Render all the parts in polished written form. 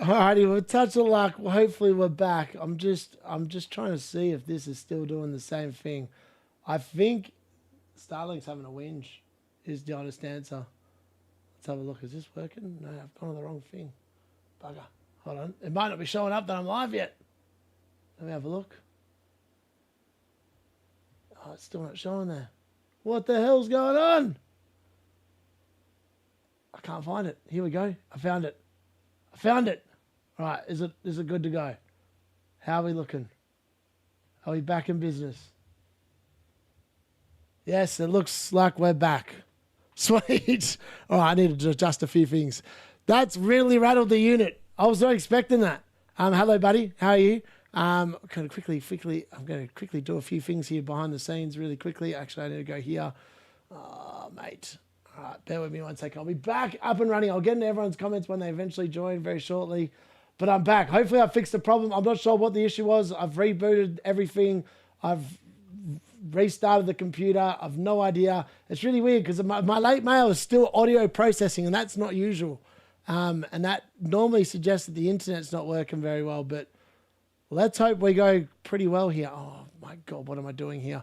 Alrighty, with touch of luck, hopefully we're back. I'm just trying to see if this is still doing the same thing. I think Starlink's having a whinge is the honest answer. Let's have a look. Is this working? No, I've gone on the wrong thing. Bugger. Hold on. It might not be showing up that I'm live yet. Let me have a look. Oh, it's still not showing there. What the hell's going on? I can't find it. Here we go. I found it. All right. Is it good to go? How are we looking? Are we back in business? Yes, it looks like we're back. Sweet. All right, I need to adjust a few things. That's really rattled the unit. I was not expecting that. Hello, buddy. How are you? I'm going to quickly do a few things here behind the scenes really quickly. Actually, I need to go here. Oh, mate. All right, bear with me 1 second. I'll be back up and running. I'll get into everyone's comments when they eventually join very shortly. But I'm back. Hopefully I fixed the problem. I'm not sure what the issue was. I've rebooted everything. I've restarted the computer. I've no idea. It's really weird because my late mail is still audio processing, and that's not usual. And that normally suggests that the internet's not working very well, but let's hope we go pretty well here. Oh, my God, what am I doing here?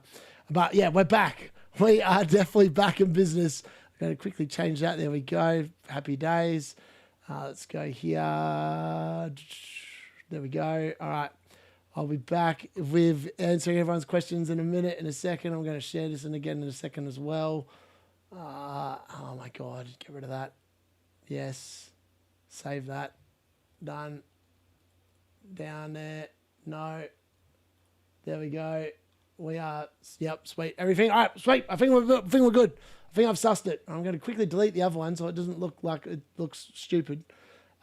But, yeah, we're back. We are definitely back in business. I'm going to quickly change that. There we go. Happy days. Let's go here. There we go. All right. I'll be back with answering everyone's questions in a minute. In a second, I'm going to share this in again in a second as well. Oh, my God. Get rid of that. Yes. Save that. Done. Down there. No. There we go. We are, yep, sweet. Everything, all right, sweet. I think we're good. I think I've sussed it. I'm going to quickly delete the other one so it doesn't look like it looks stupid.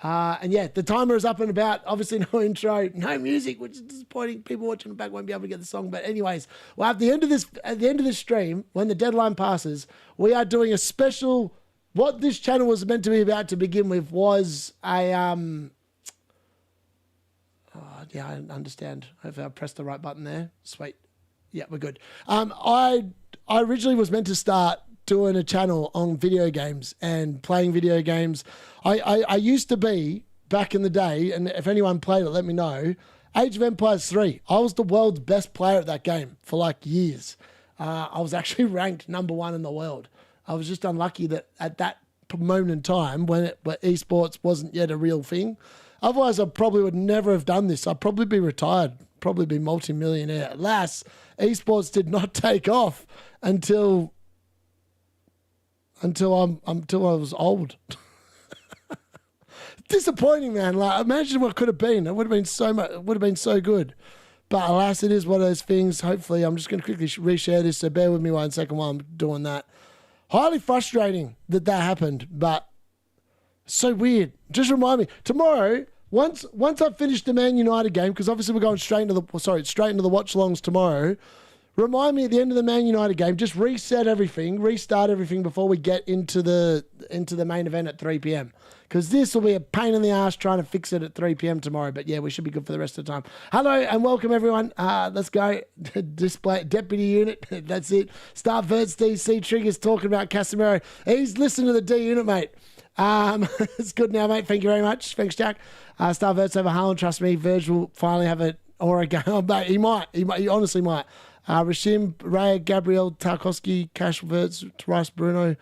And yeah, the timer is up and about. Obviously, no intro, no music, which is disappointing. People watching the back won't be able to get the song. But anyways, well, at the end of this stream, when the deadline passes, we are doing a special. What this channel was meant to be about to begin with was a yeah, I understand. Hopefully, I pressed the right button there. Sweet. Yeah, we're good. I originally was meant to start doing a channel on video games and playing video games. I used to be, back in the day, and if anyone played it, let me know, Age of Empires 3. I was the world's best player at that game for like years. I was actually ranked #1 in the world. I was just unlucky that at that moment in time when esports wasn't yet a real thing. Otherwise, I probably would never have done this. I'd probably be retired, probably be multi-millionaire. Alas, esports did not take off until I was old. Disappointing, man. Like, imagine what could have been. It would have been so much. It would have been so good. But alas, it is one of those things. Hopefully, I'm just going to quickly reshare this. So bear with me 1 second while I'm doing that. Highly frustrating that happened, but so weird. Just remind me tomorrow. Once I've finished the Man United game, because obviously we're going straight into the watchalongs tomorrow. Remind me at the end of the Man United game, just reset everything, restart everything before we get into the main event at 3 p.m. Because this will be a pain in the ass trying to fix it at 3 p.m. tomorrow. But yeah, we should be good for the rest of the time. Hello and welcome everyone. Let's go. Display deputy unit. That's it. Start Wirtz DC Triggers talking about Casemiro. He's listening to the D unit, mate. It's good now, mate. Thank you very much. Thanks, Jack. Stad Larsen over Haaland. Trust me, Virg will finally have an aura game. Oh, mate, he might. He honestly might. Rashim, Ray, Gabriel, Tarkowski, Cash, Wirtz, Rice, Bruno,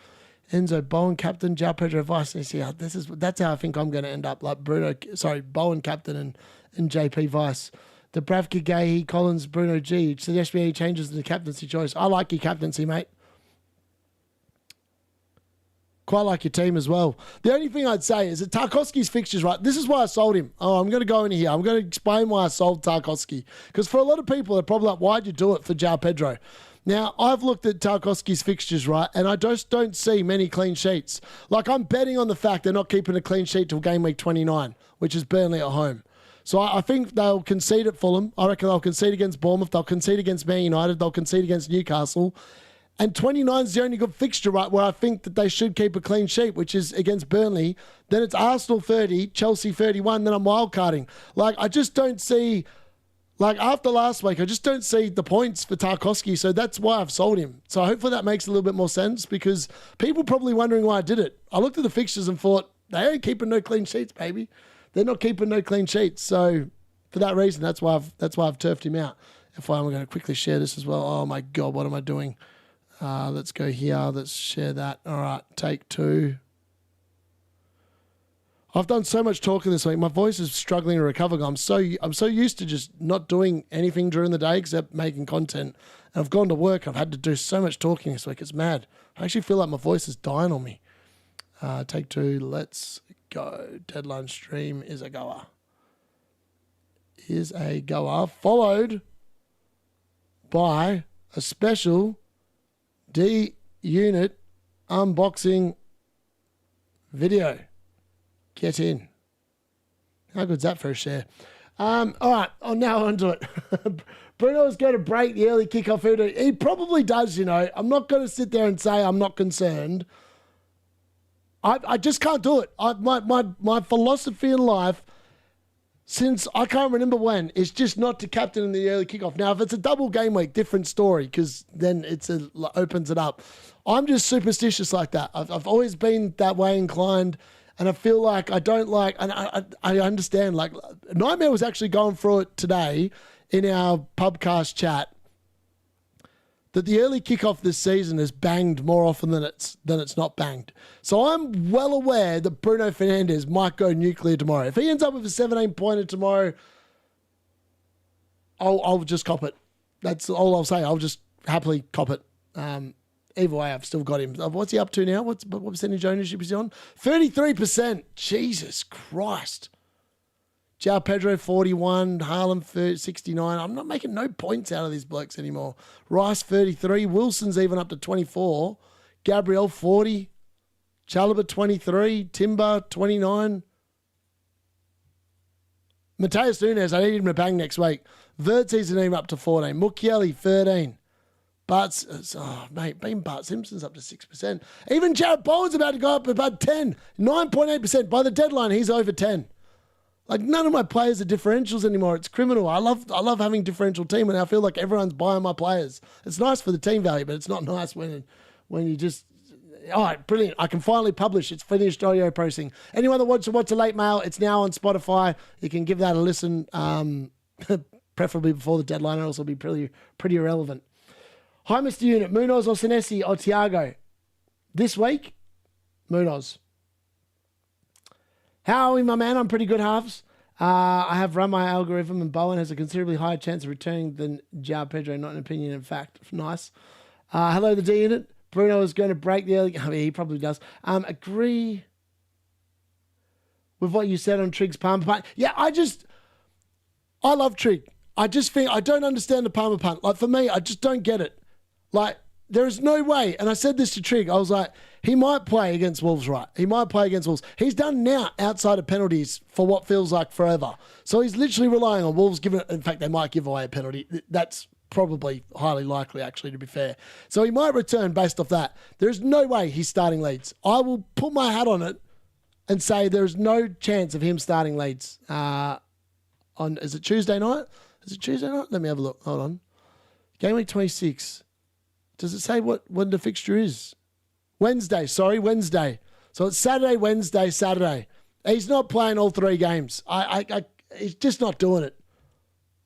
Enzo, Bowen, captain, João Pedro, vice. Yeah, that's how I think I'm going to end up. Like Bowen, captain, and JP, vice. Dubravka, Gay, Collins, Bruno, G. Suggest me any changes in the captaincy choice. I like your captaincy, mate. Quite like your team as well. The only thing I'd say is that Tarkowski's fixtures, right? This is why I sold him. Oh, I'm going to go in here. I'm going to explain why I sold Tarkowski. Because for a lot of people, they're probably like, why'd you do it for João Pedro? Now, I've looked at Tarkowski's fixtures, right? And I just don't see many clean sheets. Like, I'm betting on the fact they're not keeping a clean sheet till game week 29, which is Burnley at home. So I think they'll concede at Fulham. I reckon they'll concede against Bournemouth. They'll concede against Man United. They'll concede against Newcastle. And 29 is the only good fixture, right, where I think that they should keep a clean sheet, which is against Burnley. Then it's Arsenal 30, Chelsea 31, then I'm wildcarding. Like, I just don't see, like, after last week, I just don't see the points for Tarkowski, so that's why I've sold him. So hopefully that makes a little bit more sense, because people probably wondering why I did it. I looked at the fixtures and thought, they ain't keeping no clean sheets, baby. they're not keeping no clean sheets. So for that reason, that's why I've turfed him out. FYI, I'm going to quickly share this as well. Oh my God, what am I doing? Let's go here. Let's share that. All right, take 2. I've done so much talking this week. My voice is struggling to recover. I'm so used to just not doing anything during the day except making content. And I've gone to work. I've had to do so much talking this week. It's mad. I actually feel like my voice is dying on me. Take 2. Let's go. Deadline stream is a goer. Is a goer. Followed by a special D-Unit unboxing video. Get in. How good's that for a share? All right, now onto it. Bruno's going to break the early kickoff hoodoo. He probably does, you know. I'm not going to sit there and say I'm not concerned. I just can't do it. My philosophy in life, since I can't remember when, is just not to captain in the early kickoff. Now, if it's a double game week, different story, because then it opens it up. I'm just superstitious like that. I've always been that way inclined. And I feel like I don't like, and I understand, like, Nightmare was actually going through it today in our pubcast chat, that the early kickoff this season is banged more often than it's not banged. So I'm well aware that Bruno Fernandes might go nuclear tomorrow. If he ends up with a 17-pointer tomorrow, I'll just cop it. That's all I'll say. I'll just happily cop it. Either way, I've still got him. What's he up to now? What percentage ownership is he on? 33%. Jesus Christ. João Pedro, 41. Haaland, 69. I'm not making no points out of these blokes anymore. Rice, 33. Wilson's even up to 24. Gabriel, 40. Chalobah, 23. Timber, 29. Mateus Nunes, I need him to bang next week. Wirtz is even up to 14. Mukiele, 13. Bart Simpson's up to 6%. Even Jared Bowen's about to go up about 10. 9.8%. By the deadline, he's over 10. Like, none of my players are differentials anymore. It's criminal. I love having differential team, and I feel like everyone's buying my players. It's nice for the team value, but it's not nice when you just... All right, brilliant. I can finally publish. It's finished audio processing. Anyone that wants to watch a late mail, it's now on Spotify. You can give that a listen, preferably before the deadline, or else it'll be pretty irrelevant. Hi, Mr. Unit. Munoz or Senesi or Thiago? This week, Munoz. How are we, my man? I'm pretty good halves. I have run my algorithm, and Bowen has a considerably higher chance of returning than João Pedro, not an opinion, in fact. Nice. Hello, the D Unit. Bruno is going to break the early... I mean, he probably does. Agree with what you said on Trigg's Palmer punt. Yeah, I love Trigg. I just think... I don't understand the Palmer punt. Like, for me, I just don't get it. Like, there is no way, and I said this to Trigg, I was like, he might play against Wolves, right? He might play against Wolves. He's done now outside of penalties for what feels like forever. So he's literally relying on Wolves giving it. In fact, they might give away a penalty. That's probably highly likely, actually, to be fair. So he might return based off that. There's no way he's starting Leeds. I will put my hat on it and say there's no chance of him starting Leeds. Is it Tuesday night? Is it Tuesday night? Let me have a look. Hold on. Gameweek 26. Does it say when the fixture is? Wednesday. So it's Saturday, Wednesday, Saturday. He's not playing all 3 games. He's just not doing it.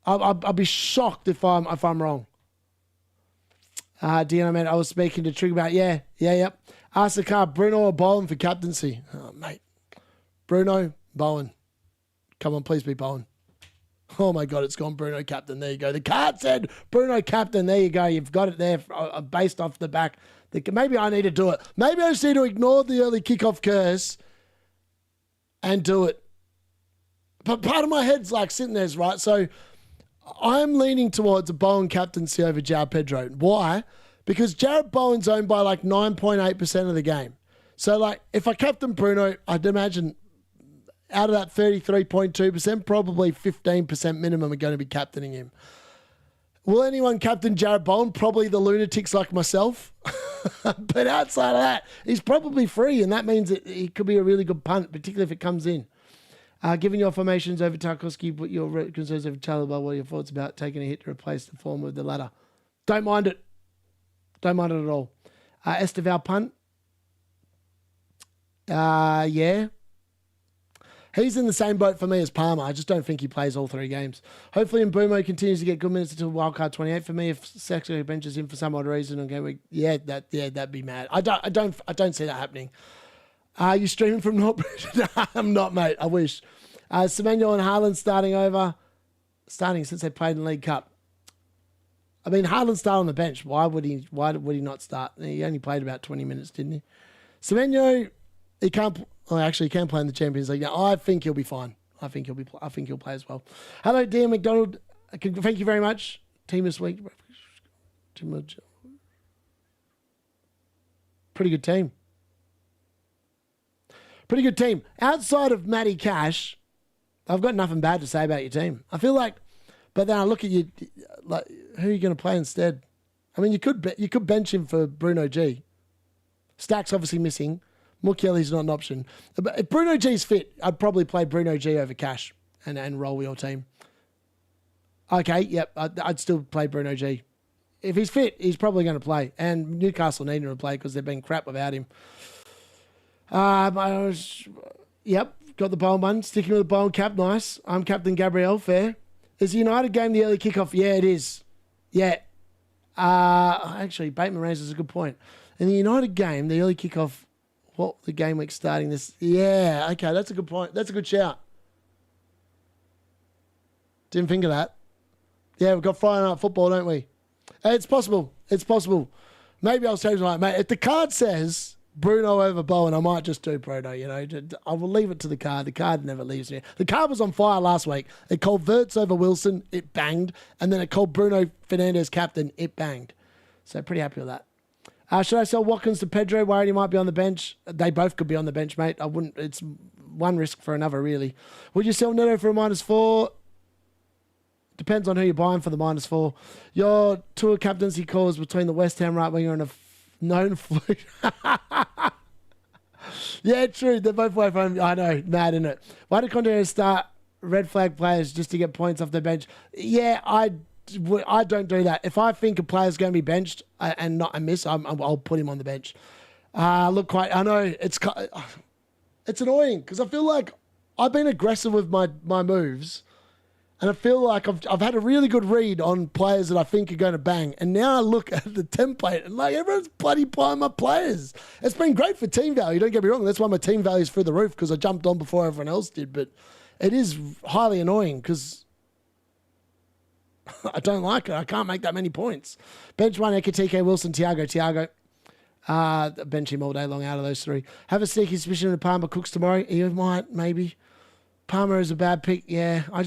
I'll be shocked if I'm wrong. Dean, I was speaking to Trig about, yep. Ask the car, Bruno or Bowen for captaincy. Oh, mate. Bruno, Bowen. Come on, please be Bowen. Oh, my God, it's gone Bruno captain. There you go. The card said Bruno captain. There you go. You've got it there based off the back. Maybe I need to do it. Maybe I just need to ignore the early kickoff curse and do it. But part of my head's like sitting there, right? So I'm leaning towards a Bowen captaincy over João Pedro. Why? Because Jared Bowen's owned by like 9.8% of the game. So like if I captain Bruno, I'd imagine out of that 33.2%, probably 15% minimum are going to be captaining him. Will anyone captain Jared Bowen? Probably the lunatics like myself. But outside of that, he's probably free, and that means that he could be a really good punt, particularly if it comes in. Given your formations over Tarkowski, but your concerns over Chalobah, what are your thoughts about taking a hit to replace the form with the latter? Don't mind it. Don't mind it at all. Esteval punt. Yeah. He's in the same boat for me as Palmer. I just don't think he plays all 3 games. Hopefully, Mbeumo continues to get good minutes until wildcard 28 for me. If Sexton benches him for some odd reason on Gameweek, that'd be mad. I don't see that happening. Are you streaming from Northbridge? No, I'm not, mate. I wish. Semenyo and Haaland starting since they played in the League Cup. I mean, Haaland started on the bench. Why would he not start? He only played about 20 minutes, didn't he? Semenyo, he can't. Oh, actually, he can play in the Champions League. Now, I think he'll be fine. I think he'll play as well. Hello, dear McDonald. Thank you very much. Team this week. Pretty good team. Pretty good team. Outside of Matty Cash, I've got nothing bad to say about your team. I feel like, but then I look at you, like, who are you going to play instead? I mean, you could bench him for Bruno G. Stack's obviously missing. Mukiele's not an option. But if Bruno G's fit, I'd probably play Bruno G over Cash and roll your team. Okay, yep, I'd still play Bruno G. If he's fit, he's probably going to play. And Newcastle need him to play because they've been crap without him. Yep, got the BOWEN one. Sticking with the BOWEN cap, nice. I'm Captain Gabriel, fair. Is the United game the early kickoff? Yeah, it is. Yeah. Actually, Bateman raises a good point. In the United game, the early kickoff, what, the game week starting this? Yeah, okay, that's a good point. That's a good shout. Didn't think of that. Yeah, we've got Friday Night Football, don't we? It's possible. It's possible. Maybe I'll change my mate. If the card says Bruno over BOWEN, I might just do Bruno, you know. I will leave it to the card. The card never leaves me. The card was on fire last week. It called Wirtz over Wilson. It banged. And then it called Bruno Fernandes captain. It banged. So pretty happy with that. Should I sell Watkins to Pedro? Worried he might be on the bench. They both could be on the bench, mate. I wouldn't. It's one risk for another, really. Would you sell Neto for a -4? Depends on who you're buying for the -4. Your tour captaincy calls between the West Ham right winger and a known fluke. Yeah, true. They're both away from. I know, mad, isn't it? Why did Condé start red flag players just to get points off the bench? Yeah, I don't do that. If I think a player's going to be benched and not a miss, I'll put him on the bench. I know it's annoying because I feel like I've been aggressive with my moves, and I feel like I've had a really good read on players that I think are going to bang, and now I look at the template and like everyone's bloody buying my players. It's been great for team value. Don't get me wrong. That's why my team value is through the roof because I jumped on before everyone else did. But it is highly annoying because I don't like it. I can't make that many points. Bench one, Ekatike, Wilson, Thiago. Bench him all day long out of those 3. Have a sneaky suspicion of Palmer cooks tomorrow. He might, maybe. Palmer is a bad pick. Yeah, I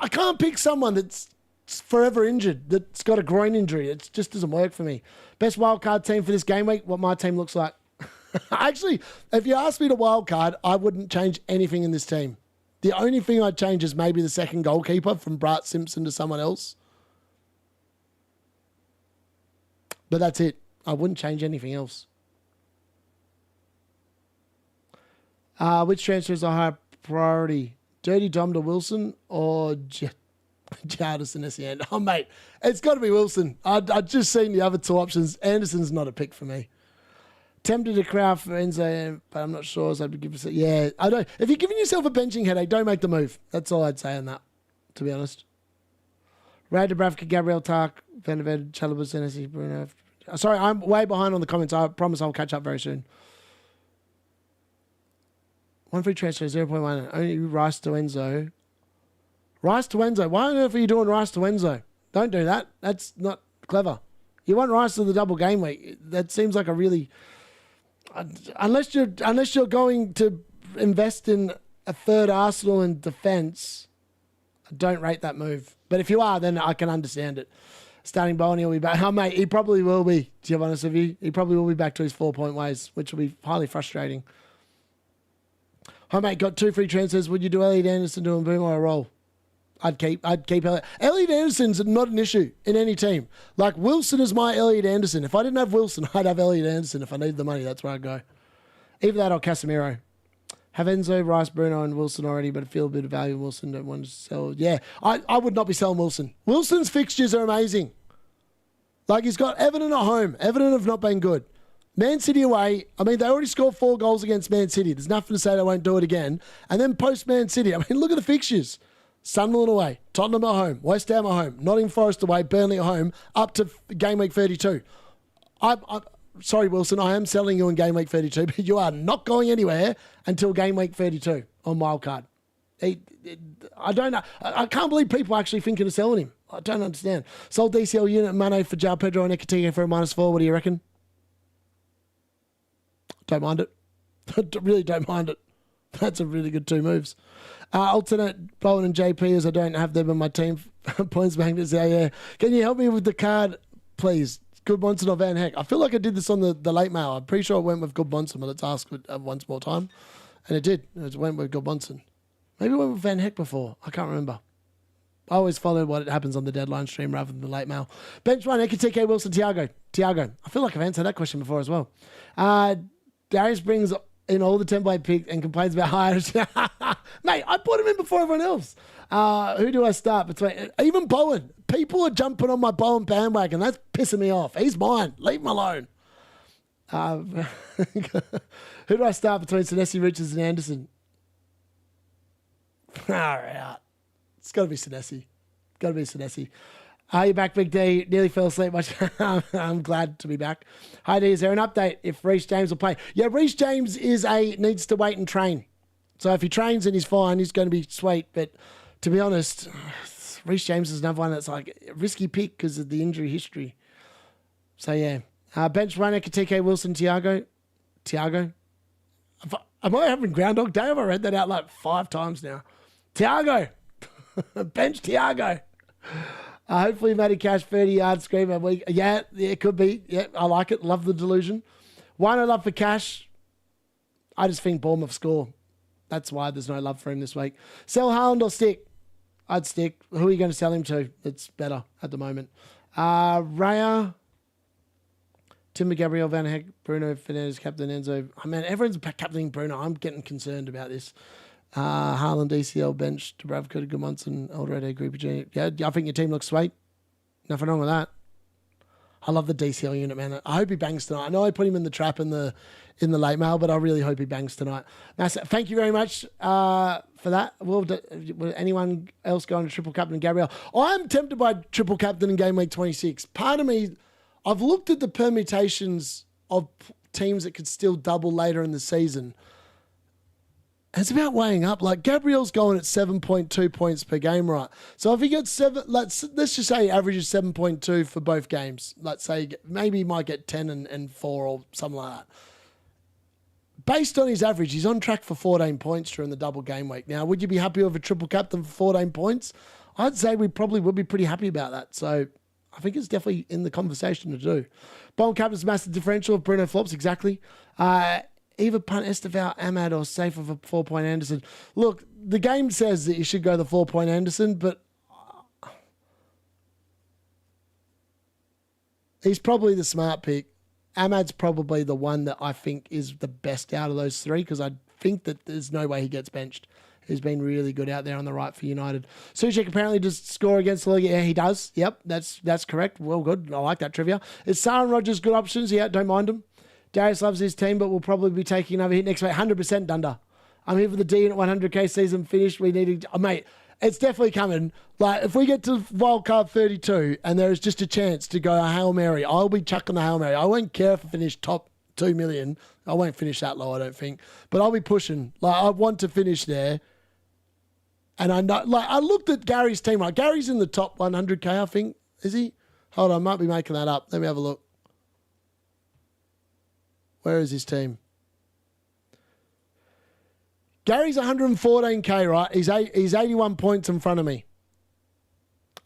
can't pick someone that's forever injured, that's got a groin injury. It just doesn't work for me. Best wildcard team for this game week, what my team looks like. Actually, if you asked me to wildcard, I wouldn't change anything in this team. The only thing I'd change is maybe the second goalkeeper from Bart Simpson to someone else. But that's it. I wouldn't change anything else. Which transfers are higher priority? Dirty Dom to Wilson or Jardison at the end? Oh, mate, it's got to be Wilson. I've just seen the other 2 options. Anderson's not a pick for me. Tempted to crowd for Enzo, but I'm not sure. So I'd give us. Yeah, I don't. If you're giving yourself a benching headache, don't make the move. That's all I'd say on that, to be honest. Ray Dubravka, Gabriel Tark, Van der Ved, Chalobah, Hennessy, Bruno. Sorry, I'm way behind on the comments. I promise I'll catch up very soon. 1 free transfer, 0.1. Only Rice to Enzo. Rice to Enzo. Why on earth are you doing Rice to Enzo? Don't do that. That's not clever. You want Rice to the double game week. That seems like a really... Unless you're going to invest in a third Arsenal in defence, I don't rate that move. But if you are, then I can understand it. Starting BOWEN, he'll be back. Oh, mate, he probably will be, to be honest with you. He probably will be back to his 4-point ways, which will be highly frustrating. Oh, mate, got 2 free transfers. Would you do Elliot Anderson doing boom or a roll? I'd keep Elliot. Elliot Anderson's not an issue in any team. Like, Wilson is my Elliot Anderson. If I didn't have Wilson, I'd have Elliot Anderson. If I needed the money, that's where I'd go. Either that or Casemiro. Have Enzo, Rice, Bruno, and Wilson already, but I feel a bit of value in Wilson. Don't want to sell. Yeah, I would not be selling Wilson. Wilson's fixtures are amazing. Like, he's got Everton at home. Everton have not been good. Man City away. I mean, they already scored 4 goals against Man City. There's nothing to say they won't do it again. And then post Man City. I mean, look at the fixtures. Sunderland away, Tottenham at home, West Ham at home, Nottingham Forest away, Burnley at home, up to game week 32. I'm sorry, Wilson, I am selling you in game week 32, but you are not going anywhere until game week 32 on wildcard. I don't know. I can't believe people are actually thinking of selling him. I don't understand. Sold DCL unit Mane for João Pedro and Ekatike for a -4. What do you reckon? Don't mind it. Really don't mind it. That's a really good 2 moves. Alternate Bowen and JP as I don't have them in my team. Points magnets. Yeah. Can you help me with the card, please? Goodmonson or Van Heck? I feel like I did this on the late mail. I'm pretty sure it went with Goodmonson, but let's ask it once more time. And it did. It went with Goodmonson. Maybe it went with Van Heck before. I can't remember. I always follow what happens on the deadline stream rather than the late mail. Bench 1, Ekatike, Wilson, Thiago. I feel like I've answered that question before as well. Darius brings in all the template picks and complains about hires. Mate, I put him in before everyone else. Who do I start between? Even Bowen. People are jumping on my Bowen bandwagon. That's pissing me off. He's mine. Leave him alone. Who do I start between Senesi, Richards and Anderson? All right. It's got to be Senesi. Are you back, Big D? Nearly fell asleep. I'm glad to be back. Hi, D. Is there an update if Reece James will play? Yeah, Reece James needs to wait and train. So if he trains and he's fine, he's going to be sweet. But to be honest, Reece James is another one that's like a risky pick because of the injury history. So yeah. Bench 1, Ekatike, Wilson, Thiago. Am I having Groundhog Day? Have I read that out like 5 times now? Thiago. Bench Thiago. Hopefully Matty Cash, 30-yard screamer week. Yeah, it could be. Yeah, I like it. Love the delusion. Why no love for Cash? I just think Bournemouth score. That's why there's no love for him this week. Sell Haaland or stick? I'd stick. Who are you going to sell him to? It's better at the moment. Raya, Timber, Gabriel, Van Heck, Bruno, Fernandes, Captain Enzo. Oh, man, everyone's captaining Bruno. I'm getting concerned about this. Haaland, DCL, bench, Dubravka, Goodmonson, Alderete, Group G. Yeah, I think your team looks sweet. Nothing wrong with that. I love the DCL unit, man. I hope he bangs tonight. I know I put him in the trap in the late mail, but I really hope he bangs tonight. Now, thank you very much for that. Will anyone else go on to triple captain and Gabriel? I'm tempted by triple captain in game week 26. Part of me, I've looked at the permutations of teams that could still double later in the season. It's about weighing up. Like Gabriel's going at 7.2 points per game, right? So if he gets 7, let's just say he averages 7.2 for both games. Let's say maybe he might get 10 and 4 or something like that. Based on his average, he's on track for 14 points during the double game week. Now, would you be happy with a triple captain for 14 points? I'd say we probably would be pretty happy about that. So I think it's definitely in the conversation to do. Bond captain's massive differential of Bruno flops, exactly. Either punt Estevao, Ahmad, or safe of a 4-point Anderson. Look, the game says that you should go the 4-point Anderson, but he's probably the smart pick. Ahmad's probably the one that I think is the best out of those 3 because I think that there's no way he gets benched. He's been really good out there on the right for United. Suchek apparently does score against the league. Yeah, he does. Yep, that's correct. Well, good. I like that trivia. Is Sarah and Rogers good options? Yeah, don't mind them. Darius loves his team, but will probably be taking another hit next week. 100% Dunder. I'm here for the D at 100k season finished. We need to, mate, it's definitely coming. Like, if we get to wildcard 32 and there is just a chance to go a Hail Mary, I'll be chucking the Hail Mary. I won't care if I finish top 2 million. I won't finish that low, I don't think. But I'll be pushing. Like, I want to finish there. And I know, like, I looked at Gary's team, right? Gary's in the top 100k, I think. Is he? Hold on, I might be making that up. Let me have a look. Where is his team? Gary's 114k, right? He's 81 points in front of me.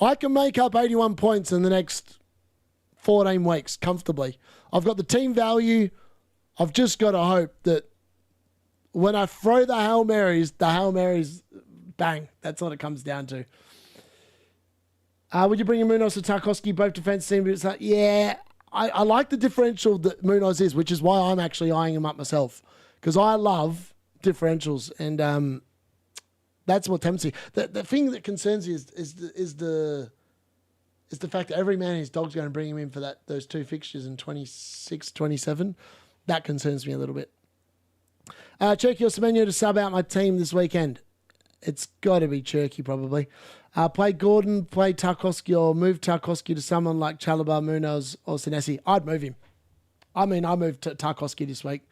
I can make up 81 points in the next 14 weeks comfortably. I've got the team value. I've just got to hope that when I throw the Hail Marys, bang. That's what it comes down to. Would you bring in Munoz or Tarkovsky, both defense teams? Yeah. I like the differential that Munoz is, which is why I'm actually eyeing him up myself. Because I love differentials. And that's what tempts me. The thing that concerns me is is the fact that every man and his dog's going to bring him in for those 2 fixtures in 26, 27. That concerns me a little bit. Cherky or Semenyo to sub out my team this weekend. It's got to be Cherky, probably. Play Gordon, play Tarkowski, or move Tarkowski to someone like Chalobah, Munoz, or Senesi. I'd move him. I moved Tarkowski this week.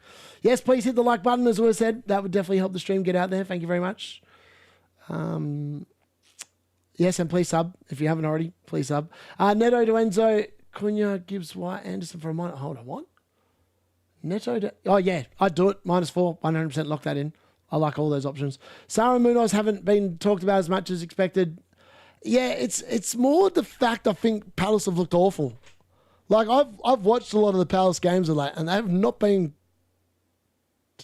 Yes, please hit the like button, as we said. That would definitely help the stream get out there. Thank you very much. Yes, and please sub. If you haven't already, please sub. Neto to Enzo, Cunha, Gibbs, White, Anderson for a minute. Hold on, what? Neto to... Oh, yeah, I'd do it. -4, 100% lock that in. I like all those options. Sarah and Munoz haven't been talked about as much as expected. Yeah, it's more the fact I think Palace have looked awful. Like, I've watched a lot of the Palace games of late, and they have not been...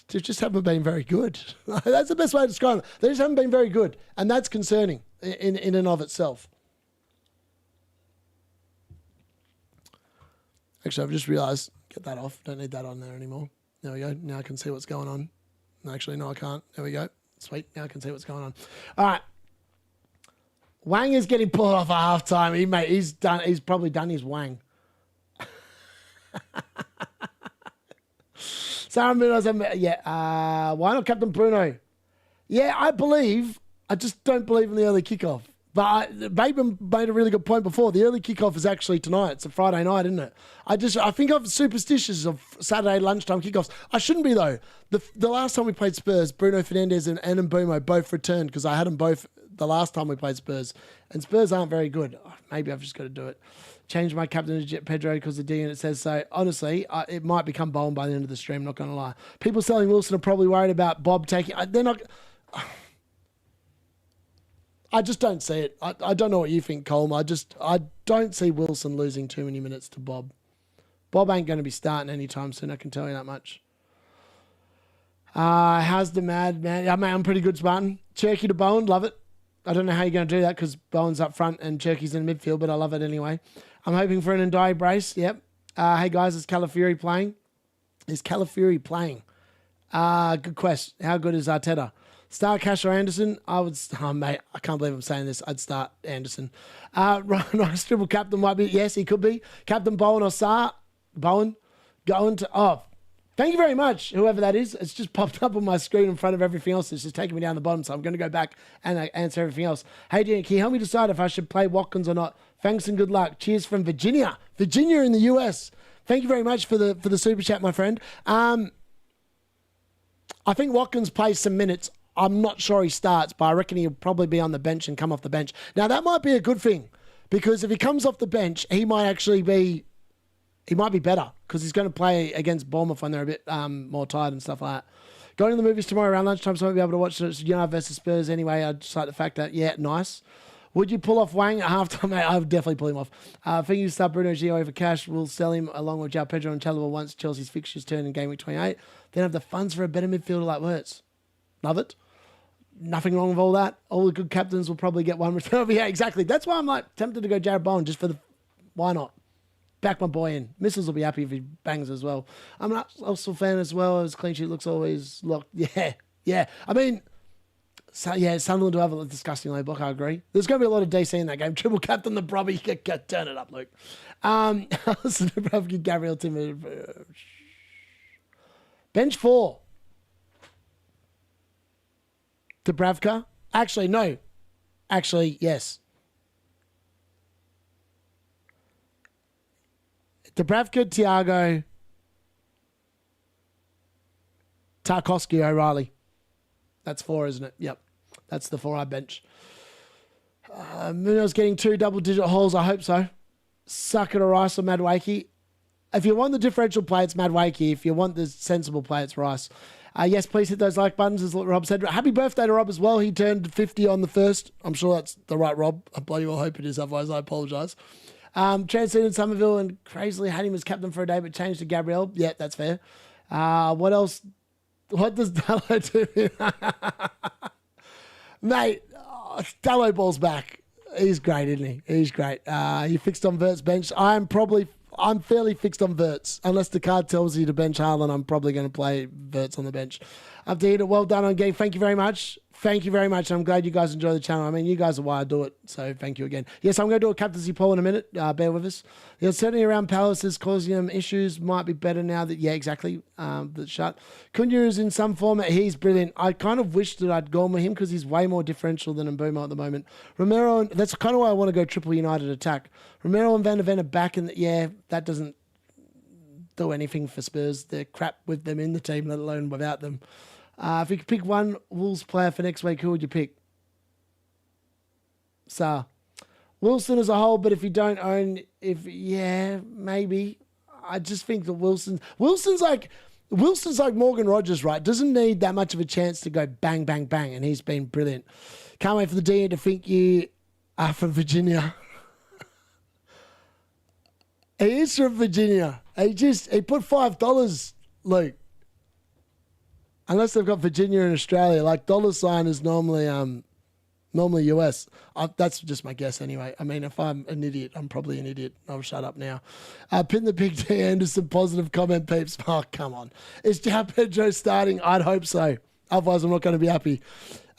They just haven't been very good. That's the best way to describe it. They just haven't been very good, and that's concerning in and of itself. Actually, I've just realised, get that off. Don't need that on there anymore. There we go. Now I can see what's going on. Actually, no, I can't. There we go. Sweet. Now I can see what's going on. All right. Wang is getting pulled off at halftime. He's probably done his Wang. Sarah Munoz, why not Captain Bruno? Yeah, I just don't believe in the early kickoff. But Bateman made a really good point before. The early kickoff is actually tonight. It's a Friday night, isn't it? I think I'm superstitious of Saturday lunchtime kickoffs. I shouldn't be, though. The last time we played Spurs, Bruno Fernandes and Mbeumo both returned because I had them both the last time we played Spurs. And Spurs aren't very good. Maybe I've just got to do it. Change my captain to Pedro because the D and it says so. Honestly, it might become Bowen by the end of the stream, not going to lie. People selling Wilson are probably worried about Bob taking... They're not... I just don't see it. I don't know what you think, Colm. I don't see Wilson losing too many minutes to Bob. Bob ain't going to be starting anytime soon, I can tell you that much. How's the mad man? I'm pretty good, Spartan. Cherky to Bowen, love it. I don't know how you're going to do that because Bowen's up front and Cherky's in midfield, but I love it anyway. I'm hoping for an Ndiaye brace. Yep. Hey, guys, is Calafiori playing? Is Calafiori playing? Good question. How good is Arteta? Start Cash or Anderson? Mate, I can't believe I'm saying this. I'd start Anderson. Nice triple captain might be. Yes, he could be. Captain Bowen or Sar? Bowen? Going to... Thank you very much, whoever that is. It's just popped up on my screen in front of everything else. It's just taking me down the bottom, so I'm going to go back and answer everything else. Hey, Dean, can you help me decide if I should play Watkins or not? Thanks and good luck. Cheers from Virginia. Virginia in the US. Thank you very much for the super chat, my friend. I think Watkins plays some minutes. I'm not sure he starts, but I reckon he'll probably be on the bench and come off the bench. Now, that might be a good thing, because if he comes off the bench, he might be better, because he's going to play against Bournemouth when they're a bit more tired and stuff like that. Going to the movies tomorrow around lunchtime, so I won't be able to watch United versus Spurs anyway. I just like the fact that, yeah, nice. Would you pull off Wang at halftime? Mate, I would definitely pull him off. Thinking you start Bruno Gio for cash. We'll sell him along with João Pedro and Chalobah once Chelsea's fixtures turn in Gameweek 28. Then have the funds for a better midfielder like Wirtz. Love it. Nothing wrong with all that. All the good captains will probably get one return. Yeah, exactly. That's why I'm like tempted to go Jared Bowen just for the... Why not? Back my boy in. Missus will be happy if he bangs as well. I'm an Arsenal fan as well. His clean sheet looks always locked. Yeah. I mean... So, yeah, Sunderland will have a disgusting low block, I agree. There's going to be a lot of DC in that game. Triple captain the Brobby. Turn it up, Luke. Gabriel Timmer. Bench 4. Dubravka. Actually, no. Actually, yes. Dubravka, Thiago, Tarkowski, O'Reilly. That's 4, isn't it? Yep. That's the 4 I bench. Munoz getting 2 double-digit hauls. I hope so. Suck it or Rice or Madwakey. If you want the differential play, it's Madwakey. If you want the sensible play, it's Rice. Yes, please hit those like buttons, as Rob said. Happy birthday to Rob as well. He turned 50 on the 1st. I'm sure that's the right Rob. I bloody well hope it is. Otherwise, I apologise. Transcended Somerville and crazily had him as captain for a day, but changed to Gabriel. Yeah, that's fair. What else? What does Dallo do? Mate, Dallo ball's back. He's great, isn't he? He's great. You fixed on Wirtz bench. I'm fairly fixed on Wirtz. Unless the card tells you to bench Haaland, I'm probably going to play Wirtz on the bench. Up to it. Well done on game. Thank you very much. Thank you very much. I'm glad you guys enjoy the channel. I mean, you guys are why I do it. So thank you again. Yes, I'm going to do a captaincy poll in a minute. Bear with us. Yeah, certainly around Palace is causing them issues. Might be better now that, yeah, exactly. That's shut. Cunha is in some format. He's brilliant. I kind of wish that I'd gone with him because he's way more differential than Mbeumo at the moment. Romero, that's kind of why I want to go triple United attack. Romero and Van de Ven are back, and yeah, that doesn't do anything for Spurs. They're crap with them in the team, let alone without them. If you could pick one Wolves player for next week, who would you pick? So, Wilson as a whole, but if you don't own, yeah, maybe. I just think that Wilson's like Morgan Rogers, right? Doesn't need that much of a chance to go bang, bang, bang, and he's been brilliant. Can't wait for the DA to think you are from Virginia. He is from Virginia. He put $5, Luke. Unless they've got Virginia in Australia, like $sign is normally US. That's just my guess anyway. I mean, if I'm an idiot, I'm probably an idiot. I'll shut up now. Pin the Big D Anderson positive comment, peeps. Oh, come on. Is João Pedro starting? I'd hope so. Otherwise, I'm not going to be happy.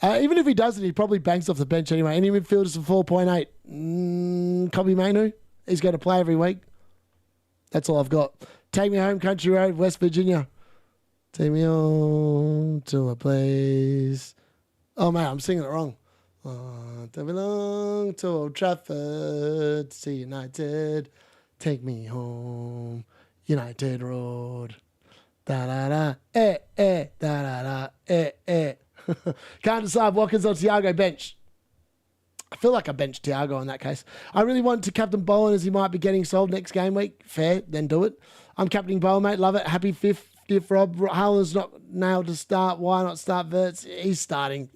Even if he doesn't, he probably banks off the bench anyway. Any midfielders for 4.8? Kobe Mainu. He's going to play every week. That's all I've got. Take me home, country road, West Virginia. Take me home to a place. Oh, man, I'm singing it wrong. To belong to Old Trafford, to see United. Take me home, United Road. Da-da-da, da-da-da, Can't decide Watkins or Thiago bench. I feel like I benched Thiago in that case. I really want to captain Bowen as he might be getting sold next game week. Fair, then do it. I'm captaining Bowen, mate. Love it. Happy 5th. Rob. Haaland's not nailed to start. Why not start Wirtz? He's starting.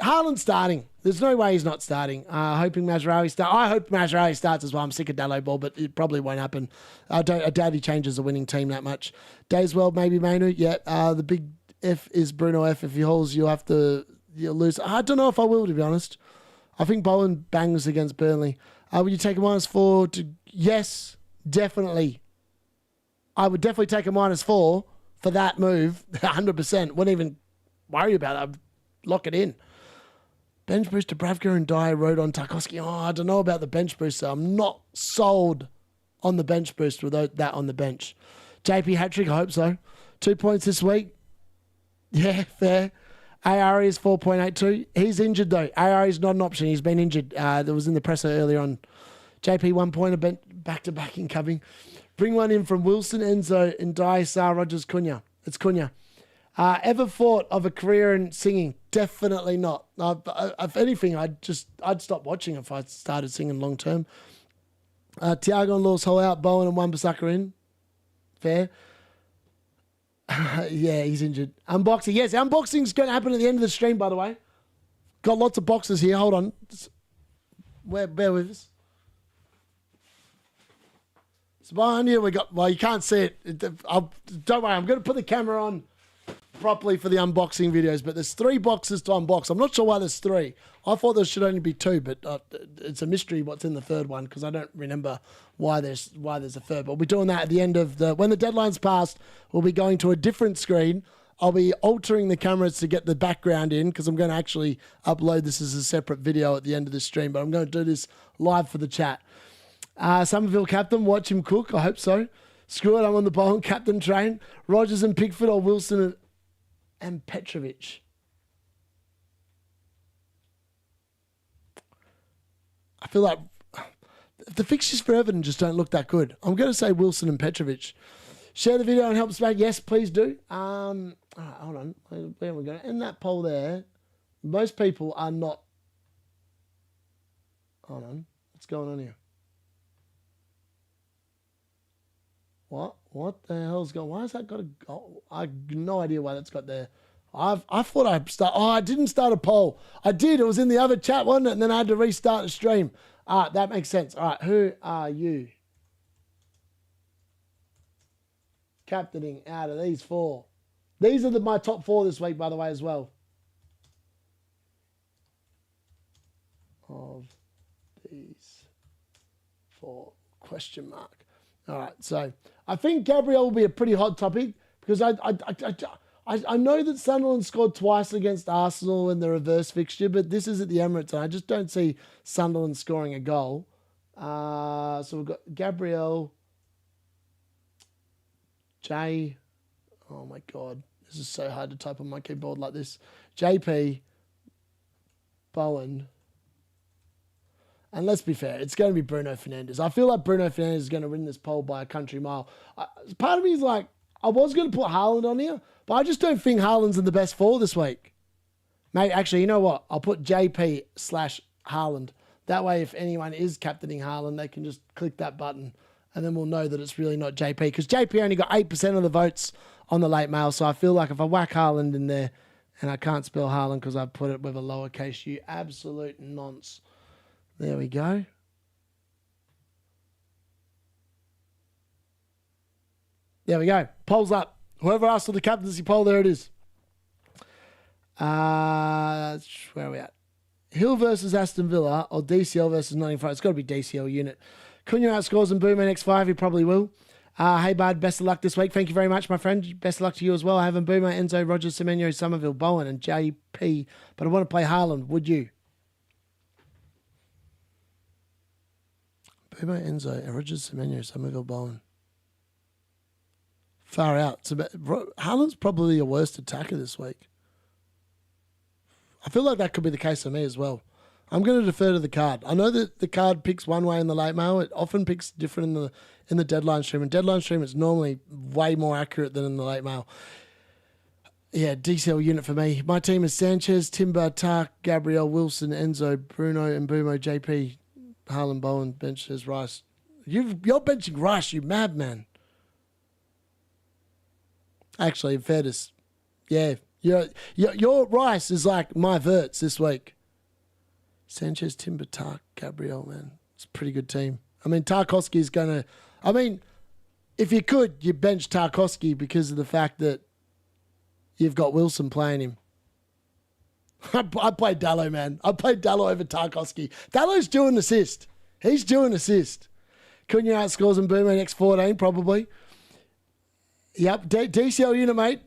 Haaland's starting. There's no way he's not starting. Hoping Mazraoui starts. I hope Mazraoui starts as well. I'm sick of Dallo ball, but it probably won't happen. I doubt he changes a winning team that much. Dayswell, maybe Mainu. Yeah. The big F is Bruno F. If he hauls, you'll lose. I don't know if I will, to be honest. I think Bowen bangs against Burnley. Would you take a -4 Yes, definitely. I would definitely take a -4 for that move. 100%. Wouldn't even worry about it. I'd lock it in. Bench boost to Bravka and Dyer rode on Tarkowski. Oh, I don't know about the bench boost. So I'm not sold on the bench boost without that on the bench. JP hat-trick, I hope so. 2 points this week. Yeah, fair. AR is 4.82. He's injured though. AR is not an option. He's been injured. That was in the presser earlier on. JP 1 point, back-to-back incoming. Bring one in from Wilson, Enzo, and Dyer, Sar, Rogers, Cunha. It's Cunha. Ever thought of a career in singing? Definitely not. If anything, I'd stop watching if I started singing long term. Thiago and Law's whole out. Bowen and Wan-Bissaka in. Fair. Yeah, he's injured. Unboxing. Yes, unboxing's going to happen at the end of the stream, by the way. Got lots of boxes here. Hold on. Bear with us. So behind you, we got, well, you can't see it. Don't worry, I'm going to put the camera on properly for the unboxing videos, but there's 3 boxes to unbox. I'm not sure why there's 3. I thought there should only be 2, but it's a mystery what's in the third one because I don't remember why there's a third. But we'll be doing that at the end of when the deadline's passed, we'll be going to a different screen. I'll be altering the cameras to get the background in because I'm going to actually upload this as a separate video at the end of the stream, but I'm going to do this live for the chat. Somerville captain, watch him cook. I hope so. Screw it, I'm on the Bowen captain train. Rogers and Pickford or Wilson and Petrovic. I feel like the fixtures for Everton just don't look that good. I'm going to say Wilson and Petrovic. Share the video and help us back. Yes, please do. All right, hold on. Where are we going? In that poll there, most people are not. Hold on. What's going on here? What the hell's going on? Why has that got a... Oh, I have no idea why that's got there. I thought I didn't start a poll. I did. It was in the other chat, wasn't it? And then I had to restart the stream. That makes sense. All right, who are you captaining out of these 4? These are my top 4 this week, by the way, as well. Of these 4 question mark. All right, so I think Gabriel will be a pretty hot topic because I know that Sunderland scored twice against Arsenal in the reverse fixture, but this is at the Emirates, and I just don't see Sunderland scoring a goal. So we've got Gabriel, J. Oh my God, this is so hard to type on my keyboard like this. JP, Bowen. And let's be fair, it's going to be Bruno Fernandes. I feel like Bruno Fernandes is going to win this poll by a country mile. Part of me is like, I was going to put Haaland on here, but I just don't think Haaland's in the best four this week. Mate, actually, you know what? I'll put JP/Haaland. That way, if anyone is captaining Haaland, they can just click that button, and then we'll know that it's really not JP. Because JP only got 8% of the votes on the late mail, so I feel like if I whack Haaland in there, and I can't spell Haaland because I put it with a lowercase u, absolute nonce. There we go. There we go. Poll's up. Whoever asked for the captaincy poll, there it is. Where are we at? Hill versus Aston Villa or DCL versus Nottingham Forest. It's got to be DCL unit. Cunha outscores and Boomer next 5. He probably will. Hey, bud, best of luck this week. Thank you very much, my friend. Best of luck to you as well. I have Boomer, Enzo, Rogers, Semenyo, Somerville, Bowen, and JP. But I want to play Haaland. Would you? Boomer, Enzo, Rogers, Semenyo, Somerville, Bowen. Far out. It's about, Haaland's probably your worst attacker this week. I feel like that could be the case for me as well. I'm going to defer to the card. I know that the card picks one way in the late mail. It often picks different in the deadline stream. In deadline stream, it's normally way more accurate than in the late mail. Yeah, DCL unit for me. My team is Sanchez, Timber, Tark, Gabriel, Wilson, Enzo, Bruno, Mbumo, JP, Haaland, Bowen, benches Rice. You're benching Rice, you madman. Actually, in fairness, yeah, your Rice is like my Wirtz this week. Sanchez, Timber, Tark, Gabriel, man. It's a pretty good team. I mean, Tarkowski is going to... I mean, if you could, you bench Tarkowski because of the fact that you've got Wilson playing him. I played Dallo, man. I played Dallo over Tarkowski. Dallo's due an assist. He's due an assist. Cunha outscores and Boomer next 14, probably. Yep, DCL unit, mate.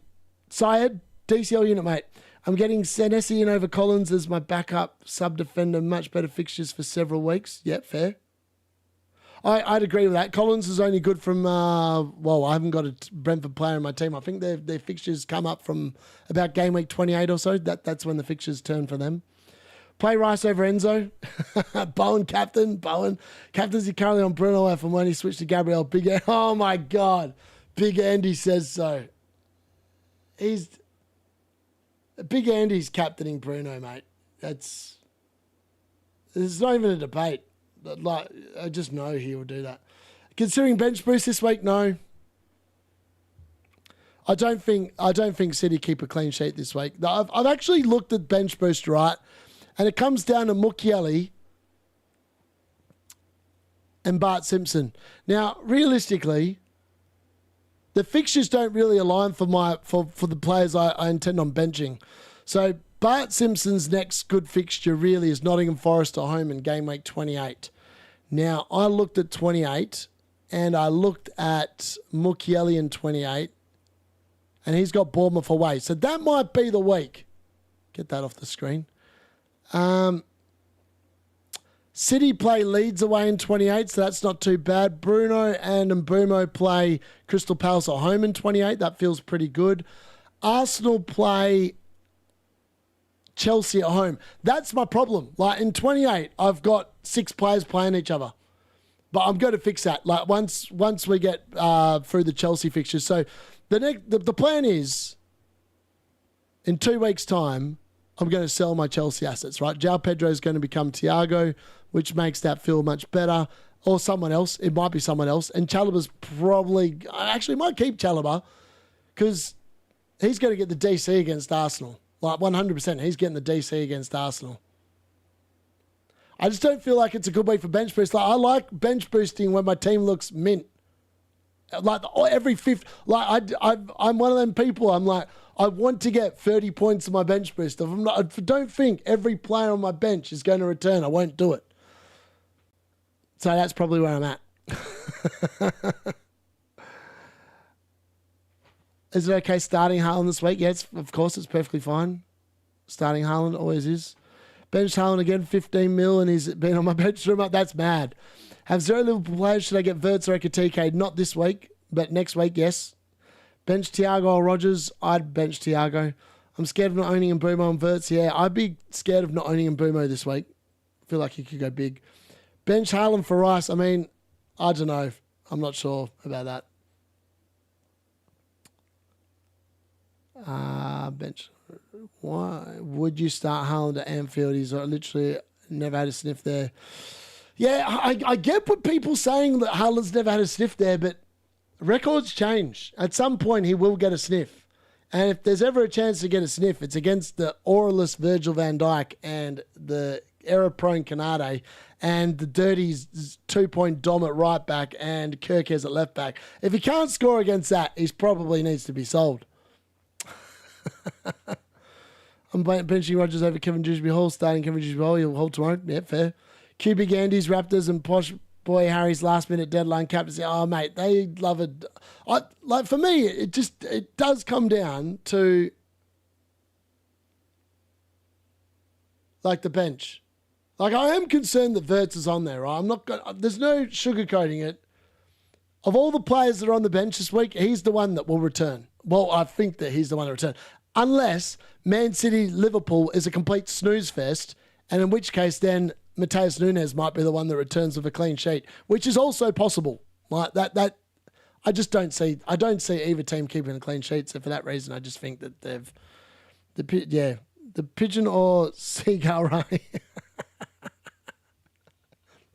Syed, DCL unit, mate. I'm getting Senesi in over Collins as my backup sub-defender. Much better fixtures for several weeks. Yep, fair. I'd agree with that. Collins is only good from, I haven't got a Brentford player in my team. I think their fixtures come up from about game week 28 or so. That's when the fixtures turn for them. Play Rice over Enzo. Bowen captain. Bowen. Captaincy currently on Bruno F. And when he switched to Gabriel, oh my God. Big Andy says so. Big Andy's captaining Bruno, mate. There's not even a debate. Like, I just know he will do that. Considering bench boost this week, no. I don't think City keep a clean sheet this week. I've actually looked at bench boost, right, and it comes down to Mukiele and Bart Simpson. Now, realistically, the fixtures don't really align for the players I intend on benching. So Bart Simpson's next good fixture really is Nottingham Forest at home in game week 28. Now, I looked at 28 and I looked at Mukiele in 28 and he's got Bournemouth away. So that might be the week. Get that off the screen. City play Leeds away in 28, so that's not too bad. Bruno and Mbumo play Crystal Palace at home in 28. That feels pretty good. Arsenal play Chelsea at home. That's my problem. Like in 28, I've got 6 players playing each other. But I'm going to fix that. Like once we get through the Chelsea fixtures. So the plan is in 2 weeks' time, I'm going to sell my Chelsea assets, right? João Pedro is going to become Thiago, which makes that feel much better. Or someone else. It might be someone else. And Chalobah's probably... I actually might keep Chalobah because he's going to get the DC against Arsenal. Like 100%. He's getting the DC against Arsenal. I just don't feel like it's a good week for bench boost. Like, I like bench boosting when my team looks mint. Like every fifth... Like I'm one of them people. I'm like... I want to get 30 points on my bench boost. If I don't think every player on my bench is going to return, I won't do it. So that's probably where I'm at. Is it okay starting Haaland this week? Yes, of course, it's perfectly fine. Starting Haaland always is. Bench Haaland again, 15 mil, and he's been on my bench room up. That's mad. Have 0 Liverpool players. Should I get Wirtz or TK? Not this week, but next week, yes. Bench Thiago or Rogers. I'd bench Thiago. I'm scared of not owning Mbumo and Wirtz. Yeah, I'd be scared of not owning Mbumo this week. I feel like he could go big. Bench Haaland for Rice. I mean, I don't know. I'm not sure about that. Bench. Why would you start Haaland at Anfield? He's literally never had a sniff there. Yeah, I get what people saying that Haaland's never had a sniff there, but records change. At some point, he will get a sniff. And if there's ever a chance to get a sniff, it's against the auraless Virgil van Dijk and the error-prone Canade and the dirty 2-point dom at right back and Kirkes at left back. If he can't score against that, he probably needs to be sold. I'm benching Rogers over Kevin Dewsbury Hall, starting Kevin Dewsbury Hall. He'll hold tomorrow. Yeah, fair. Cubic Andy's, Raptors, and Posh Boy Harry's last minute deadline captaincy. Oh, mate, they love it. For me, it does come down to like the bench. Like, I am concerned that Wirtz is on there, right? There's no sugarcoating it. Of all the players that are on the bench this week, he's the one that will return. Well, I think that he's the one to return. Unless Man City Liverpool is a complete snooze fest, and in which case then Mateus Nunes might be the one that returns with a clean sheet, which is also possible. Like that I just don't see either team keeping a clean sheet. So for that reason, I just think that the pigeon or seagull, right?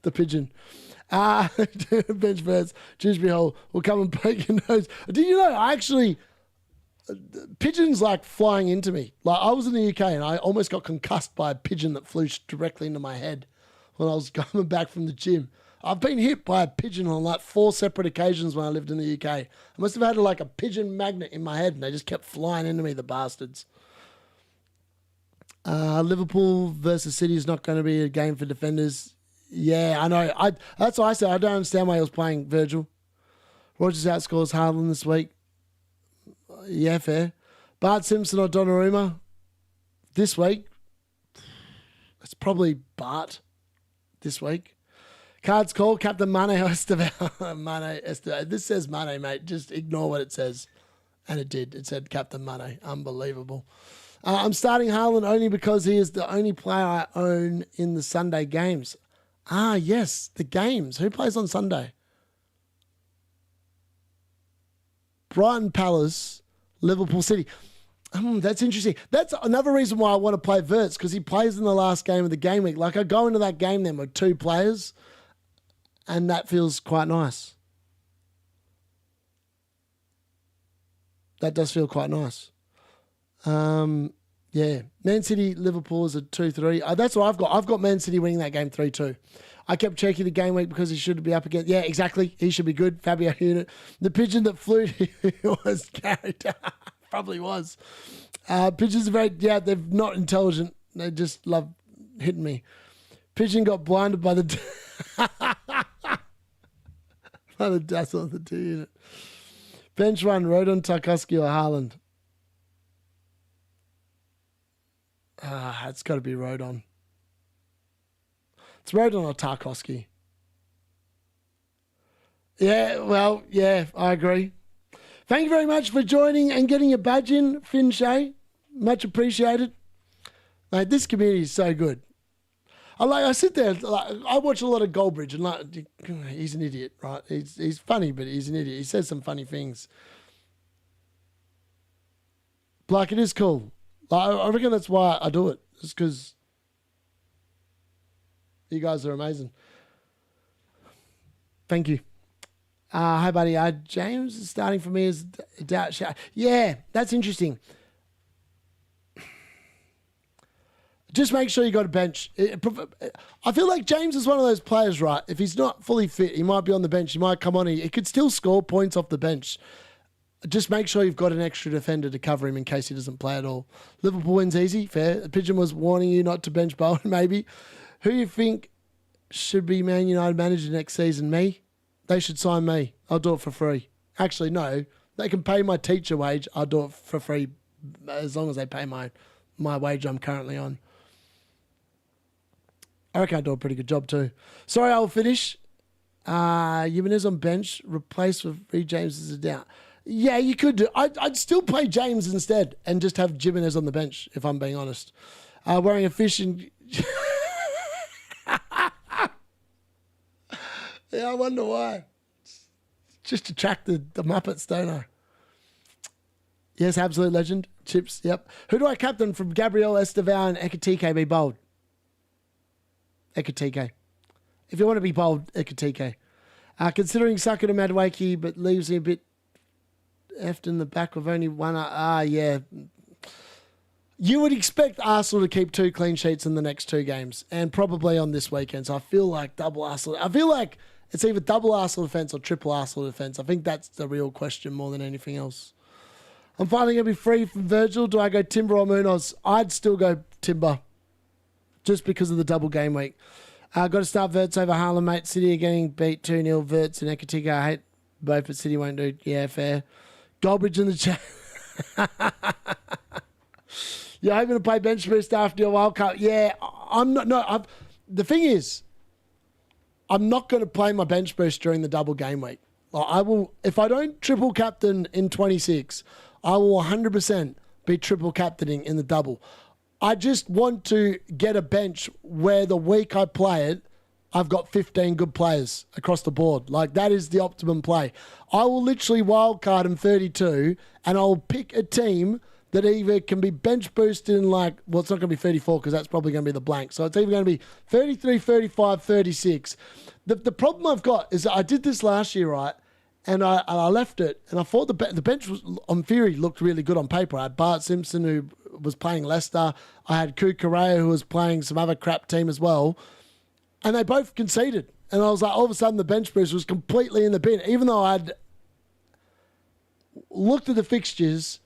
The pigeon. Bench Wirtz, Dewsbury Hall will come and poke your nose. Do you know, pigeons like flying into me. Like, I was in the UK and I almost got concussed by a pigeon that flew directly into my head when I was coming back from the gym. I've been hit by a pigeon on like 4 separate occasions when I lived in the UK. I must have had like a pigeon magnet in my head and they just kept flying into me, the bastards. Liverpool versus City is not going to be a game for defenders. Yeah, I know. That's why I said I don't understand why he was playing Virgil. Rogers outscores Haaland this week. Yeah, fair. Bart Simpson or Donnarumma this week. It's probably Bart this week. Cards called. Captain Mane Estevao. Mane Estevao. This says Mane, mate. Just ignore what it says. And it did. It said Captain Mane. Unbelievable. I'm starting Haaland only because he is the only player I own in the Sunday games. Ah, yes, the games. Who plays on Sunday? Brighton Palace, Liverpool City. That's interesting. That's another reason why I want to play Wirtz, because he plays in the last game of the game week. Like, I go into that game then with 2 players, and that feels quite nice. That does feel quite nice. Yeah, Man City, Liverpool is a 2-3. That's what I've got. I've got Man City winning that game 3-2. I kept checking the game week because he should be up again. Yeah, exactly. He should be good. Fabio Unit. The pigeon that flew was carried. Probably was. Pigeons are very, they're not intelligent. They just love hitting me. Pigeon got blinded by the by the dazzle of the 2 unit. Bench 1, Rodon, Tarkowski or Haaland? It's got to be Rodon. It's Rodon or Tarkowski. Yeah, well, yeah, I agree. Thank you very much for joining and getting your badge in, Finn Shea. Much appreciated. Mate, this community is so good. I sit there, I watch a lot of Goldbridge, and he's an idiot, right? He's funny, but he's an idiot. He says some funny things. Like, it is cool. I reckon that's why I do it. Just because you guys are amazing. Thank you. Hi, buddy. James is starting for me as doubt. Yeah, that's interesting. Just make sure you got a bench. I feel like James is one of those players, right? If he's not fully fit, he might be on the bench. He might come on. He could still score points off the bench. Just make sure you've got an extra defender to cover him in case he doesn't play at all. Liverpool wins easy, fair. The pigeon was warning you not to bench Bowen, maybe. Who you think should be Man United manager next season? Me? They should sign me. I'll do it for free. Actually, no. they can pay my teacher wage, I'll do it for free as long as they pay my wage I'm currently on. I reckon I do a pretty good job too. Sorry, I'll finish. Jimenez on bench, replaced with Reece James as a down. Yeah, you could do. I'd still play James instead and just have Jimenez on the bench, if I'm being honest. Wearing a fish and... Yeah, I wonder why. Just to track the Muppets, don't I? Yes, absolute legend. Chips, yep. Who do I captain from Gabriel, Estevao and Ekitike be bold? Ekitike. If you want to be bold, Ekitike. Considering Saka to Madueke, but leaves me a bit effed in the back with only one. Yeah. You would expect Arsenal to keep 2 clean sheets in the next 2 games, and probably on this weekend. So I feel like double Arsenal. I feel like it's either double Arsenal defence or triple Arsenal defence. I think that's the real question more than anything else. I'm finally going to be free from Virgil. Do I go Timber or Munoz? I'd still go Timber, just because of the double game week. Got to start Wirtz over Haaland, mate. City are getting beat 2-0. Wirtz and Ekitike, I hate both, but City won't do. Yeah, fair. Goldbridge in the chat. You're hoping to play bench boost after your wild card. Yeah, I'm not. No, the thing is, I'm not going to play my bench boost during the double game week. I will, if I don't triple captain in 26, I will 100% be triple captaining in the double. I just want to get a bench where the week I play it, I've got 15 good players across the board. Like, that is the optimum play. I will literally wildcard in 32, and I'll pick a team that either can be bench boosted in well, it's not going to be 34 because that's probably going to be the blank. So it's either going to be 33, 35, 36. The problem I've got is that I did this last year, right? And I left it, and I thought the bench was, on theory, looked really good on paper. I had Bart Simpson, who was playing Leicester. I had Kukurea, who was playing some other crap team as well. And they both conceded. And I was like, all of a sudden, the bench boost was completely in the bin. Even though I'd looked at the fixtures,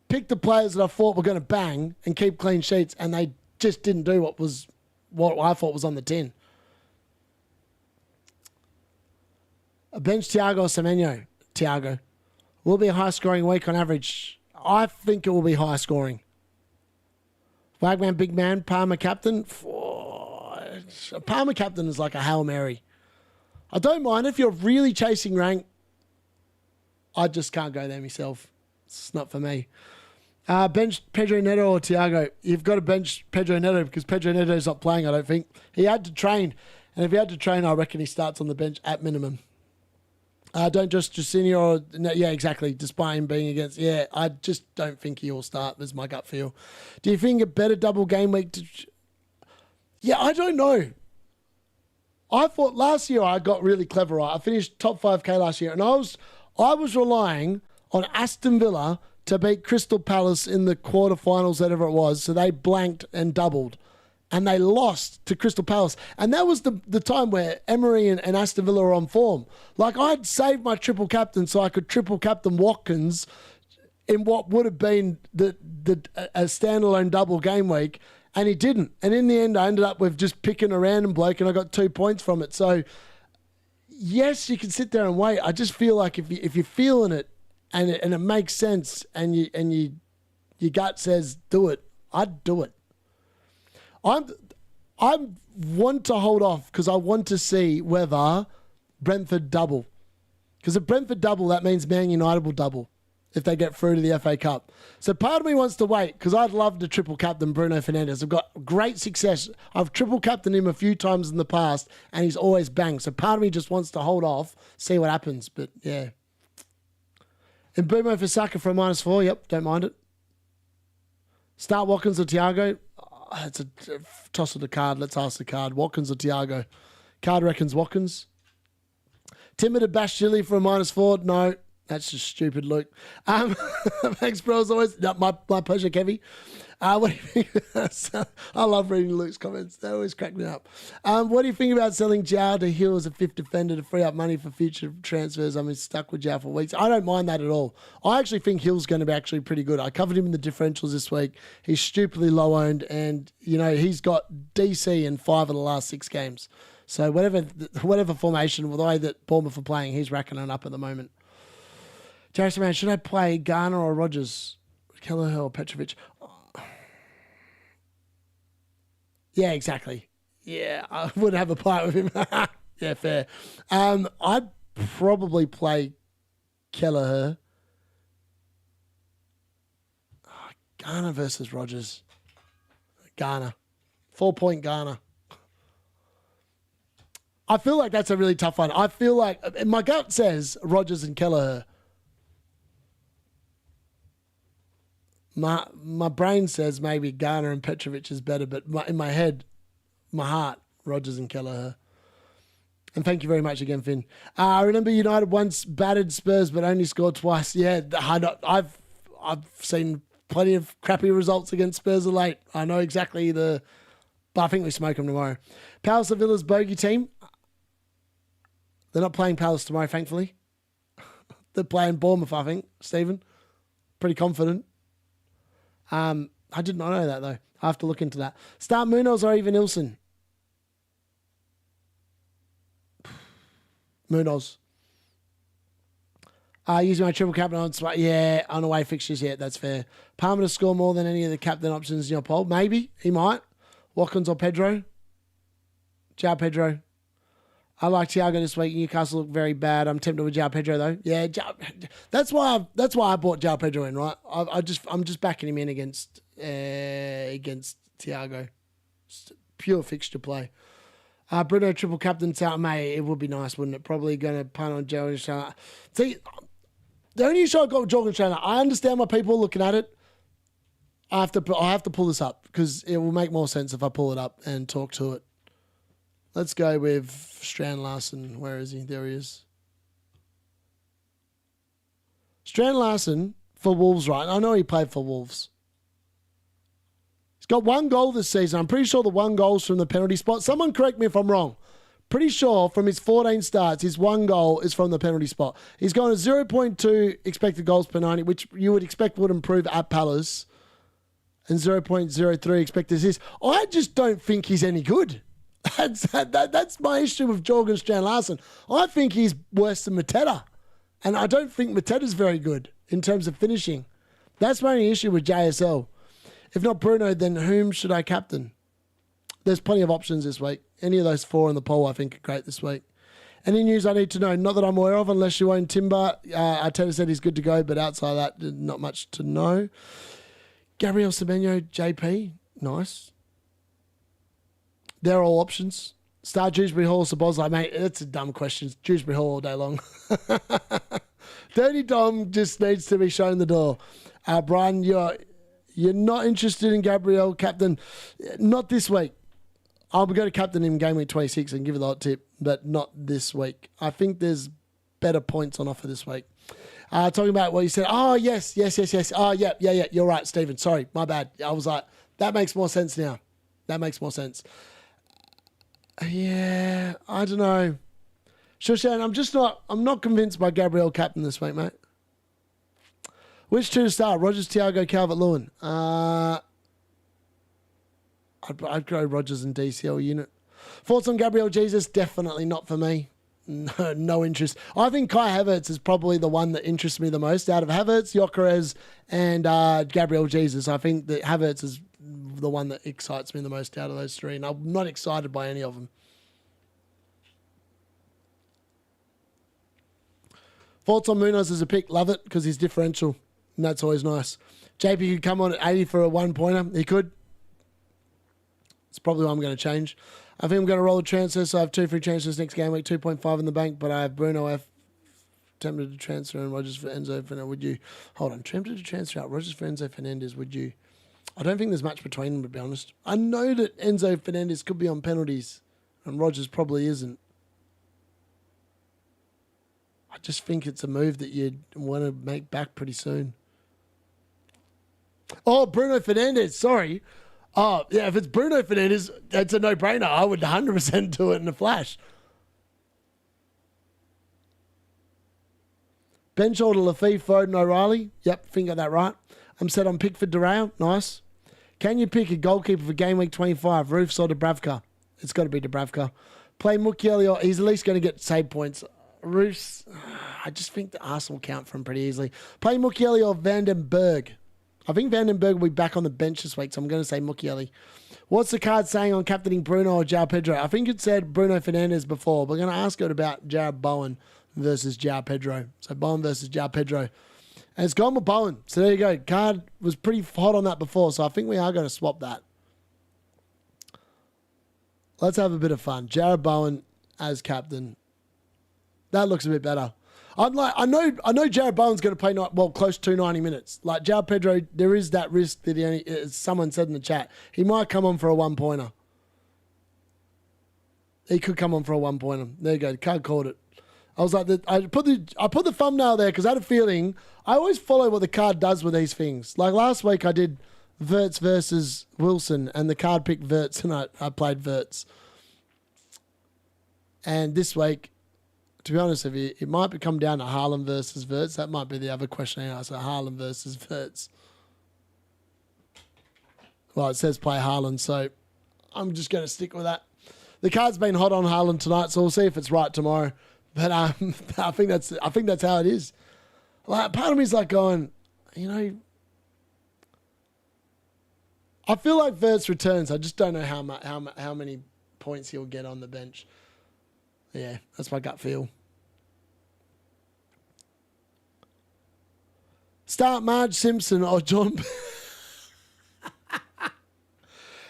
picked the players that I thought were going to bang and keep clean sheets, and they just didn't do what I thought was on the tin. A bench Thiago or Semenyo? Thiago. Will be a high-scoring week on average. I think it will be high-scoring. Wagman, big man, Palmer captain. Palmer captain is like a Hail Mary. I don't mind if you're really chasing rank. I just can't go there myself. It's not for me. Bench Pedro Neto or Thiago? You've got to bench Pedro Neto because Pedro Neto's not playing, I don't think. He had to train. And if he had to train, I reckon he starts on the bench at minimum. Don't just Jacinho or... No, yeah, exactly. Despite him being against... Yeah, I just don't think he'll start. That's my gut feel. Do you think a better double game week to... Yeah, I don't know. I thought last year I got really clever. Right? I finished top 5K last year, and I was relying on Aston Villa to beat Crystal Palace in the quarterfinals, whatever it was. So they blanked and doubled. And they lost to Crystal Palace. And that was the time where Emery and Aston Villa were on form. Like, I'd saved my triple captain so I could triple captain Watkins in what would have been a standalone double game week. And he didn't. And in the end, I ended up with just picking a random bloke and I got 2 points from it. So, yes, you can sit there and wait. I just feel like if you're feeling it and it makes sense and your gut says do it, I'd do it. I want to hold off because I want to see whether Brentford double. Because if Brentford double, that means Man United will double if they get through to the FA Cup. So part of me wants to wait because I'd love to triple captain Bruno Fernandes. I've got great success. I've triple captained him a few times in the past and he's always banged. So part of me just wants to hold off, see what happens. But yeah. And Boomo for Saka for a -4. Yep, don't mind it. Start Watkins or Thiago. It's a toss of the card. Let's ask the card. Watkins or Thiago? Card reckons Watkins. Timber to bash Chile for a -4. No, that's just stupid, Luke. Thanks, bro, as always. No, my pleasure, Kevy. What do you think? I love reading Luke's comments. They always crack me up. What do you think about selling Joao to Hill as a fifth defender to free up money for future transfers? I mean, stuck with Joao for weeks. I don't mind that at all. I actually think Hill's going to be actually pretty good. I covered him in the differentials this week. He's stupidly low owned, and he's got DC in 5 of the last 6 games. So whatever formation, the way that Bournemouth are playing, he's racking it up at the moment. Jarrison, man, should I play Garner or Rogers? Kelleher or Petrovic? Yeah, exactly. Yeah, I would have a fight with him. Yeah, fair. I'd probably play Kelleher. Oh, Garner versus Rogers. Garner. 4-point Garner. I feel like that's a really tough one. I feel like my gut says Rogers and Kelleher. My brain says maybe Garner and Petrovic is better, but in my head, my heart, Rogers and Kelleher. And thank you very much again, Finn. I remember United once battered Spurs, but only scored twice. Yeah, I've seen plenty of crappy results against Spurs of late. I know exactly but I think we smoke them tomorrow. Palace of Villa's bogey team. They're not playing Palace tomorrow, thankfully. They're playing Bournemouth, I think, Stephen. Pretty confident. I did not know that, though. I have to look into that. Start Munoz or even Ilson? Munoz. Using my triple captain on away fixtures, yeah, that's fair. Palmer to score more than any of the captain options in your poll. Maybe. He might. Watkins or Pedro? Ciao, Pedro. I like Thiago this week. Newcastle look very bad. I'm tempted with João Pedro though. Yeah, that's why I bought João Pedro in, right? I'm just backing him in against Thiago. Just pure fixture play. Bruno triple captain out, mate. It would be nice, wouldn't it? Probably going to punt on Joe and Shannon. See, the only issue I got with Jorgen Shannon, I understand why people are looking at it. I have to pull this up because it will make more sense if I pull it up and talk to it. Let's go with Stad Larsen. Where is he? There he is. Stad Larsen for Wolves, right? I know he played for Wolves. He's got 1 goal this season. I'm pretty sure the 1 goal's from the penalty spot. Someone correct me if I'm wrong. Pretty sure from his 14 starts, his 1 goal is from the penalty spot. He's gone a 0.2 expected goals per 90, which you would expect would improve at Palace, and 0.03 expected assists. I just don't think he's any good. That's my issue with Jorgen Stad Larsen. I think he's worse than Mateta. And I don't think Mateta's very good in terms of finishing. That's my only issue with JSL. If not Bruno, then whom should I captain? There's plenty of options this week. Any of those 4 in the poll I think are great this week. Any news I need to know? Not that I'm aware of, unless you own Timber. Arteta said he's good to go, but outside of that, not much to know. Gabriel Semenyo, JP. Nice. They're all options. Start Dewsbury Hall, Sabozlai, mate. That's a dumb question. Dewsbury Hall all day long. Dirty Dom just needs to be shown the door. Brian, you're not interested in Gabriel, captain. Not this week. I'll go to captain him game week 26 and give you the hot tip, but not this week. I think there's better points on offer this week. Talking about what you said. Oh, yes. Oh, yeah. You're right, Stephen. Sorry, my bad. I was like, that makes more sense now. That makes more sense. Yeah, I don't know. Shushan, I'm not convinced by Gabriel captain this week, mate. Which 2 to start? Rogers, Thiago, Calvert-Lewin. I'd go Rogers and DCL unit. Thoughts on Gabriel Jesus? Definitely not for me. No interest. I think Kai Havertz is probably the one that interests me the most out of Havertz, Gyökeres, and Gabriel Jesus. I think that Havertz is the one that excites me the most out of those 3, and I'm not excited by any of them. Thoughts on Munoz as a pick? Love it because he's differential, and that's always nice. JP could come on at 80 for a 1-pointer. He could. It's probably what I'm going to change. I think I'm going to roll a transfer, so I have 2 free transfers next game week, 2.5 in the bank, but I have Bruno F. Tempted to transfer and Rogers for Enzo Fernandez. Would you? Hold on. Tempted to transfer out Rogers for Enzo Fernandez. Would you? I don't think there's much between them, to be honest. I know that Enzo Fernandez could be on penalties, and Rogers probably isn't. I just think it's a move that you'd want to make back pretty soon. Oh, Bruno Fernandez. Sorry. Oh, yeah, if it's Bruno Fernandez, it's a no-brainer. I would 100% do it in a flash. Ben Shoulder, Lafayette, Foden, O'Reilly. Yep, think got that right. I'm set on Pickford, Durao. Nice. Can you pick a goalkeeper for game week 25? Roofs or Dubravka? It's got to be Dubravka. Play Mukiele. He's at least going to get save points. Roos, I just think the Arsenal count for him pretty easily. Play Mukiele or Vandenberg. I think Vandenberg will be back on the bench this week, so I'm going to say Mukiele. What's the card saying on captaining Bruno or João Pedro? I think it said Bruno Fernandes before. We're going to ask it about Jared Bowen versus João Pedro. So Bowen versus João Pedro. And it's gone with Bowen. So there you go. Card was pretty hot on that before, so I think we are going to swap that. Let's have a bit of fun. Jared Bowen as captain. That looks a bit better. I know Jared Bowen's going to play close to 90 minutes. Like João Pedro, there is that risk that as someone said in the chat, he might come on for a one-pointer. He could come on for a one-pointer. There you go. Card called it. I was like, I put the thumbnail there because I had a feeling. I always follow what the card does with these things. Like last week, I did Wirtz versus Wilson, and the card picked Wirtz, and I played Wirtz. And this week, to be honest with you, it might come down to Haaland versus Wirtz. That might be the other question I ask. So Haaland versus Wirtz. Well, it says play Haaland, so I'm just going to stick with that. The card's been hot on Haaland tonight, so we'll see if it's right tomorrow. But I think that's how it is. Like part of me is like going, I feel like Wirtz returns. I just don't know how many points he'll get on the bench. Yeah, that's my gut feel. Start Marge Simpson or John.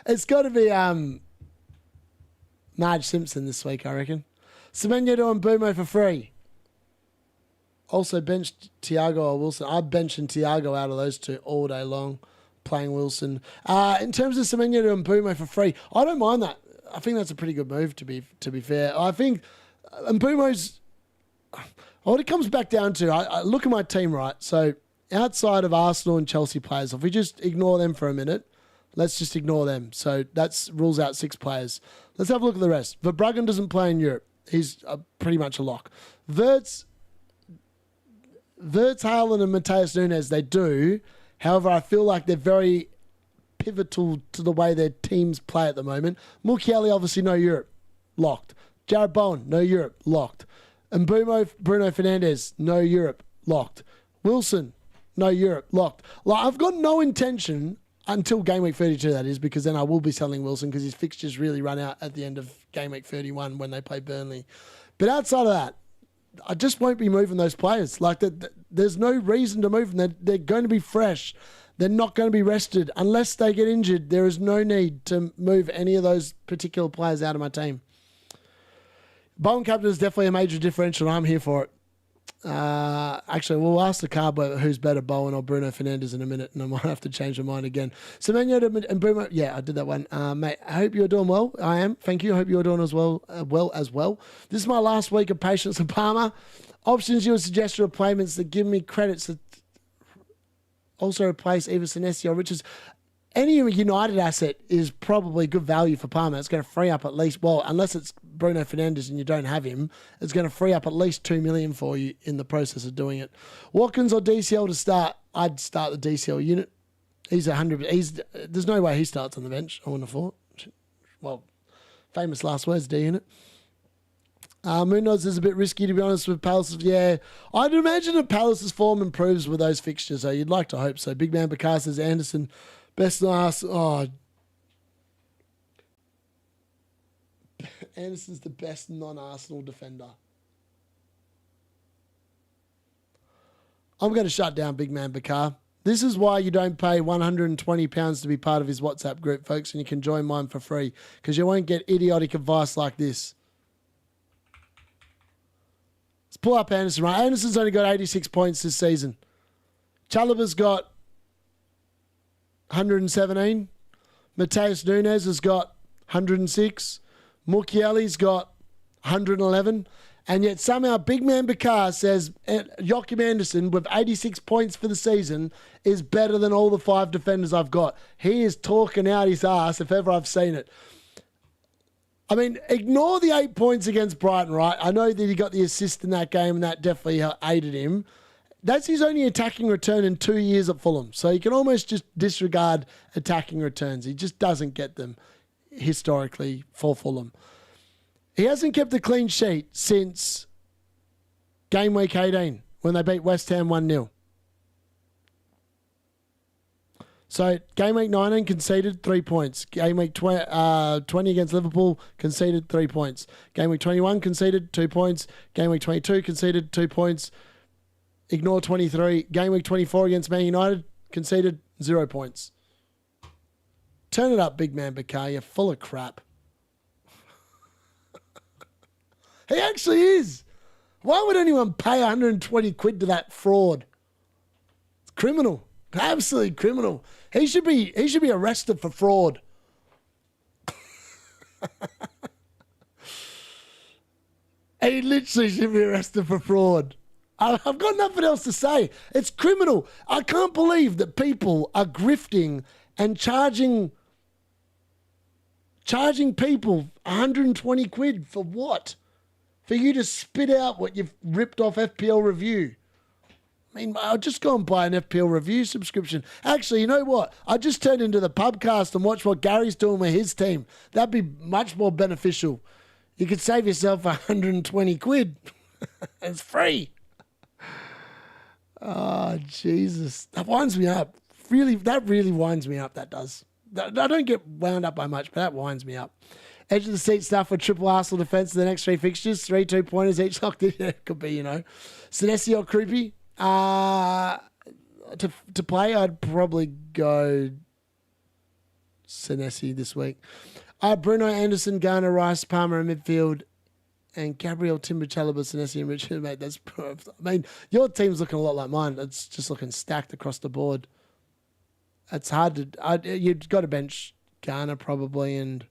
It's got to be Marge Simpson this week, I reckon. Semenyo doing Bumo for free. Also benched Thiago or Wilson. I'm benching Thiago out of those two all day long, playing Wilson. In terms of Semenyo doing Bumo for free, I don't mind that. I think that's a pretty good move, to be fair. I think Mbumo's... What it comes back down to, I look at my team, right? So outside of Arsenal and Chelsea players, if we just ignore them for a minute, let's just ignore them. So that rules out 6 players. Let's have a look at the rest. Verbruggen doesn't play in Europe. He's pretty much a lock. Wirtz, Haaland and Matheus Nunes, they do. However, I feel like they're very pivotal to the way their teams play at the moment. Mukiele, obviously, no Europe. Locked. Jared Bowen, no Europe. Locked. And Bruno Fernandes, no Europe. Locked. Wilson, no Europe. Locked. Like, I've got no intention until Game Week 32, that is, because then I will be selling Wilson because his fixtures really run out at the end of Game Week 31 when they play Burnley. But outside of that, I just won't be moving those players. Like, there's no reason to move them. They're going to be fresh. They're not going to be rested. Unless they get injured, there is no need to move any of those particular players out of my team. Bowen captain is definitely a major differential, and I'm here for it. Actually, we'll ask the card who's better, Bowen or Bruno Fernandes, in a minute, and I might have to change my mind again. Semenyo and Bruno, yeah, I did that one. Mate, I hope you're doing well. I am. Thank you. I hope you're doing as well. This is my last week of patience for Palmer. Options you would suggest replacements that give me credits that also replace either Senesi or Richards. Any United asset is probably good value for Palmer. It's going to free up at least, well, unless it's Bruno Fernandes and you don't have him, it's going to free up at least $2 million for you in the process of doing it. Watkins or DCL to start? I'd start the DCL unit. He's 100. There's no way he starts on the bench, I wouldn't have thought. Well, famous last words, D unit. Munoz is a bit risky, to be honest, with Palace. Yeah, I'd imagine that Palace's form improves with those fixtures, so you'd like to hope so. Big Man Bakar says Anderson, best last. Oh, Anderson's the best non-Arsenal defender. I'm going to shut down Big Man Bakar. This is why you don't pay £120 to be part of his WhatsApp group, folks, and you can join mine for free, because you won't get idiotic advice like this. Let's pull up Anderson, right? Anderson's only got 86 points this season. Chalobah's got 117. Matheus Nunes has got 106. Mukiele's got 111. And yet somehow Big Man Bakar says Joachim Anderson, with 86 points for the season, is better than all the 5 defenders I've got. He is talking out his ass if ever I've seen it. I mean, ignore the 8 points against Brighton, right? I know that he got the assist in that game and that definitely aided him. That's his only attacking return in 2 years at Fulham. So you can almost just disregard attacking returns. He just doesn't get them historically for Fulham. He hasn't kept a clean sheet since Game week 18 when they beat West Ham 1-0. So game week 19 conceded 3 points. Game week 20 against Liverpool conceded 3 points. Game week 21 conceded 2 points. Game week 22 conceded 2 points. Ignore 23. Game week 24 against Man United conceded 0 points. Turn it up, big man Bakar. You're full of crap. He actually is. Why would anyone pay 120 quid to that fraud? It's criminal. Absolutely criminal. He should be arrested for fraud. He literally should be arrested for fraud. I've got nothing else to say. It's criminal. I can't believe that people are grifting and charging people 120 quid for what? For you to spit out what you've ripped off FPL Review. I mean, I'll just go and buy an FPL Review subscription. Actually, you know what? I just turned into the pubcast and watch what Gary's doing with his team. That'd be much more beneficial. You could save yourself 120 quid. It's free. Oh, Jesus. That winds me up. That really winds me up, that does. I don't get wound up by much, but that winds me up. Edge of the seat stuff for triple Arsenal defence in the next 3 fixtures. 3 2-pointers each locked in. Yeah, could be, Senesi or Krupi. To play, I'd probably go Senesi this week. Bruno, Anderson, Garner, Rice, Palmer in midfield, and Gabriel, Timber, Chalobah, Senesi, and Richard. Mate, that's perfect. I mean, your team's looking a lot like mine. It's just looking stacked across the board. It's hard to... you've got to bench Garner probably and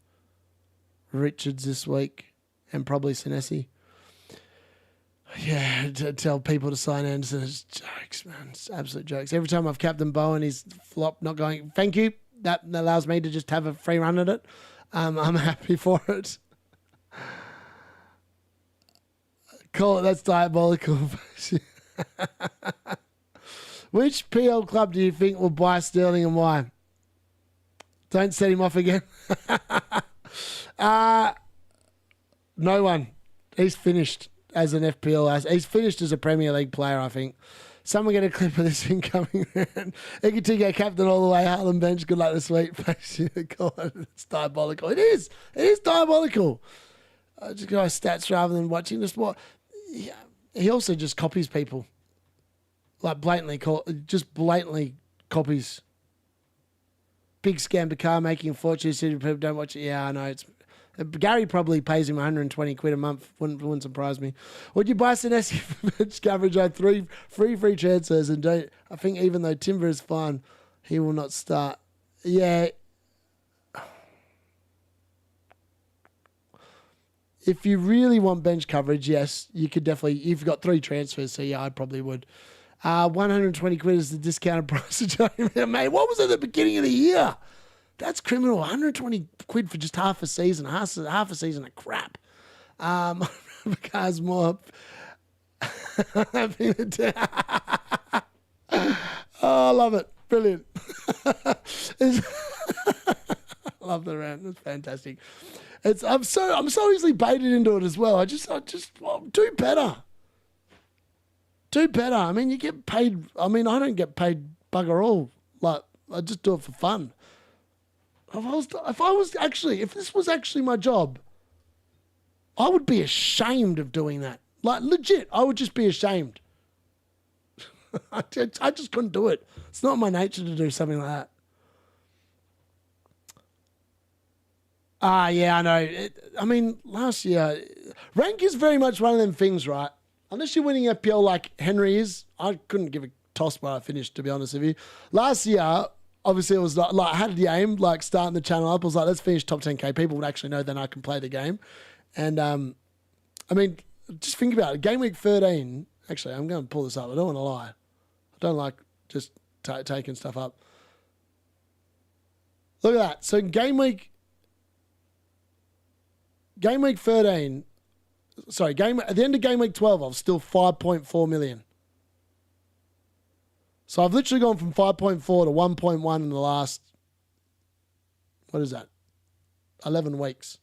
Richards this week and probably Senesi. Yeah, to tell people to sign Anderson is jokes, man. It's absolute jokes. Every time I've captained BOWEN, he's flopped, not going, thank you. That allows me to just have a free run at it. I'm happy for it. Call it, that's diabolical. Which PL club do you think will buy Sterling and why? Don't set him off again. No one. He's finished as an FPL. He's finished as a Premier League player, I think. Someone get a clip of this thing coming around. Ikitike captain all the way, Haaland bench. Good luck this week. It's diabolical. It is. It is diabolical. Just go stats rather than watching the sport. Yeah. He also just copies people. Like blatantly copies. Big scam to car making a fortune. People don't watch it. Yeah, I know. Gary probably pays him 120 quid a month. Wouldn't surprise me. Would you buy Senesi for bench coverage? I had three free transfers and don't. I think even though Timber is fine, he will not start. Yeah. If you really want bench coverage, yes, you could definitely. You've got 3 transfers, so yeah, I probably would. 120 quid is the discounted price of Johnny. Mate, what was at the beginning of the year? That's criminal. 120 quid for just half a season. Half a season of crap. Because more. Oh, I love it. Brilliant. Love the rant. That's fantastic. I'm so easily baited into it as well. I just do better. Do better. I mean, you get paid. I mean, I don't get paid bugger all. Like, I just do it for fun. If this was actually my job, I would be ashamed of doing that. Like, legit, I would just be ashamed. I just couldn't do it. It's not my nature to do something like that. Yeah, I know. I mean, last year, rank is very much one of them things, right? Unless you're winning FPL like Henry is, I couldn't give a toss where I finished, to be honest with you. Last year, obviously, it was like I had the aim, like starting the channel up. I was like, let's finish top 10K. People would actually know then I can play the game. And, I mean, just think about it. Game week 13, actually, I'm going to pull this up. I don't want to lie. I don't like just taking stuff up. Look at that. So game week 13, at the end of game week 12, I was still 5.4 million. So I've literally gone from 5.4 to 1.1 in the last, what is that? 11 weeks.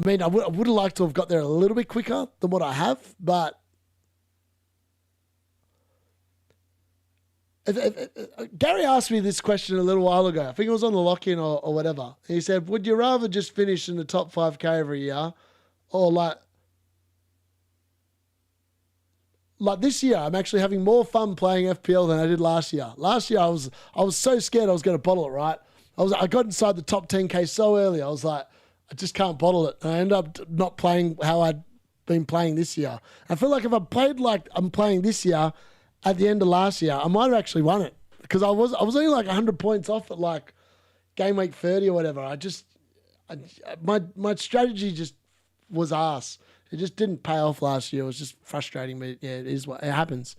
I mean, I would have liked to have got there a little bit quicker than what I have, but Gary asked me this question a little while ago. I think it was on the lock-in or whatever. He said, would you rather just finish in the top 5K every year or like this year, I'm actually having more fun playing FPL than I did last year. Last year, I was so scared I was going to bottle it, right? I got inside the top 10K so early. I was like, I just can't bottle it. And I ended up not playing how I'd been playing this year. I feel like if I played like I'm playing this year at the end of last year, I might have actually won it because I was only like 100 points off at like game week 30 or whatever. My strategy just was arse. It just didn't pay off last year. It was just frustrating, but yeah, it is what it happens.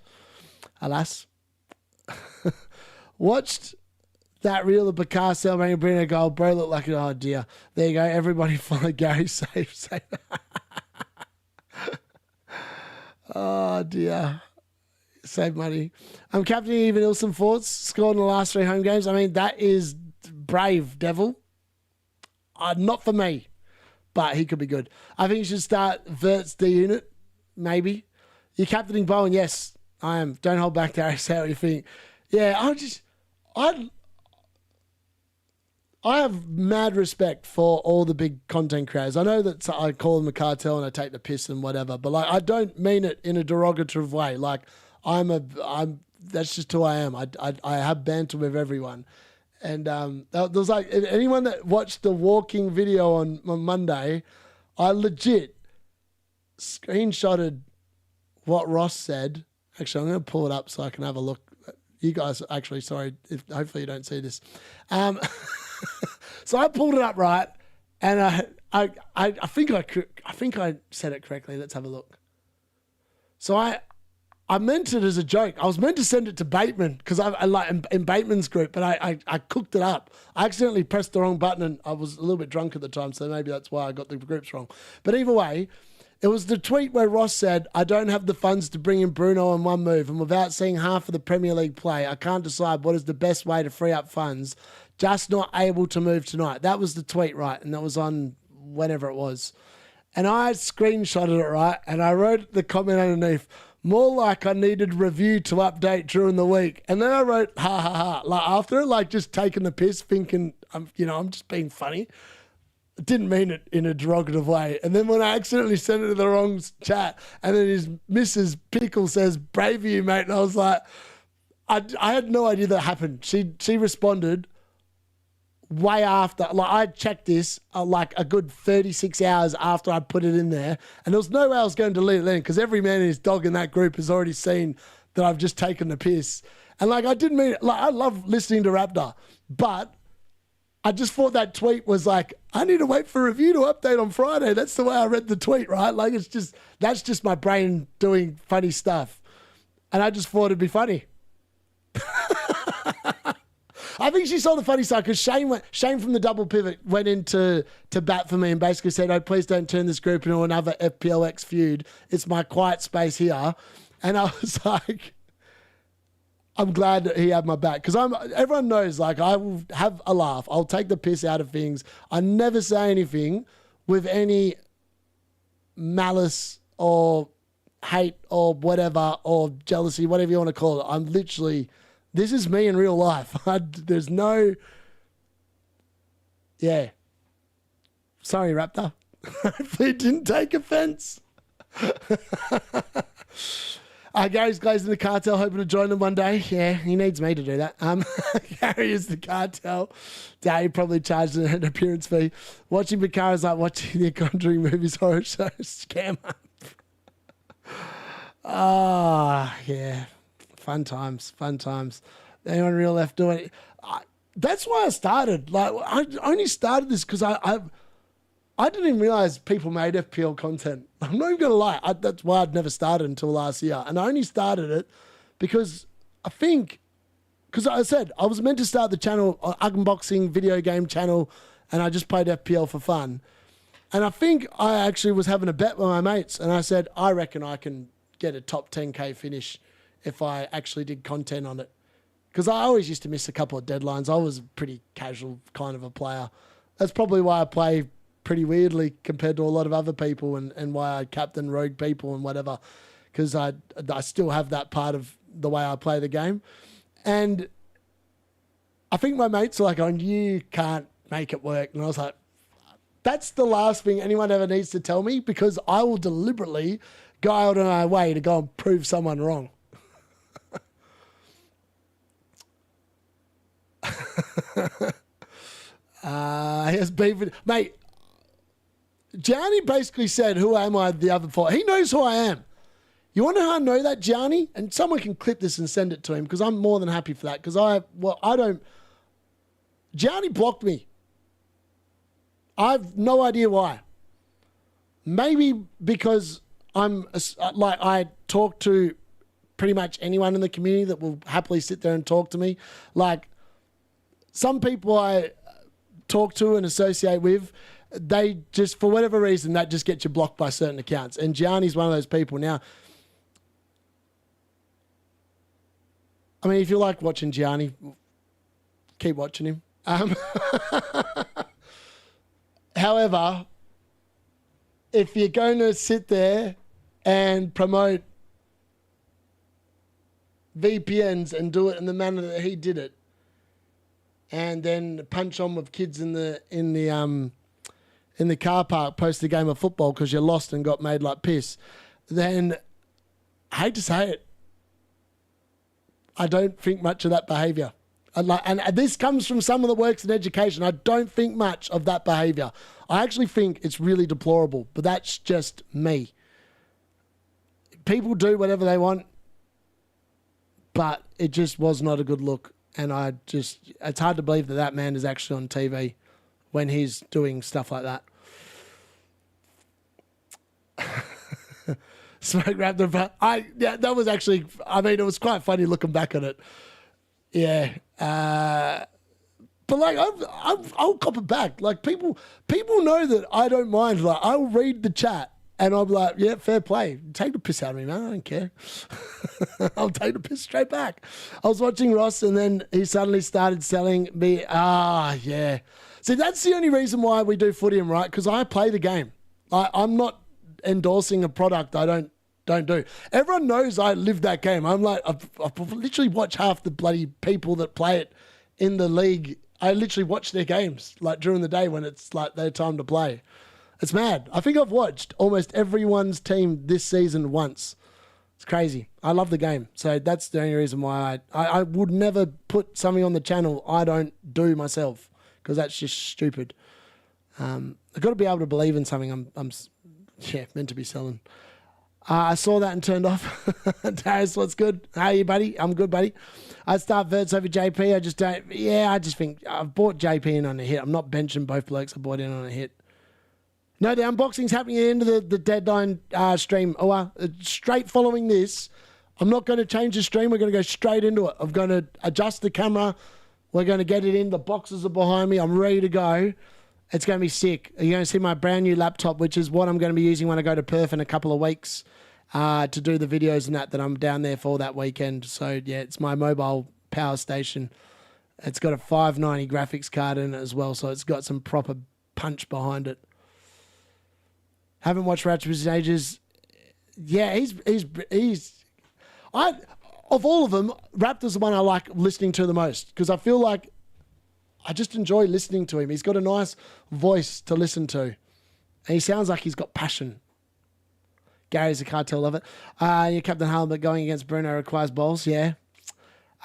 Alas. Watched that reel of Bakar celebrating Bruno goal. Bro looked like an oh dear. There you go. Everybody follow Gary safe. Oh dear. Save money. I'm captaining even Ilson Forts. Scored in the last 3 home games. I mean, that is brave, Devil. Not for me. But he could be good. I think you should start Wirtz the unit, maybe. You're captaining BOWEN, yes, I am. Don't hold back, Darius. Say what you think. Yeah, I have mad respect for all the big content creators. I know that I call them a cartel and I take the piss and whatever, but like I don't mean it in a derogatory way. Like that's just who I am. I have banter with everyone. And there was like, anyone that watched the walking video on Monday, I legit screenshotted what Ross said. Actually, I'm going to pull it up so I can have a look. You guys, actually, sorry, hopefully you don't see this. So I pulled it up, right? And I think I said it correctly. Let's have a look. So I meant it as a joke. I was meant to send it to Bateman because I like in Bateman's group, but I cooked it up. I accidentally pressed the wrong button and I was a little bit drunk at the time, so maybe that's why I got the groups wrong. But either way, it was the tweet where Ross said, I don't have the funds to bring in Bruno in one move, and without seeing half of the Premier League play, I can't decide what is the best way to free up funds. Just not able to move tonight. That was the tweet, right? And that was on whenever it was. And I screenshotted it, right? And I wrote the comment underneath, more like I needed review to update during the week. And then I wrote, ha, ha, ha. Like after it, like just taking the piss, thinking, I'm just being funny. I didn't mean it in a derogative way. And then when I accidentally sent it to the wrong chat, and then his Mrs. Pickle says, brave of you, mate. And I was like, I had no idea that happened. She responded way after, like I checked this like a good 36 hours after I put it in there, and there was no way I was going to delete it then because every man and his dog in that group has already seen that I've just taken the piss. And like I didn't mean it. Like I love listening to Raptor, but I just thought that tweet was like, I need to wait for review to update on Friday. That's the way I read the tweet, right? Like that's just my brain doing funny stuff, and I just thought it'd be funny. I think she saw the funny side because Shane from the double pivot went into bat for me and basically said, oh, please don't turn this group into another FPLX feud. It's my quiet space here. And I was like, I'm glad that he had my back because everyone knows, like, I will have a laugh. I'll take the piss out of things. I never say anything with any malice or hate or whatever or jealousy, whatever you want to call it. I'm literally... This is me in real life. There's no... Yeah. Sorry, Raptor. Hopefully it didn't take offense. Gary's glazing the cartel, hoping to join them one day. Yeah, he needs me to do that. Gary is the cartel. Yeah, he probably charged an appearance fee. Watching Bakar is like watching the Conjuring movies horror show scam up. Yeah. Fun times. Anyone real left doing it? That's why I started. Like, I only started this because I didn't even realize people made FPL content. I'm not even going to lie. That's why I'd never started until last year. And I only started it because because I said I was meant to start the channel, unboxing video game channel, and I just played FPL for fun. And I think I actually was having a bet with my mates, and I said, I reckon I can get a top 10K finish if I actually did content on it. Because I always used to miss a couple of deadlines. I was a pretty casual kind of a player. That's probably why I play pretty weirdly compared to a lot of other people, and why I captain rogue people and whatever, because I still have that part of the way I play the game. And I think my mates are like, oh, you can't make it work. And I was like, that's the last thing anyone ever needs to tell me, because I will deliberately go out of my way to go and prove someone wrong. Here's beef with, mate. Gianni basically said, who am I? The other four. He knows who I am. You want to know how I know that, Gianni? And someone can clip this and send it to him, because I'm more than happy for that. Because I don't. Gianni blocked me. I've no idea why. Maybe because I talk to pretty much anyone in the community that will happily sit there and talk to me. Like, some people I talk to and associate with, they just, for whatever reason, that just gets you blocked by certain accounts. And Gianni's one of those people. Now, I mean, if you like watching Gianni, keep watching him. However, if you're going to sit there and promote VPNs and do it in the manner that he did it, and then punch on with kids in the car park post a game of football because you lost and got made like piss, then I hate to say it, I don't think much of that behaviour. And this comes from someone that works in education. I don't think much of that behaviour. I actually think it's really deplorable, but that's just me. People do whatever they want, but it just was not a good look. And it's hard to believe that man is actually on TV when he's doing stuff like that. Smoke Raptor, but that was actually, I mean, it was quite funny looking back on it. Yeah. But like, I'll cop it back. Like, people know that I don't mind. Like, I'll read the chat and I'll be like, yeah, fair play. Take the piss out of me, man. I don't care. I'll take the piss straight back. I was watching Ross and then he suddenly started selling me. Yeah. See, that's the only reason why we do Footium, right? Because I play the game. I'm not endorsing a product I don't do. Everyone knows I live that game. I'm like, I literally watch half the bloody people that play it in the league. I literally watch their games like during the day when it's like their time to play. It's mad. I think I've watched almost everyone's team this season once. It's crazy. I love the game. So that's the only reason why I would never put something on the channel I don't do myself, because that's just stupid. I've got to be able to believe in something I'm meant to be selling. I saw that and turned off. Darius, what's good? How are you, buddy? I'm good, buddy. I'd start Wirtz over JP. I just think I've bought JP in on a hit. I'm not benching both blokes I bought in on a hit. No, the unboxing's happening at the end of the deadline stream. Straight following this, I'm not going to change the stream. We're going to go straight into it. I'm going to adjust the camera. We're going to get it in. The boxes are behind me. I'm ready to go. It's going to be sick. You're going to see my brand new laptop, which is what I'm going to be using when I go to Perth in a couple of weeks to do the videos and that I'm down there for that weekend. So, yeah, it's my mobile power station. It's got a 590 graphics card in it as well, so it's got some proper punch behind it. Haven't watched Ratchet in ages. Yeah, of all of them, Raptor's the one I like listening to the most, because I feel like I just enjoy listening to him. He's got a nice voice to listen to. And he sounds like he's got passion. Gary's a cartel of it. Your Captain Haaland, but going against Bruno requires balls. Yeah.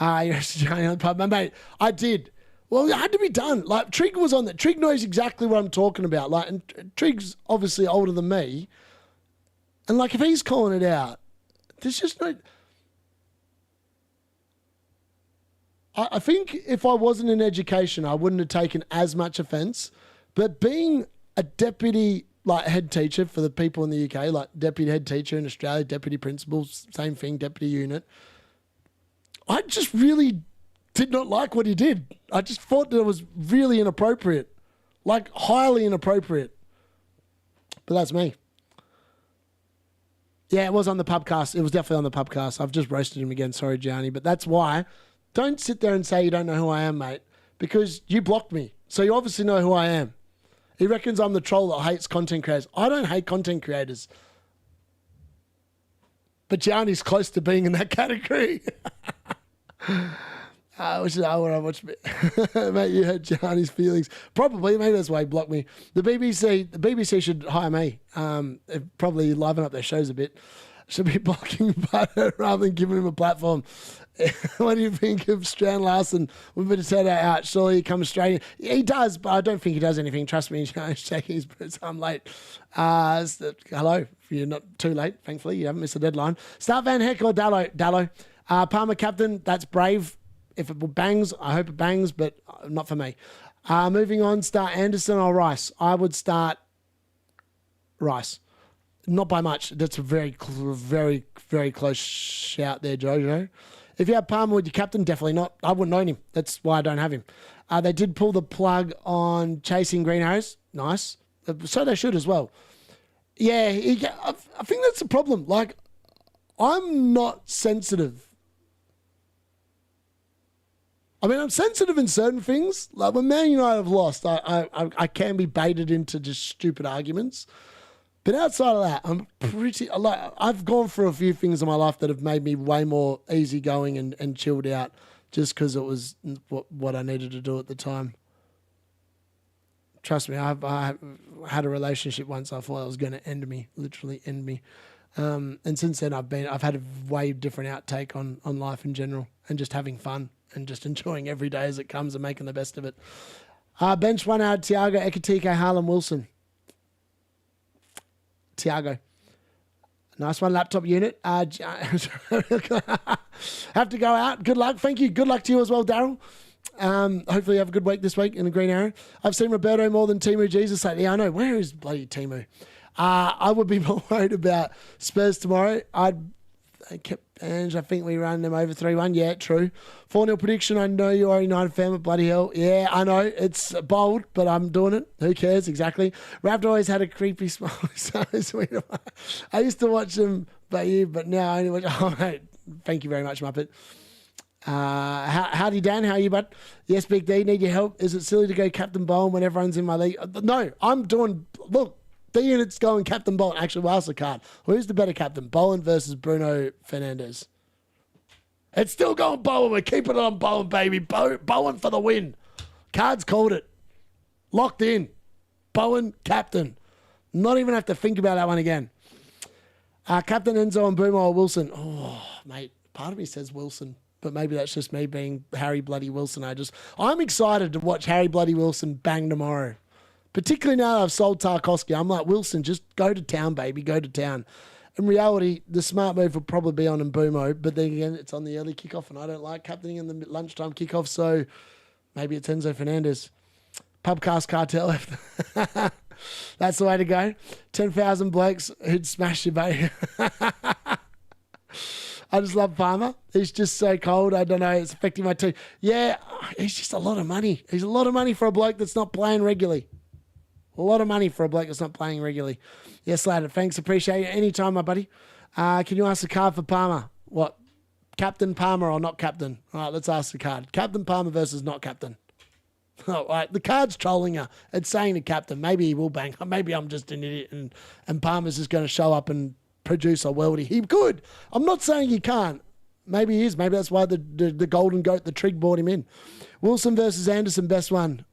You're on the pub. My mate, I did. Well, it had to be done. Like, Trig was on that. Trig knows exactly what I'm talking about. Like, and Trig's obviously older than me. And, like, if he's calling it out, there's just no... I think if I wasn't in education, I wouldn't have taken as much offence. But being a deputy, like, head teacher for the people in the UK, like deputy head teacher in Australia, deputy principal, same thing, deputy unit, I just really did not like what he did. I just thought that it was really inappropriate, like highly inappropriate. But that's me. Yeah, it was on the pubcast. It was definitely on the pubcast. I've just roasted him again. Sorry, Gianni. But that's why... Don't sit there and say you don't know who I am, mate, because you blocked me. So you obviously know who I am. He reckons I'm the troll that hates content creators. I don't hate content creators. But Gianni's close to being in that category. Which is what I watched. Mate, you hurt Gianni's feelings. Probably. Maybe that's why he blocked me. The BBC should hire me. Probably liven up their shows a bit. Should be blocking Butter rather than giving him a platform. What do you think of Stad Larsen? We've been set out. Surely he comes straight in. He does, but I don't think he does anything. Trust me, he's shaking his boots. I'm late. Hello. You're not too late, thankfully. You haven't missed the deadline. Start Van Heck or Dallo. Palmer captain, that's brave. If it bangs, I hope it bangs, but not for me. Moving on, start Anderson or Rice. I would start Rice. Not by much. That's a very, very, very close shout there, Jojo. If you have Palmer with your captain, definitely not. I wouldn't own him. That's why I don't have him. They did pull the plug on chasing Green Arrows. Nice. So they should as well. Yeah, I think that's the problem. Like, I'm not sensitive. I mean, I'm sensitive in certain things. Like when Man United have lost, I can be baited into just stupid arguments. But outside of that, I'm pretty. I've gone through a few things in my life that have made me way more easygoing and chilled out, just because it was what I needed to do at the time. Trust me, I had a relationship once I thought it was going to end me, literally end me. And since then, I've had a way different outtake on life in general, and just having fun and just enjoying every day as it comes and making the best of it. Bench one out, Thiago, Ekitike, Haaland, Wilson. Thiago. Nice one, laptop unit. Have to go out. Good luck. Thank you. Good luck to you as well, Daryl. Hopefully you have a good week this week in the Green Arrow. I've seen Roberto more than Timu Jesus lately. I know. Where is bloody Timu? I would be more worried about Spurs tomorrow. I think we ran them over 3-1. Yeah, true. 4-0 prediction. I know you are a United fan, but bloody hell. Yeah, I know. It's bold, but I'm doing it. Who cares? Exactly. Rav always had a creepy smile. So sweet. I used to watch them, but now I only watch. Oh, mate. Thank you very much, Muppet. Howdy, Dan. How are you, bud? Yes, Big D. Need your help? Is it silly to go Captain Bowen when everyone's in my league? No, I'm doing. Look. The unit's going Captain Bowen. Actually, we'll ask the card. Who's the better captain? Bowen versus Bruno Fernandes. It's still going Bowen. We're keeping it on Bowen, baby. Bowen for the win. Cards called it. Locked in. Bowen, captain. Not even have to think about that one again. Captain Enzo and Boomer or Wilson. Oh, mate. Part of me says Wilson, but maybe that's just me being Harry Bloody Wilson. I'm excited to watch Harry Bloody Wilson bang tomorrow. Particularly now that I've sold Tarkowski. I'm like, Wilson, just go to town, baby. Go to town. In reality, the smart move would probably be on Mbumo, but then again, it's on the early kickoff, and I don't like captaining in the lunchtime kickoff, so maybe it's Enzo Fernandez. Pubcast Cartel. That's the way to go. 10,000 blokes who'd smash you, baby. I just love Palmer. He's just so cold. I don't know. It's affecting my team. Yeah, he's just a lot of money. He's a lot of money for a bloke that's not playing regularly. A lot of money for a bloke that's not playing regularly. Yes, Ladder. Thanks. Appreciate it. Anytime, my buddy. Can you ask the card for Palmer? What? Captain Palmer or not captain? All right, let's ask the card. Captain Palmer versus not captain. All right, the card's trolling you. It's saying the captain. Maybe he will bang. Maybe I'm just an idiot and Palmer's just going to show up and produce a worldie. He could. I'm not saying he can't. Maybe he is. Maybe that's why the golden goat, the trig, brought him in. Wilson versus Anderson, best one.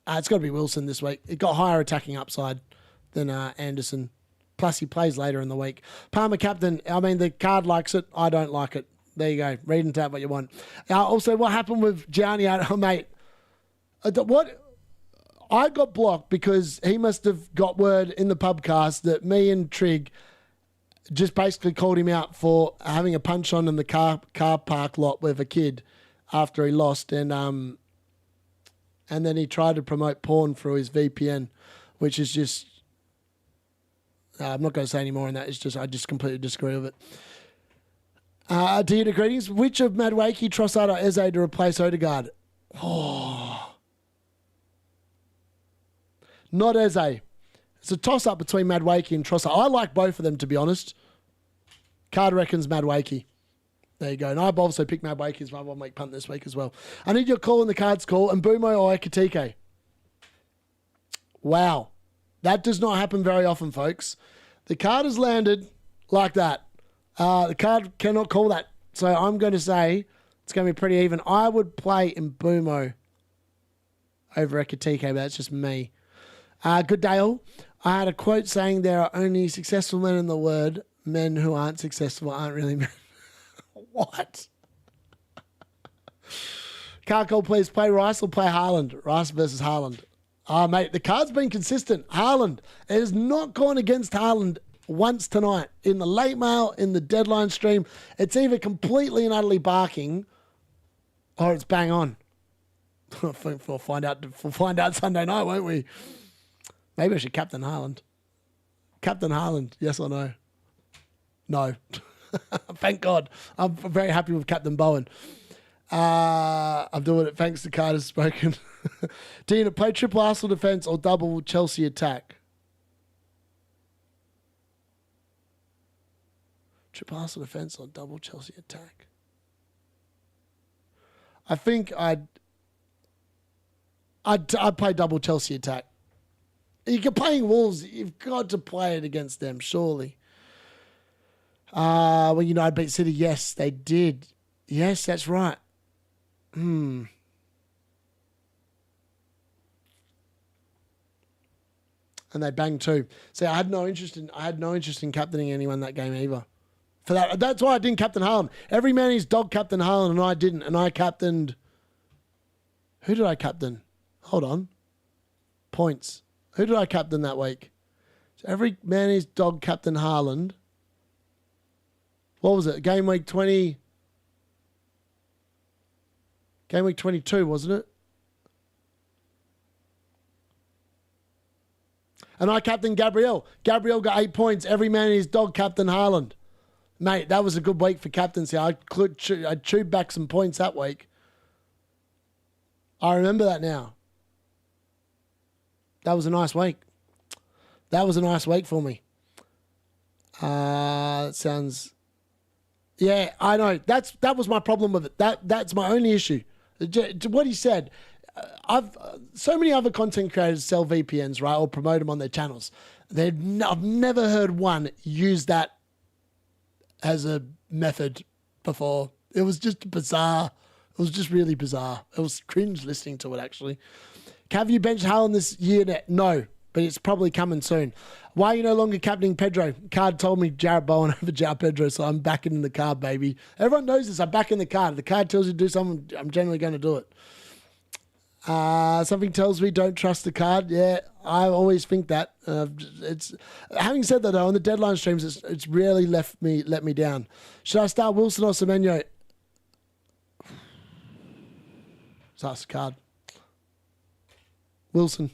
It's got to be Wilson this week. It got higher attacking upside than Anderson. Plus, he plays later in the week. Palmer captain. I mean, the card likes it. I don't like it. There you go. Read and tap what you want. Also, what happened with Gianni? Oh, mate. What? I got blocked because he must have got word in the pubcast that me and Trig just basically called him out for having a punch on in the car park lot with a kid after he lost, and then he tried to promote porn through his VPN, which is just I'm not going to say any more on that. It's just I just completely disagree with it. Dear greetings. Which of Madueke, Trossard, or Eze to replace Odegaard? Oh, not Eze. It's a toss-up between Madueke and Trossard. I like both of them, to be honest. Card reckons Madueke. There you go. And I've also picked Madueke as my 1 week punt this week as well. I need your call in the cards call. And Mbumo or Ekitike? Wow. That does not happen very often, folks. The card has landed like that. The card cannot call that. So I'm going to say it's going to be pretty even. I would play in Boomo over Ekatike, but that's just me. Good day all. I had a quote saying there are only successful men in the world. Men who aren't successful aren't really men. What? Can't call, please play Rice or play Haaland. Rice versus Haaland. Mate, the card's been consistent. Haaland. It has not gone against Haaland once tonight. In the late mail, in the deadline stream, it's either completely and utterly barking or it's bang on. We'll find out Sunday night, won't we? Maybe I should captain Haaland. Captain Haaland, yes or no? No. Thank God. I'm very happy with Captain BOWEN. I'm doing it. Thanks, the card has spoken. Do you play triple Arsenal defence or double Chelsea attack? Triple Arsenal defence or double Chelsea attack? I think I'd play double Chelsea attack. You're playing Wolves. You've got to play it against them, surely. Well, United beat City. Yes, they did. Yes, that's right. And they banged too. See, I had no interest in captaining anyone that game either. For that's why I didn't captain Haaland. Every man his dog captained Haaland, and I didn't. And I captained. Who did I captain? Hold on. Points. Who did I captain that week? So every man his dog captained Haaland. What was it? Game week 20. Game week 22, wasn't it? And I captained Gabriel. Gabriel got 8 points. Every man in his dog captained Haaland. Mate, that was a good week for captaincy. I chewed back some points that week. I remember that now. That was a nice week. That was a nice week for me. That sounds... Yeah, I know. That was my problem with it. That's my only issue. What he said... so many other content creators sell VPNs, right, or promote them on their channels. I've never heard one use that as a method before. It was just bizarre. It was just really bizarre. It was cringe listening to it, actually. Have you benched Haaland this year? No, but it's probably coming soon. Why are you no longer captaining Pedro? Card told me Jarrett Bowen over Jarrett Pedro, so I'm backing in the card, baby. Everyone knows this. I'm backing the card. If the card tells you to do something, I'm generally going to do it. Something tells me don't trust the card. Yeah, I always think that. It's having said that though, on the deadline streams, it's rarely let me down. Should I start Wilson or Semenyo? That's the card. Wilson.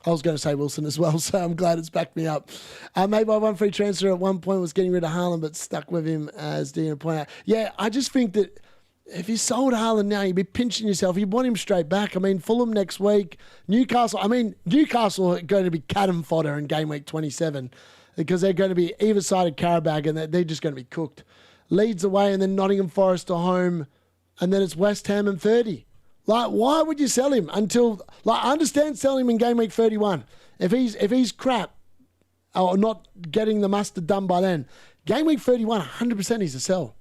I was going to say Wilson as well, so I'm glad it's backed me up. Maybe my one free transfer at one point was getting rid of Haaland, but stuck with him, as Dean pointed out. Yeah, I just think that if you sold Haaland now, you'd be pinching yourself. You'd want him straight back. I mean, Fulham next week. Newcastle are going to be cannon fodder in game week 27 because they're going to be either side of Carabao and they're just going to be cooked. Leeds away and then Nottingham Forest at home and then it's West Ham and 30. Like, why would you sell him until... Like, I understand selling him in game week 31. If he's crap or not getting the mustard done by then, game week 31, 100% he's a sell.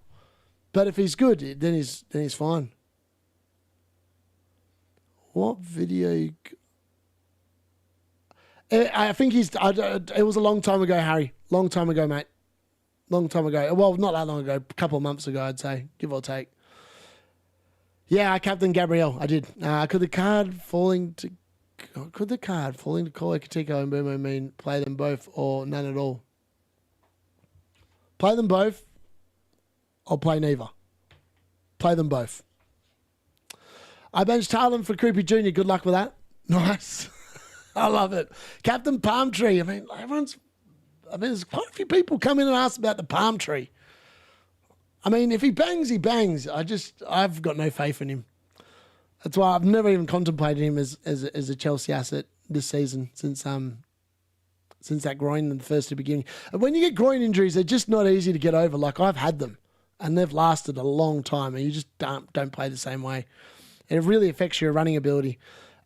But if he's good, then he's fine. What video? I think it was a long time ago, Harry. Long time ago, mate. Long time ago. Well, not that long ago. A couple of months ago, I'd say, give or take. Yeah, I captained Gabriel. I did. Could the card falling to call Ekatiko and Boomo mean play them both or none at all? Play them both. I'll play neither. Play them both. I benched Haaland for Creepy Jr. Good luck with that. Nice. I love it. Captain Palm Tree. I mean, there's quite a few people come in and ask about the palm tree. I mean, if he bangs, he bangs. I've got no faith in him. That's why I've never even contemplated him as a Chelsea asset this season since that groin in the first beginning. And when you get groin injuries, they're just not easy to get over. Like, I've had them. And they've lasted a long time, and you just don't play the same way. And it really affects your running ability.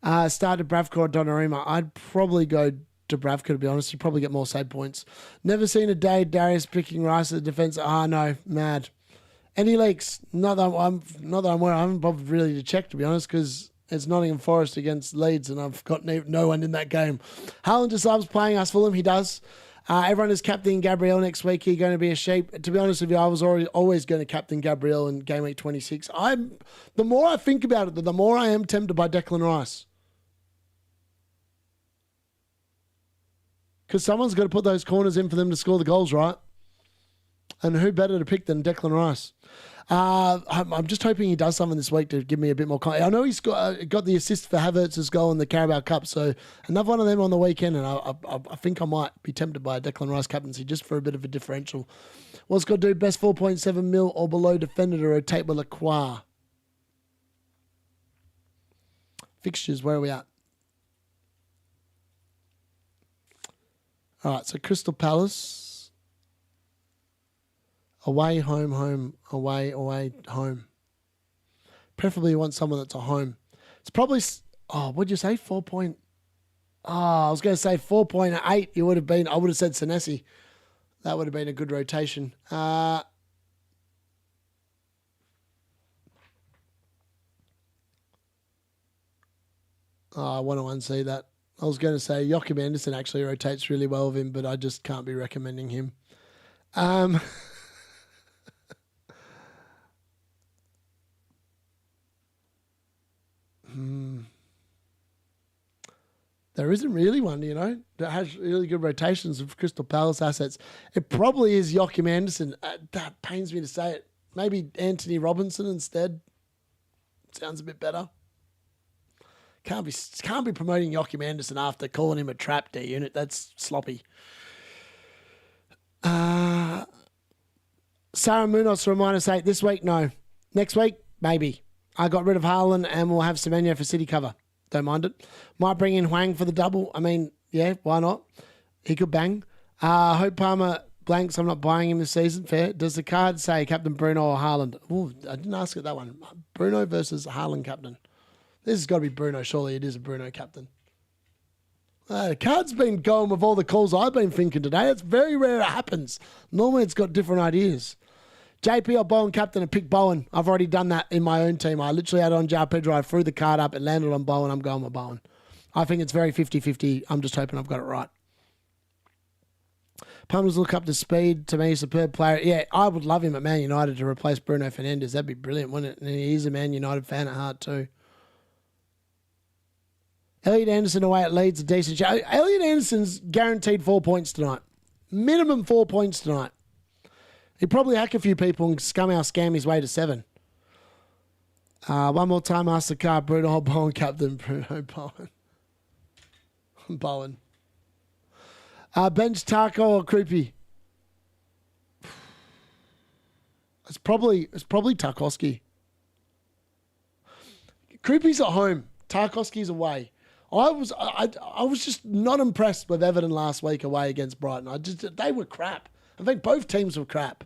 Start Dubravka or Donnarumma. I'd probably go Dubravka, to be honest. You'd probably get more save points. Never seen a day Darius picking Rice at the defence. No, mad. Any leaks? Not that I'm aware. I haven't bothered really to check, to be honest, because it's Nottingham Forest against Leeds, and I've got no one in that game. Haaland just loves playing us Fulham. He does. Everyone is captaining Gabriel next week. He's going to be a sheep. To be honest with you, I was always going to captain Gabriel in Gameweek 26. The more I think about it, the more I am tempted by Declan Rice. Because someone's got to put those corners in for them to score the goals, right? And who better to pick than Declan Rice? I'm just hoping he does something this week to give me a bit more confidence. I know he's got the assist for Havertz's goal in the Carabao Cup, so another one of them on the weekend, and I think I might be tempted by a Declan Rice captaincy just for a bit of a differential. What's got to do? Best 4.7 mil or below defender to rotate with Lacroix. Fixtures, where are we at? All right, so Crystal Palace. Away, home, home, away, home. Preferably you want someone that's a home. It's probably, what'd you say? 4 point. I was going to say 4.8. I would have said Senesi. That would have been a good rotation. I want to unsee that. I was going to say Joachim Anderson actually rotates really well with him, but I just can't be recommending him. There isn't really one, that has really good rotations of Crystal Palace assets. It probably is Joachim Anderson. That pains me to say it. Maybe Anthony Robinson instead. Sounds a bit better. Can't be promoting Joachim Anderson after calling him a trap D unit. That's sloppy. Sarah Munoz for a -8. This week, no. Next week, maybe. I got rid of Haaland and we'll have Semenyo for City cover. Don't mind it. Might bring in Hwang for the double. I mean, yeah, why not? He could bang. Hope Palmer blanks. I'm not buying him this season. Fair. Does the card say Captain Bruno or Haaland? Ooh, I didn't ask it that one. Bruno versus Haaland captain. This has got to be Bruno. Surely it is a Bruno captain. The card's been going with all the calls I've been thinking today. It's very rare it happens. Normally it's got different ideas. JP or Bowen captain and pick Bowen. I've already done that in my own team. I literally had it on Jar Pedro. I threw the card up. It landed on Bowen. I'm going with Bowen. I think it's very 50-50. I'm just hoping I've got it right. Palmer's look up to speed. To me, superb player. Yeah, I would love him at Man United to replace Bruno Fernandes. That'd be brilliant, wouldn't it? And he's a Man United fan at heart too. Elliot Anderson away at Leeds, a decent show. Elliot Anderson's guaranteed 4 points tonight. Minimum 4 points tonight. He'd probably hack a few people and scam his way to 7. One more time, ask the car. Bruno Bowen captain. Bruno Bowen. Bowen. Bench Tarko or Krupi? It's probably Tarkowski. Krupi's at home. Tarkowski's away. I was just not impressed with Everton last week away against Brighton. They were crap. I think both teams were crap.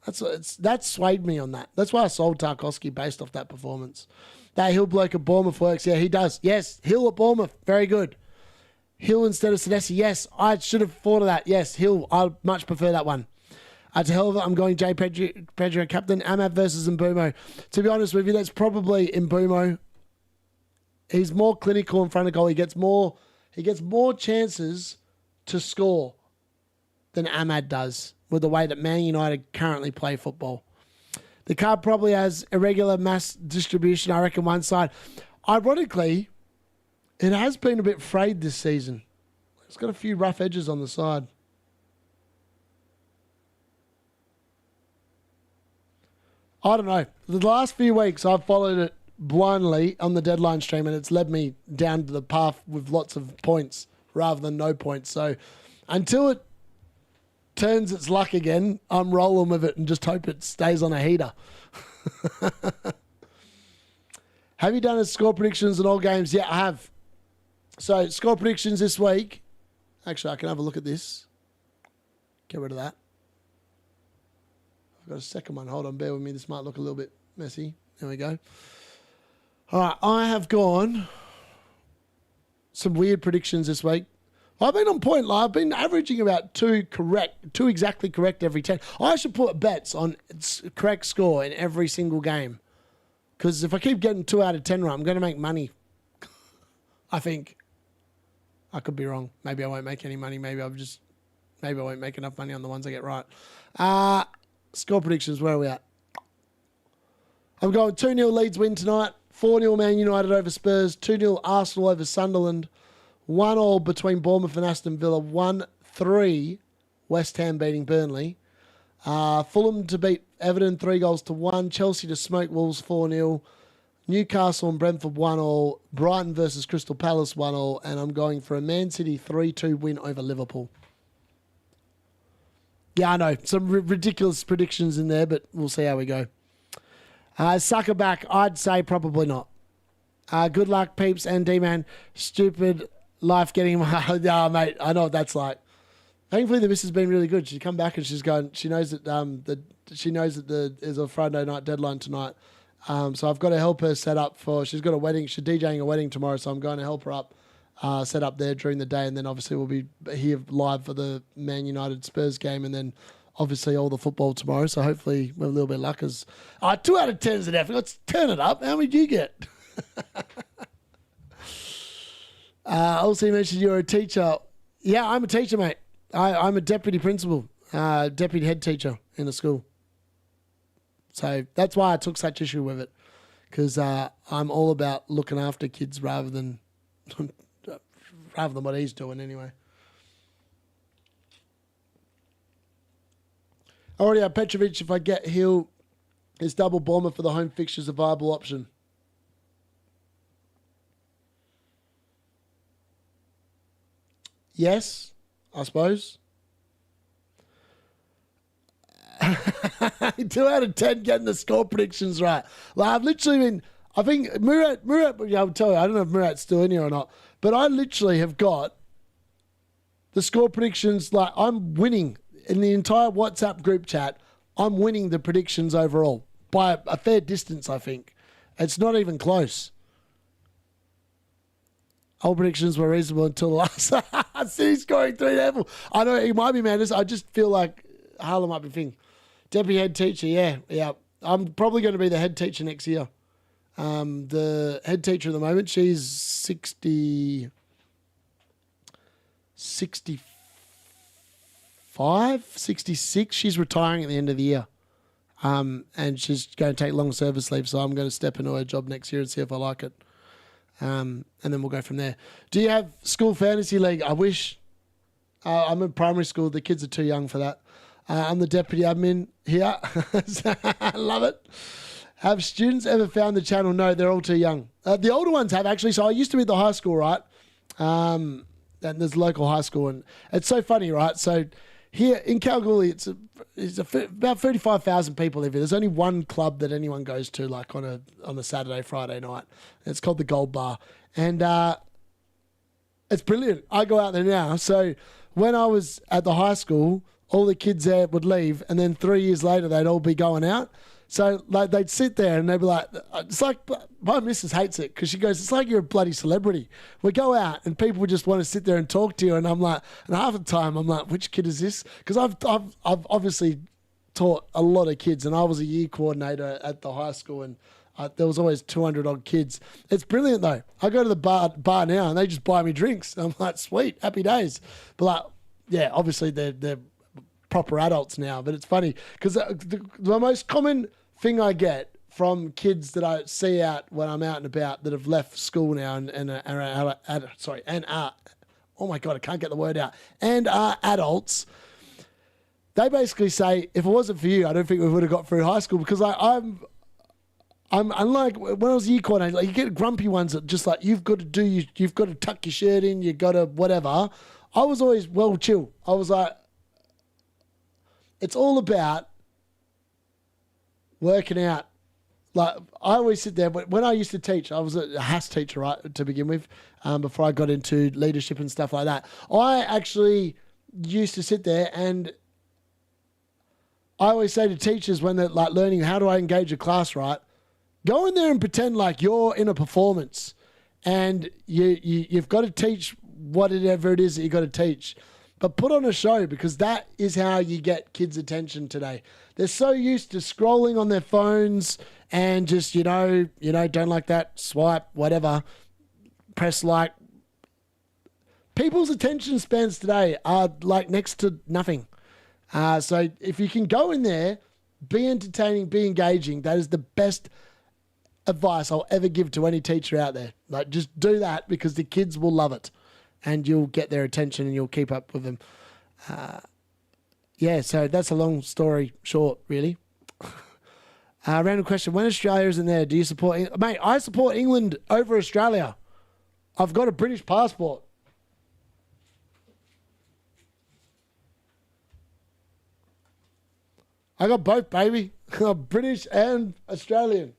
That swayed me on that. That's why I sold Tarkowski based off that performance. That Hill bloke at Bournemouth works. Yeah, he does. Yes, Hill at Bournemouth. Very good. Hill instead of Senesi. Yes, I should have thought of that. Yes, Hill. I much prefer that one. To hell of it, I'm going J. Pedro captain. Amad versus Mbumo. To be honest with you, that's probably Mbumo. He's more clinical in front of goal. He gets more chances to score than Amad does with the way that Man United currently play football. The card probably has irregular mass distribution, I reckon, one side. Ironically, it has been a bit frayed this season. It's got a few rough edges on the side. I don't know. The last few weeks, I've followed it blindly on the deadline stream, and it's led me down to the path with lots of points rather than no points. So until it turns its luck again, I'm rolling with it and just hope it stays on a heater. Have you done a score predictions in all games? Yeah, I have. So score predictions this week. Actually, I can have a look at this. Get rid of that. I've got a second one. Hold on, bear with me. This might look a little bit messy. There we go. All right, I have gone some weird predictions this week. I've been on point. I've been averaging about two exactly correct every 10. I should put bets on correct score in every single game. Because if I keep getting 2 out of 10 right, I'm going to make money. I think. I could be wrong. Maybe I won't make any money. Maybe I won't make enough money on the ones I get right. Score predictions, where are we at? I'm going 2-0 Leeds win tonight. 4-0 Man United over Spurs. 2-0 Arsenal over Sunderland. 1-1 between Bournemouth and Aston Villa. 1-3 West Ham beating Burnley. Fulham to beat Everton 3-1. Chelsea to smoke Wolves 4-0. Newcastle and Brentford 1-1. Brighton versus Crystal Palace 1-1. And I'm going for a Man City 3-2 win over Liverpool. Yeah, I know. Some ridiculous predictions in there, but we'll see how we go. Sucker back, I'd say probably not. Good luck, peeps and D-Man. Stupid life getting my... Yeah, mate, I know what that's like. Thankfully, the miss has been really good. She's come back and she's going... She knows that there's a Friday night deadline tonight. So I've got to help her set up for... She's got a wedding. She's DJing a wedding tomorrow, so I'm going to help her up, set up there during the day, and then obviously we'll be here live for the Man United Spurs game, and then obviously all the football tomorrow. So hopefully with a little bit of luck. 2 out of 10 is an effort. Let's turn it up. How many do you get? Also, you mentioned you're a teacher. Yeah, I'm a teacher, mate. I'm a deputy principal, deputy head teacher in a school. So that's why I took such issue with it, because I'm all about looking after kids rather than what he's doing anyway. I already have Petrovic. If I get Hill, is double Bournemouth for the home fixtures a viable option? Yes, I suppose. 2 out of 10 getting the score predictions right. Like, I've literally been... I think Murat, yeah, I'll tell you, I don't know if Murat's still in here or not, but I literally have got the score predictions. Like, I'm winning in the entire WhatsApp group chat. I'm winning the predictions overall by a fair distance, I think. It's not even close. All predictions were reasonable until the last. City scoring 3-0. I know it might be madness. I just feel like Haaland might be thing. Deputy head teacher, yeah. I'm probably going to be the head teacher next year. The head teacher at the moment, she's 65, 66. She's retiring at the end of the year. And she's going to take long service leave, so I'm going to step into her job next year and see if I like it. And then we'll go from there. Do you have school fantasy league? I wish. I'm in primary school. The kids are too young for that. I'm the deputy admin here. I love it. Have students ever found the channel? No, they're all too young. The older ones have, actually. So I used to be at the high school, right? And there's a local high school. And it's so funny, right? So here in Kalgoorlie, it's about 35,000 people live here. There's only one club that anyone goes to, like on a Saturday, Friday night. It's called the Gold Bar. And it's brilliant. I go out there now. So when I was at the high school, all the kids there would leave, and then 3 years later, they'd all be going out. So like they'd sit there and they'd be like, it's like, my missus hates it because she goes, it's like you're a bloody celebrity. We go out and people just want to sit there and talk to you. And I'm like, and half the time I'm like, which kid is this? Because I've obviously taught a lot of kids, and I was a year coordinator at the high school, and there was always 200 odd kids. It's brilliant though. I go to the bar now and they just buy me drinks. I'm like, sweet, happy days. But like, yeah, obviously they're proper adults now, but it's funny because the most common thing I get from kids that I see out when I'm out and about that have left school now and are oh my God, I can't get the word out, and are adults, they basically say, if it wasn't for you, I don't think we would have got through high school, because I'm unlike when I was a year coordinator, like you get grumpy ones that just like, you've got to tuck your shirt in, you've got to whatever. I was always well chill. I was like, it's all about working out. Like, I always sit there, but when I used to teach, I was a HAS teacher, right, to begin with, before I got into leadership and stuff like that. I actually used to sit there, and I always say to teachers when they're like learning, how do I engage a class, right? Go in there and pretend like you're in a performance and you've got to teach whatever it is that you've got to teach. But put on a show, because that is how you get kids' attention today. They're so used to scrolling on their phones and just, don't like that, swipe, whatever, press like. People's attention spans today are like next to nothing. So if you can go in there, be entertaining, be engaging, that is the best advice I'll ever give to any teacher out there. Like, just do that, because the kids will love it and you'll get their attention and you'll keep up with them. So that's a long story short, really. Random question. When Australia isn't there, do you support... Mate, I support England over Australia. I've got a British passport. I got both, baby. British and Australian.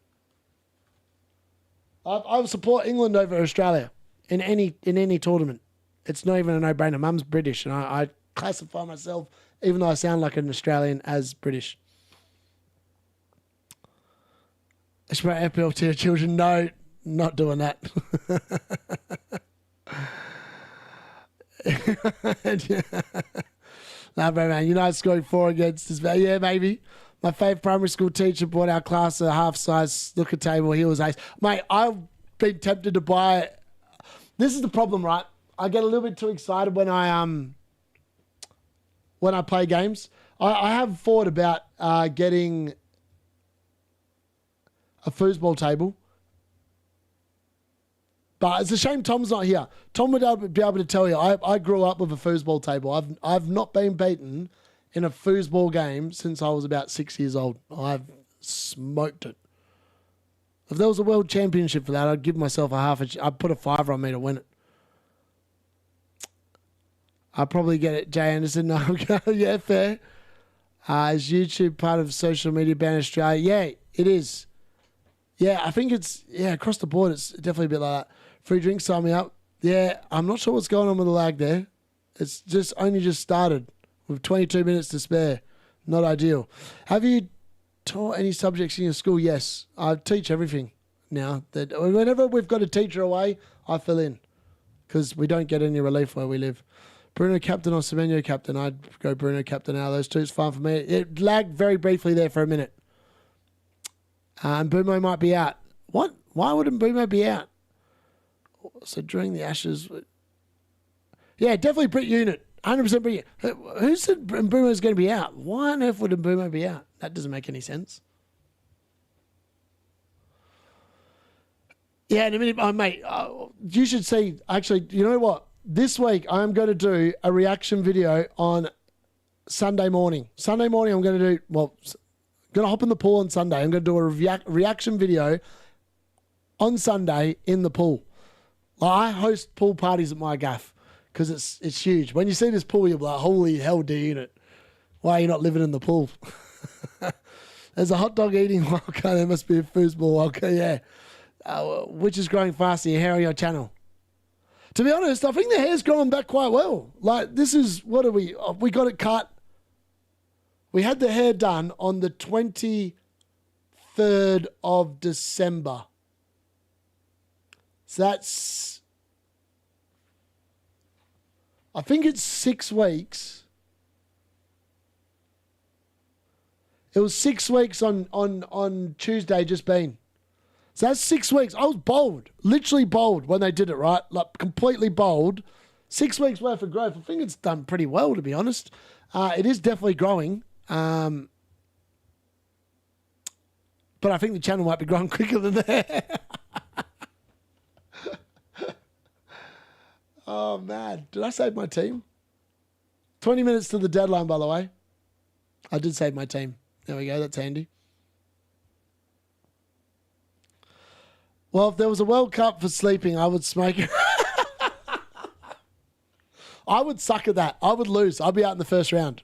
I support England over Australia in any tournament. It's not even a no-brainer. Mum's British, and I classify myself, even though I sound like an Australian, as British. About FPL to your children? No, not doing that. Nah, bro, man. United scoring 4 against us. Yeah, maybe. My favourite primary school teacher bought our class a half-size snooker table. He was ace. Mate, I've been tempted to buy... This is the problem, right? I get a little bit too excited when I play games. I have thought about getting a foosball table. But it's a shame Tom's not here. Tom would be able to tell you, I grew up with a foosball table. I've not been beaten in a foosball game since I was about 6 years old. I've smoked it. If there was a world championship for that, I'd give myself I'd put a $5 on me to win it. I'll probably get it. Jay Anderson, no, yeah, fair. Is YouTube part of social media ban Australia? Yeah, it is. Yeah, I think it's, across the board, it's definitely a bit like that. Free drinks, sign me up. Yeah, I'm not sure what's going on with the lag there. It's only just started with 22 minutes to spare. Not ideal. Have you taught any subjects in your school? Yes, I teach everything now. Whenever we've got a teacher away, I fill in, because we don't get any relief where we live. Bruno captain or Semenyo captain? I'd go Bruno captain out of those two. It's fine for me. It lagged very briefly there for a minute. And Bumo might be out. What? Why wouldn't Bumo be out? So during the Ashes... Yeah, definitely Brit Unit. 100% Brit Unit. Who said Bumo's going to be out? Why on earth would Bumo be out? That doesn't make any sense. Yeah, in a minute, mate, you should see... Actually, you know what? This week, I'm going to do a reaction video on Sunday morning. Sunday morning, I'm going to do... Well... Going to hop in the pool on Sunday. I'm going to do a reaction video on Sunday in the pool. I host pool parties at my gaff because it's huge. When you see this pool, you'll be like, holy hell, D-Unit. Why are you not living in the pool? There's a hot dog eating wildcard. There must be a foosball wildcard, yeah. Which is growing faster, your hair on your channel? To be honest, I think the hair's growing back quite well. Like, this is, what are we? We got it cut. We had the hair done on the 23rd of December. So that's... I think it's 6 weeks. It was 6 weeks on Tuesday just been. So that's 6 weeks. I was bold. Literally bold when they did it, right? Like, completely bold. 6 weeks worth of growth. I think it's done pretty well, to be honest. It is definitely growing. But I think the channel might be growing quicker than that. Oh, man. Did I save my team? 20 minutes to the deadline, by the way. I did save my team. There we go. That's handy. Well, if there was a World Cup for sleeping, I would smoke it. I would suck at that. I would lose. I'd be out in the first round.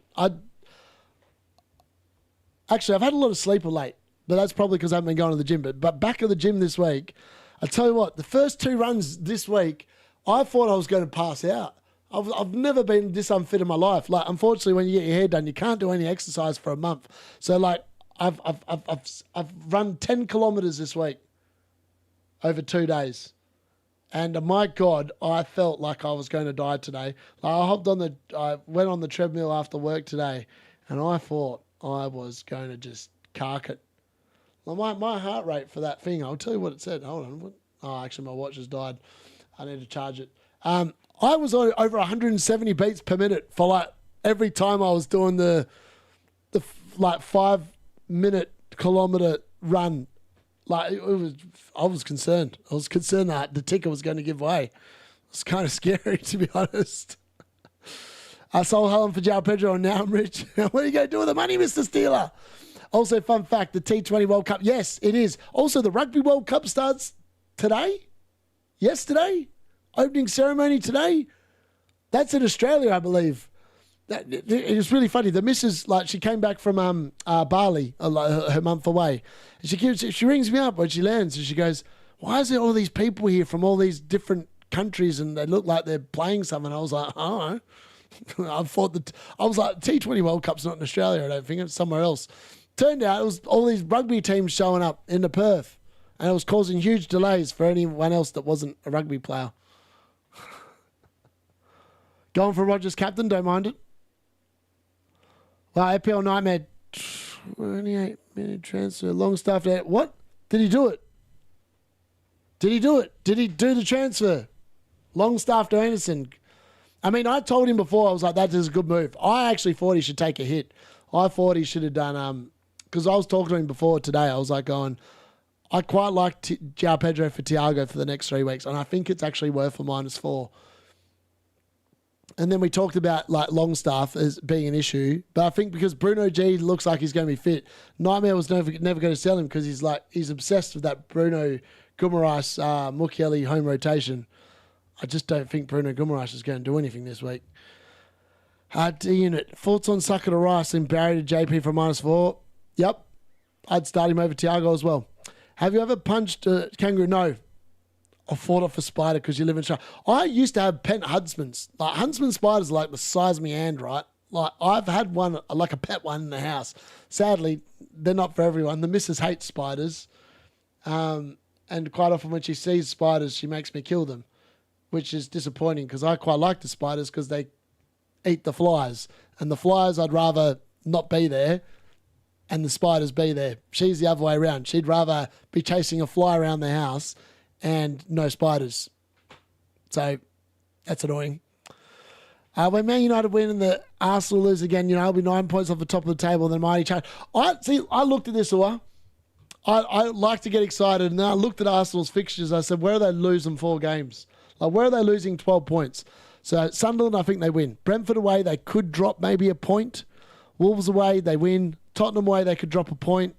Actually, I've had a lot of sleep of late, but that's probably because I haven't been going to the gym. But back at the gym this week, I tell you what, the first 2 runs this week, I thought I was going to pass out. I've never been this unfit in my life. Like, unfortunately, when you get your hair done, you can't do any exercise for a month. So, like, I've run 10 kilometers this week over 2 days. And my God, I felt like I was going to die today. I went on the treadmill after work today, and I thought I was going to just cark it. Well, my heart rate for that thing, I'll tell you what it said. Hold on. Oh, actually, my watch has died. I need to charge it. I was over 170 beats per minute for like every time I was doing the 5 minute kilometer run. Like I was concerned. I was concerned that the ticker was going to give way. It's kind of scary, to be honest. I sold Haaland for João Pedro, and now I'm rich. What are you going to do with the money, Mr. Steeler? Also, fun fact, the T20 World Cup. Yes, it is. Also, the Rugby World Cup starts today. Yesterday. Opening ceremony today. That's in Australia, I believe. It was really funny. The missus, like, she came back from Bali, her month away. And she rings me up when she lands, and she goes, "Why is there all these people here from all these different countries, and they look like they're playing something?" I was like, "I don't know." I was like, T20 World Cup's not in Australia, I don't think. It's somewhere else. Turned out it was all these rugby teams showing up into Perth, and it was causing huge delays for anyone else that wasn't a rugby player. Going for Rogers captain, don't mind it. Well, FPL Nightmare, 28-minute transfer, Longstaff there. What? Did he do it? Did he do it? Did he do the transfer? Longstaff to Anderson. I mean, I told him before, I was like, that is a good move. I actually thought he should take a hit. I thought he should have done, because I was talking to him before today, I was like going, I quite like João Pedro for Thiago for the next 3 weeks, and I think it's actually worth a -4. And then we talked about like Longstaff as being an issue, but I think because Bruno G looks like he's going to be fit, Nightmare was never going to sell him because he's obsessed with that Bruno Guimaraes Mukiele home rotation. I just don't think Bruno Guimaraes is going to do anything this week. D-Unit, thoughts on Saka to Rice and Barry to JP for -4? Yep, I'd start him over Thiago as well. Have you ever punched a kangaroo? No. I fought off a spider because you live in Australia. I used to have pet huntsmans. Like, huntsman spiders are like the size of my hand, right? Like, I've had one, like a pet one in the house. Sadly, they're not for everyone. The missus hates spiders. And quite often when she sees spiders, she makes me kill them, which is disappointing because I quite like the spiders because they eat the flies. And the flies, I'd rather not be there and the spiders be there. She's the other way around. She'd rather be chasing a fly around the house and no spiders. So that's annoying. When Man United win and the Arsenal lose again, I'll be 9 points off the top of the table. Then mighty change. I looked at this, I like to get excited, and then I looked at Arsenal's fixtures. I said, where are they losing 4 games? Like, where are they losing 12 points? So Sunderland, I think they win. Brentford away, they could drop maybe a point. Wolves away, they win. Tottenham away, they could drop a point.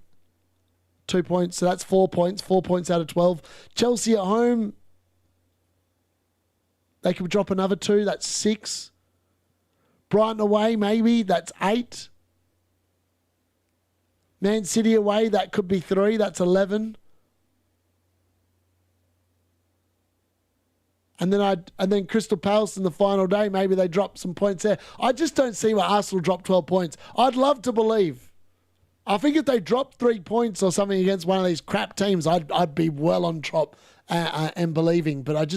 2 points, so that's 4 points. 4 points out of 12. Chelsea at home, they could drop another 2. That's 6. Brighton away, maybe. That's 8. Man City away, that could be 3. That's 11. And then Crystal Palace in the final day, maybe they drop some points there. I just don't see why Arsenal drop 12 points. I'd love to believe. I think if they dropped 3 points or something against one of these crap teams, I'd be well on top and believing. But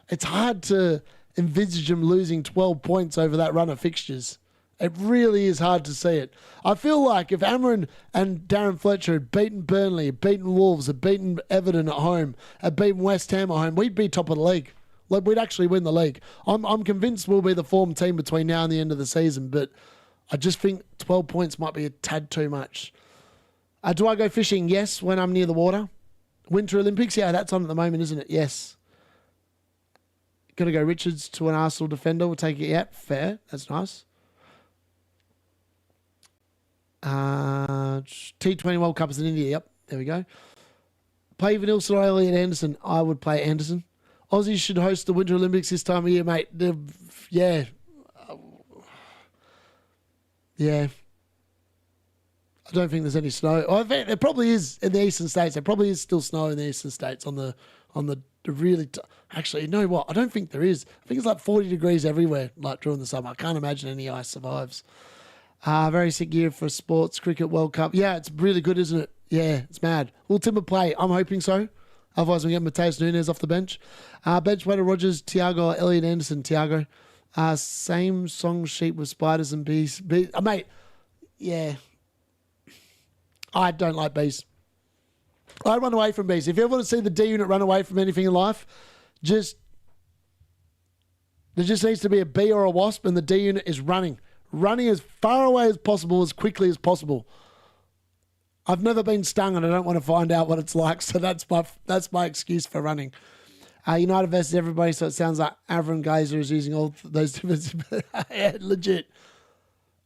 it's hard to envisage them losing 12 points over that run of fixtures. It really is hard to see it. I feel like if Amron and Darren Fletcher had beaten Burnley, had beaten Wolves, had beaten Everton at home, had beaten West Ham at home, we'd be top of the league. Like, we'd actually win the league. I'm convinced we'll be the form team between now and the end of the season, but I just think 12 points might be a tad too much. Do I go fishing? Yes, when I'm near the water. Winter Olympics? Yeah, that's on at the moment, isn't it? Yes. Got to go Richards to an Arsenal defender. We'll take it. Yeah, fair. That's nice. T20 World Cup is in India. Yep, there we go. Play Vanilson or Elliot Anderson. I would play Anderson. Aussies should host the Winter Olympics this time of year, mate. Yeah. Yeah. I don't think there's any snow. I think there probably is in the eastern states. There probably is still snow in the eastern states on the really... Actually, you know what? I don't think there is. I think it's like 40 degrees everywhere, like during the summer. I can't imagine any ice survives. Very sick year for sports, cricket, World Cup. Yeah, it's really good, isn't it? Yeah, it's mad. Will Timber play? I'm hoping so. Otherwise, we get Mateus Nunes off the bench. Bench Wader Rogers, Tiago, Elliot Anderson, Tiago. Same song sheet with spiders and bees. Mate, yeah. I don't like bees. I run away from bees. If you ever want to see the D unit run away from anything in life, there just needs to be a bee or a wasp, and the D unit is running as far away as possible, as quickly as possible. I've never been stung, and I don't want to find out what it's like, so that's my excuse for running. United versus everybody, so it sounds like Avram Glazer is using all those different... Yeah, legit.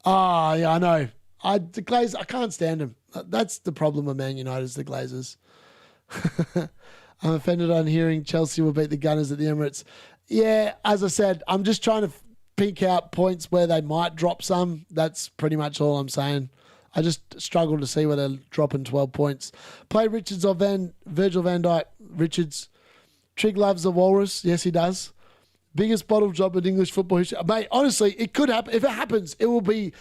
Oh, yeah, I know. The Glazers, I can't stand them. That's the problem with Man United, is the Glazers. I'm offended on hearing Chelsea will beat the Gunners at the Emirates. Yeah, as I said, I'm just trying to pick out points where they might drop some. That's pretty much all I'm saying. I just struggle to see where they're dropping 12 points. Play Richards or Virgil van Dijk. Richards. Trig loves the Walrus. Yes, he does. Biggest bottle job in English football history. Mate, honestly, it could happen. If it happens, it will be...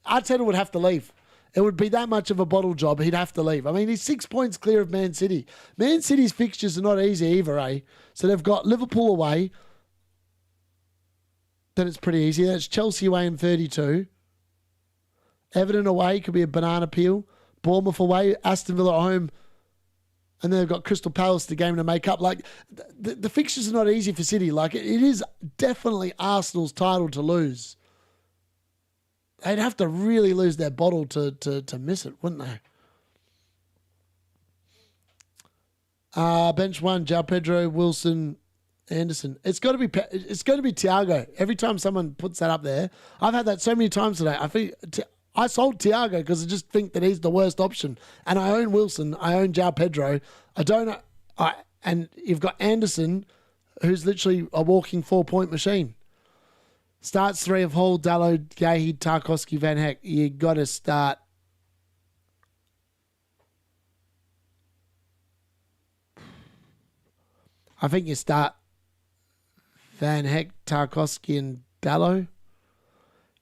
Arteta would have to leave. It would be that much of a bottle job. He'd have to leave. I mean, he's 6 points clear of Man City. Man City's fixtures are not easy either, eh? So they've got Liverpool away. Then it's pretty easy. That's Chelsea away in 32. Everton away could be a banana peel. Bournemouth away. Aston Villa at home. And then they've got Crystal Palace, the game to make up. Like, the fixtures are not easy for City. Like, it is definitely Arsenal's title to lose. They'd have to really lose their bottle to miss it, wouldn't they? Bench one, João Pedro, Wilson, Anderson. It's got to be Thiago. Every time someone puts that up there, I've had that so many times today. I sold Thiago because I just think that he's the worst option. And I own Wilson. I own João Pedro. And you've got Anderson, who's literally a walking 4-point machine. Starts 3 of Hall, Dallo, Gahey, Tarkowski, Van Heck. You got to start. I think you start Van Heck, Tarkowski, and Dallo.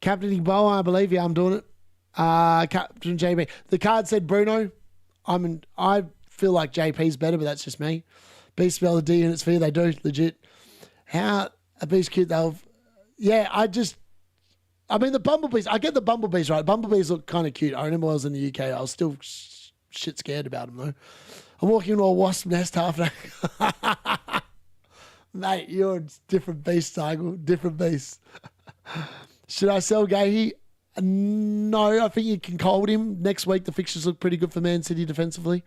Captaining Bowen, I believe. Yeah, I'm doing it. Captain JP. The card said Bruno. I feel like JP's better, but that's just me. Beast spell the D units for you. They do, legit. How a beast cute they'll... Yeah, I mean, the bumblebees, I get the bumblebees right. Bumblebees look kind of cute. I remember when I was in the UK, I was still shit scared about them, though. I'm walking into a wasp nest half an hour. Mate, you're a different beast, Tiger. Different beast. Should I sell Gahey? No, I think you can hold him. Next week, the fixtures look pretty good for Man City defensively.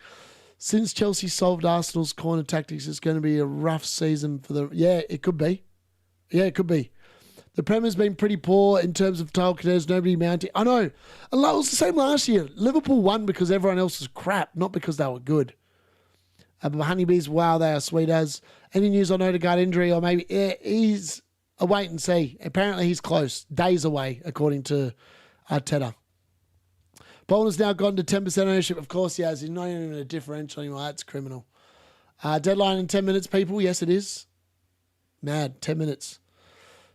Since Chelsea solved Arsenal's corner tactics, it's going to be a rough season for the... Yeah, it could be. Yeah, it could be. The Prem has been pretty poor in terms of tile cadets, nobody mounting. I know. It was the same last year. Liverpool won because everyone else was crap, not because they were good. But Honeybees, wow, they are sweet as. Any news on Odegaard injury or maybe... Yeah, he's a wait and see. Apparently he's close. Days away, according to Arteta. Bowen has now gotten to 10% ownership. Of course he has. He's not even a differential anymore. That's criminal. Deadline in 10 minutes, people. Yes, it is. Mad. 10 minutes.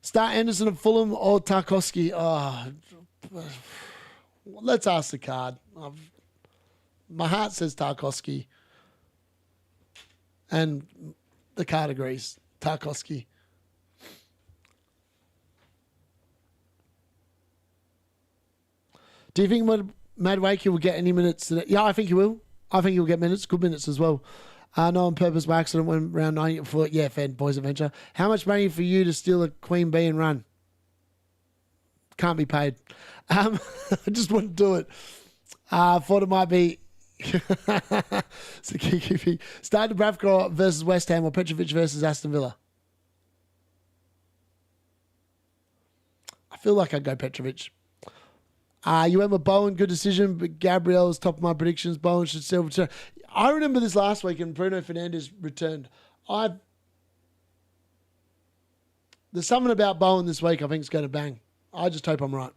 Start Anderson of Fulham or Tarkowski? Oh, let's ask the card. My heart says Tarkowski. And the card agrees. Tarkowski. Do you think Madueke will get any minutes today? Yeah, I think he will. I think he'll get minutes. Good minutes as well. No on purpose by accident went round 90 for... Yeah, fan boys adventure. How much money for you to steal a Queen Bee and run? Can't be paid. I just wouldn't do it. Thought it might be... So KQP. Start Dubravka versus West Ham or Petrovic versus Aston Villa. I feel like I'd go Petrovic. You went with Bowen, good decision, but Gabriel is top of my predictions. Bowen should still return. I remember this last week and Bruno Fernandes returned. There's something about Bowen this week I think is going to bang. I just hope I'm right.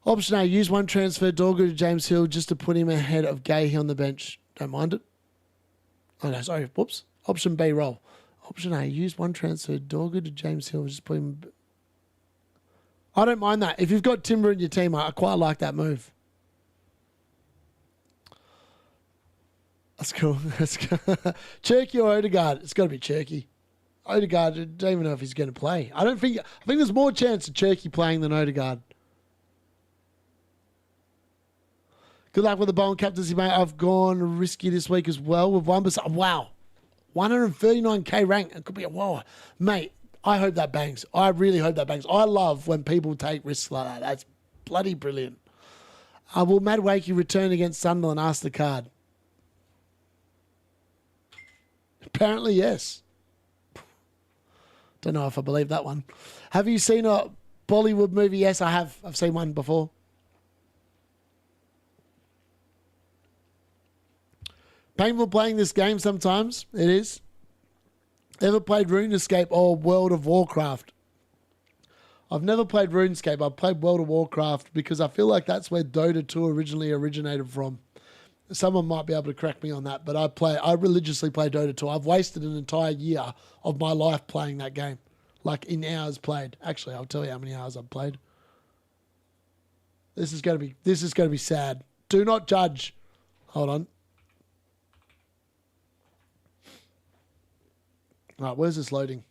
Option A, use one transfer Dorgu to James Hill just to put him ahead of Gahey on the bench. Don't mind it. Oh no, sorry. Whoops. Option B, roll. Option A, use one transfer Dorgu to James Hill just put him... I don't mind that. If you've got Timber in your team, I quite like that move. That's cool. That's cool. Cherky or Odegaard? It's got to be Cherky. Odegaard, I don't even know if he's going to play. I think there's more chance of Cherky playing than Odegaard. Good luck with the BOWEN captaincy, mate. I've gone risky this week as well with 1%. Wow. 139k rank. It could be a wow. Mate, I hope that bangs. I really hope that bangs. I love when people take risks like that. That's bloody brilliant. Will Matt Wakey return against Sunderland? Ask the card. Apparently, yes. Don't know if I believe that one. Have you seen a Bollywood movie? Yes, I have. I've seen one before. Painful playing this game sometimes. It is. Ever played RuneScape or World of Warcraft? I've never played RuneScape. I've played World of Warcraft because I feel like that's where Dota 2 originally originated from. Someone might be able to correct me on that, but I religiously play Dota 2. I've wasted an entire year of my life playing that game. Like in hours played. Actually, I'll tell you how many hours I've played. This is going to be sad. Do not judge. Hold on. Right, where's this loading?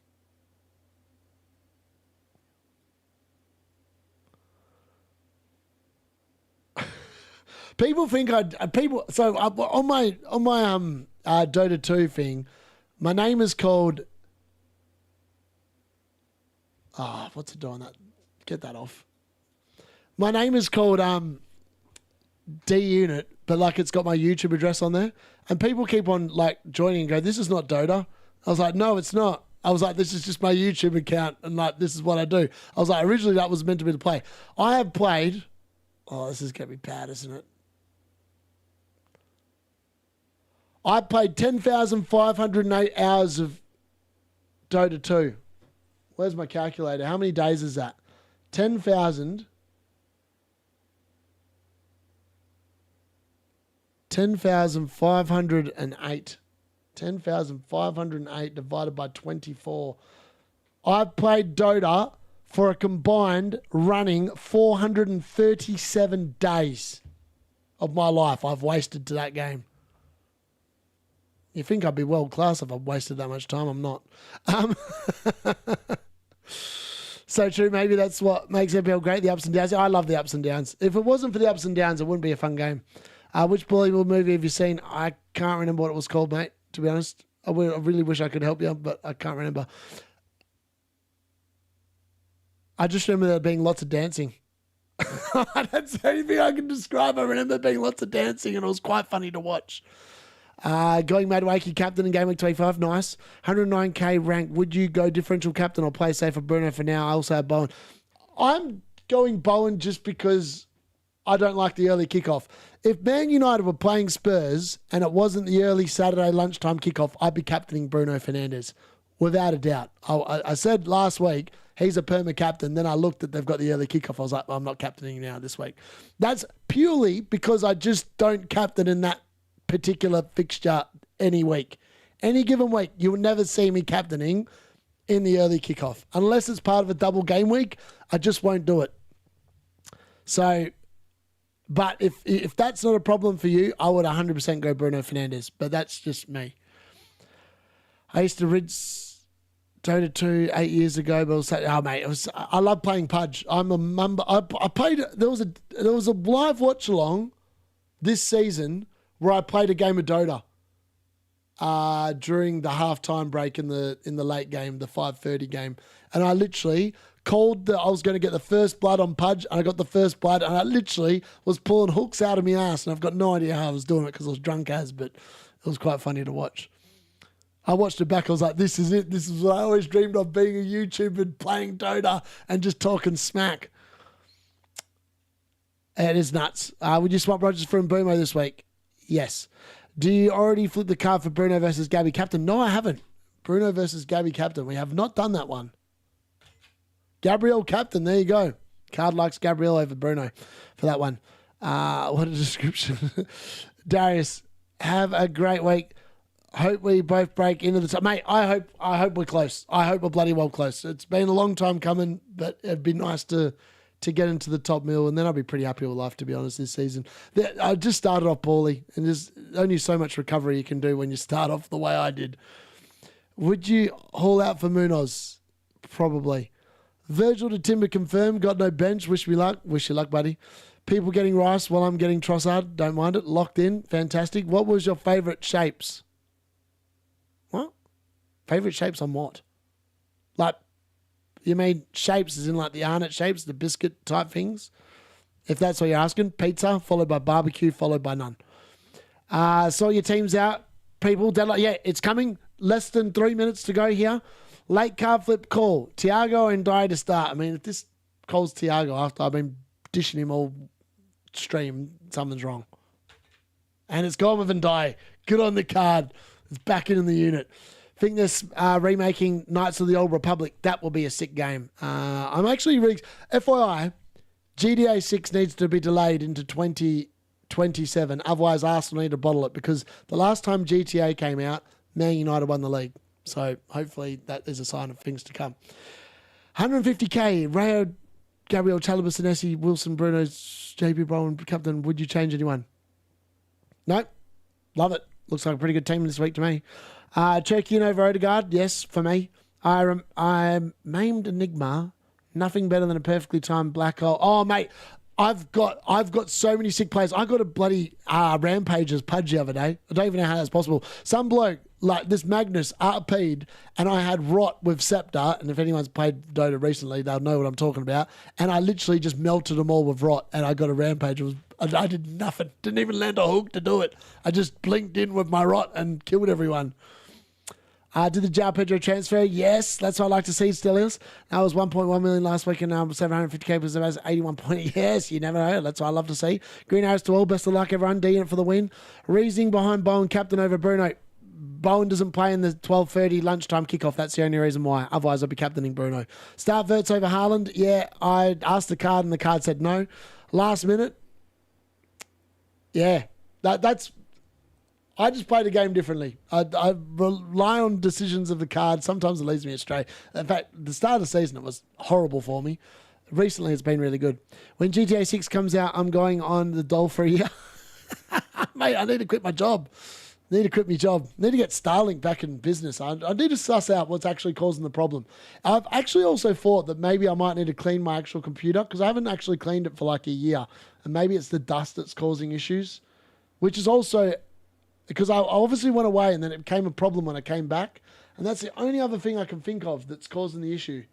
People think So on my Dota 2 thing, my name is called. What's it doing? That get that off. My name is called D Unit, but like it's got my YouTube address on there, and people keep on like joining and go, "This is not Dota." I was like, no, it's not. I was like, this is just my YouTube account, and like, this is what I do. I was like, originally that was meant to be the play. I have played. Oh, this is going to be bad, isn't it? I played 10,508 hours of Dota 2. Where's my calculator? How many days is that? 10,000. 10,508. 10,508 divided by 24. I've played Dota for a combined running 437 days of my life I've wasted to that game. You think I'd be world class if I've wasted that much time? I'm not. So true. Maybe that's what makes FPL great, the ups and downs. I love the ups and downs. If it wasn't for the ups and downs, it wouldn't be a fun game. Which Bollywood movie have you seen? I can't remember what it was called, mate. To be honest, I really wish I could help you, but I can't remember. I just remember there being lots of dancing. That's the only thing I can describe. I remember there being lots of dancing, and it was quite funny to watch. Going Mad Wakey captain in Gameweek 25, nice. 109k rank. Would you go differential captain or play safe for Bruno for now? I also have BOWEN. I'm going BOWEN just because I don't like the early kickoff. If Man United were playing Spurs and it wasn't the early Saturday lunchtime kickoff, I'd be captaining Bruno Fernandes, without a doubt. I said last week, he's a perma captain. Then I looked at they've got the early kickoff. I was like, I'm not captaining now this week. That's purely because I just don't captain in that particular fixture any week. Any given week, you will never see me captaining in the early kickoff. Unless it's part of a double game week, I just won't do it. So... But if that's not a problem for you, I would 100% go Bruno Fernandes. But that's just me. I used to rinse Dota 2 8 years ago, but I love playing Pudge. I'm a member. I played. There was a live watch along this season where I played a game of Dota during the halftime break in the late game, the 5:30 game, and I literally called that I was going to get the first blood on Pudge, and I got the first blood, and I literally was pulling hooks out of my ass, and I've got no idea how I was doing it because I was drunk as, but it was quite funny to watch. I watched it back, I was like, this is it. This is what I always dreamed of, being a YouTuber and playing Dota and just talking smack. It is nuts. Would you swap Rodgers for Mbeumo this week? Yes. Do you already flip the card for Bruno versus Gabby Captain? No, I haven't. Bruno versus Gabby Captain. We have not done that one. Gabriel Captain, there you go. Card likes Gabriel over Bruno for that one. What a description. Darius, have a great week. Hope we both break into the top. Mate, I hope we're close. I hope we're bloody well close. It's been a long time coming, but it'd be nice to to get into the top mill, and then I'll be pretty happy with life, to be honest, this season. I just started off poorly, and there's only so much recovery you can do when you start off the way I did. Would you haul out for Munoz? Probably. Virgil to Timber confirmed. Got no bench. Wish me luck. Wish you luck, buddy. People getting Rice while I'm getting Trossard. Don't mind it. Locked in. Fantastic. What was your favourite shapes? What? Favourite shapes on what? Like, you mean shapes as in like the Arnott shapes, the biscuit type things? If that's what you're asking. Pizza, followed by barbecue, followed by none. Saw your teams out. People, deadline. Yeah, it's coming. Less than 3 minutes to go here. Late card flip call. Thiago and Dye to start. I mean, if this calls Thiago after I've been dishing him all stream, something's wrong. And it's gone with Dye. Good on the card. It's back in the unit. Think this remaking Knights of the Old Republic, that will be a sick game. I'm actually FYI, GTA 6 needs to be delayed into 2027. Otherwise, Arsenal need to bottle it, because the last time GTA came out, Man United won the league. So hopefully that is a sign of things to come. 150k, Rayo, Gabriel, Chalobah, Senesi, Wilson, Bruno, JP Bowen, captain. Would you change anyone? No. Love it. Looks like a pretty good team this week to me. Cherkin over Odegaard, yes, for me. I maimed Enigma. Nothing better than a perfectly timed black hole. Oh, mate, I've got so many sick players. I got a bloody Rampager's Pudge the other day. I don't even know how that's possible. Some bloke, like this Magnus, RP'd, and I had Rot with Scepter, and if anyone's played Dota recently, they'll know what I'm talking about. And I literally just melted them all with Rot, and I got a Rampager. I did nothing. Didn't even land a hook to do it. I just blinked in with my Rot and killed everyone. Did the João Pedro transfer? Yes, that's what I like to see still is. That was 1.1 million last week, and now 750k was about 81 point. Yes, you never know. That's what I love to see. Green arrows to all. Best of luck, everyone. D in it for the win. Reasoning behind Bowen, captain over Bruno. Bowen doesn't play in the 12:30 lunchtime kickoff. That's the only reason why. Otherwise, I'd be captaining Bruno. Start Wirtz over Haaland. Yeah, I asked the card, and the card said no. Last minute. Yeah, that's... I just play the game differently. I rely on decisions of the card. Sometimes it leads me astray. In fact, the start of the season, it was horrible for me. Recently, it's been really good. When GTA 6 comes out, I'm going on the dole for a year. Mate, I need to quit my job. Need to get Starlink back in business. I need to suss out what's actually causing the problem. I've actually also thought that maybe I might need to clean my actual computer, because I haven't actually cleaned it for like a year. And maybe it's the dust that's causing issues, which is also... because I obviously went away, and then it became a problem when I came back. And that's the only other thing I can think of that's causing the issue.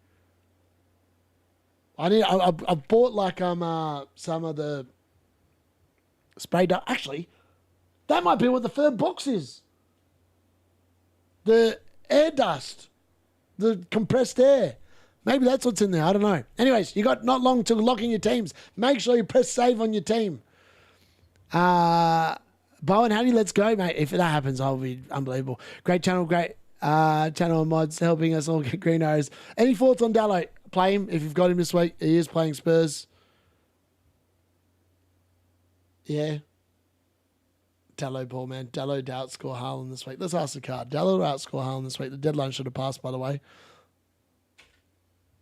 I bought like some of the spray dust. Actually, that might be what the third box is. The air dust. The compressed air. Maybe that's what's in there. I don't know. Anyways, you got not long to lock in your teams. Make sure you press save on your team. Bowen, how do you let's go, mate? If that happens, I'll be unbelievable. Great channel and mods helping us all get green arrows. Any thoughts on Dallo? Play him if you've got him this week. He is playing Spurs. Yeah. Dallo, poor man. Dallo to outscore Haaland this week. Let's ask the card. Dallo to outscore Haaland this week. The deadline should have passed, by the way.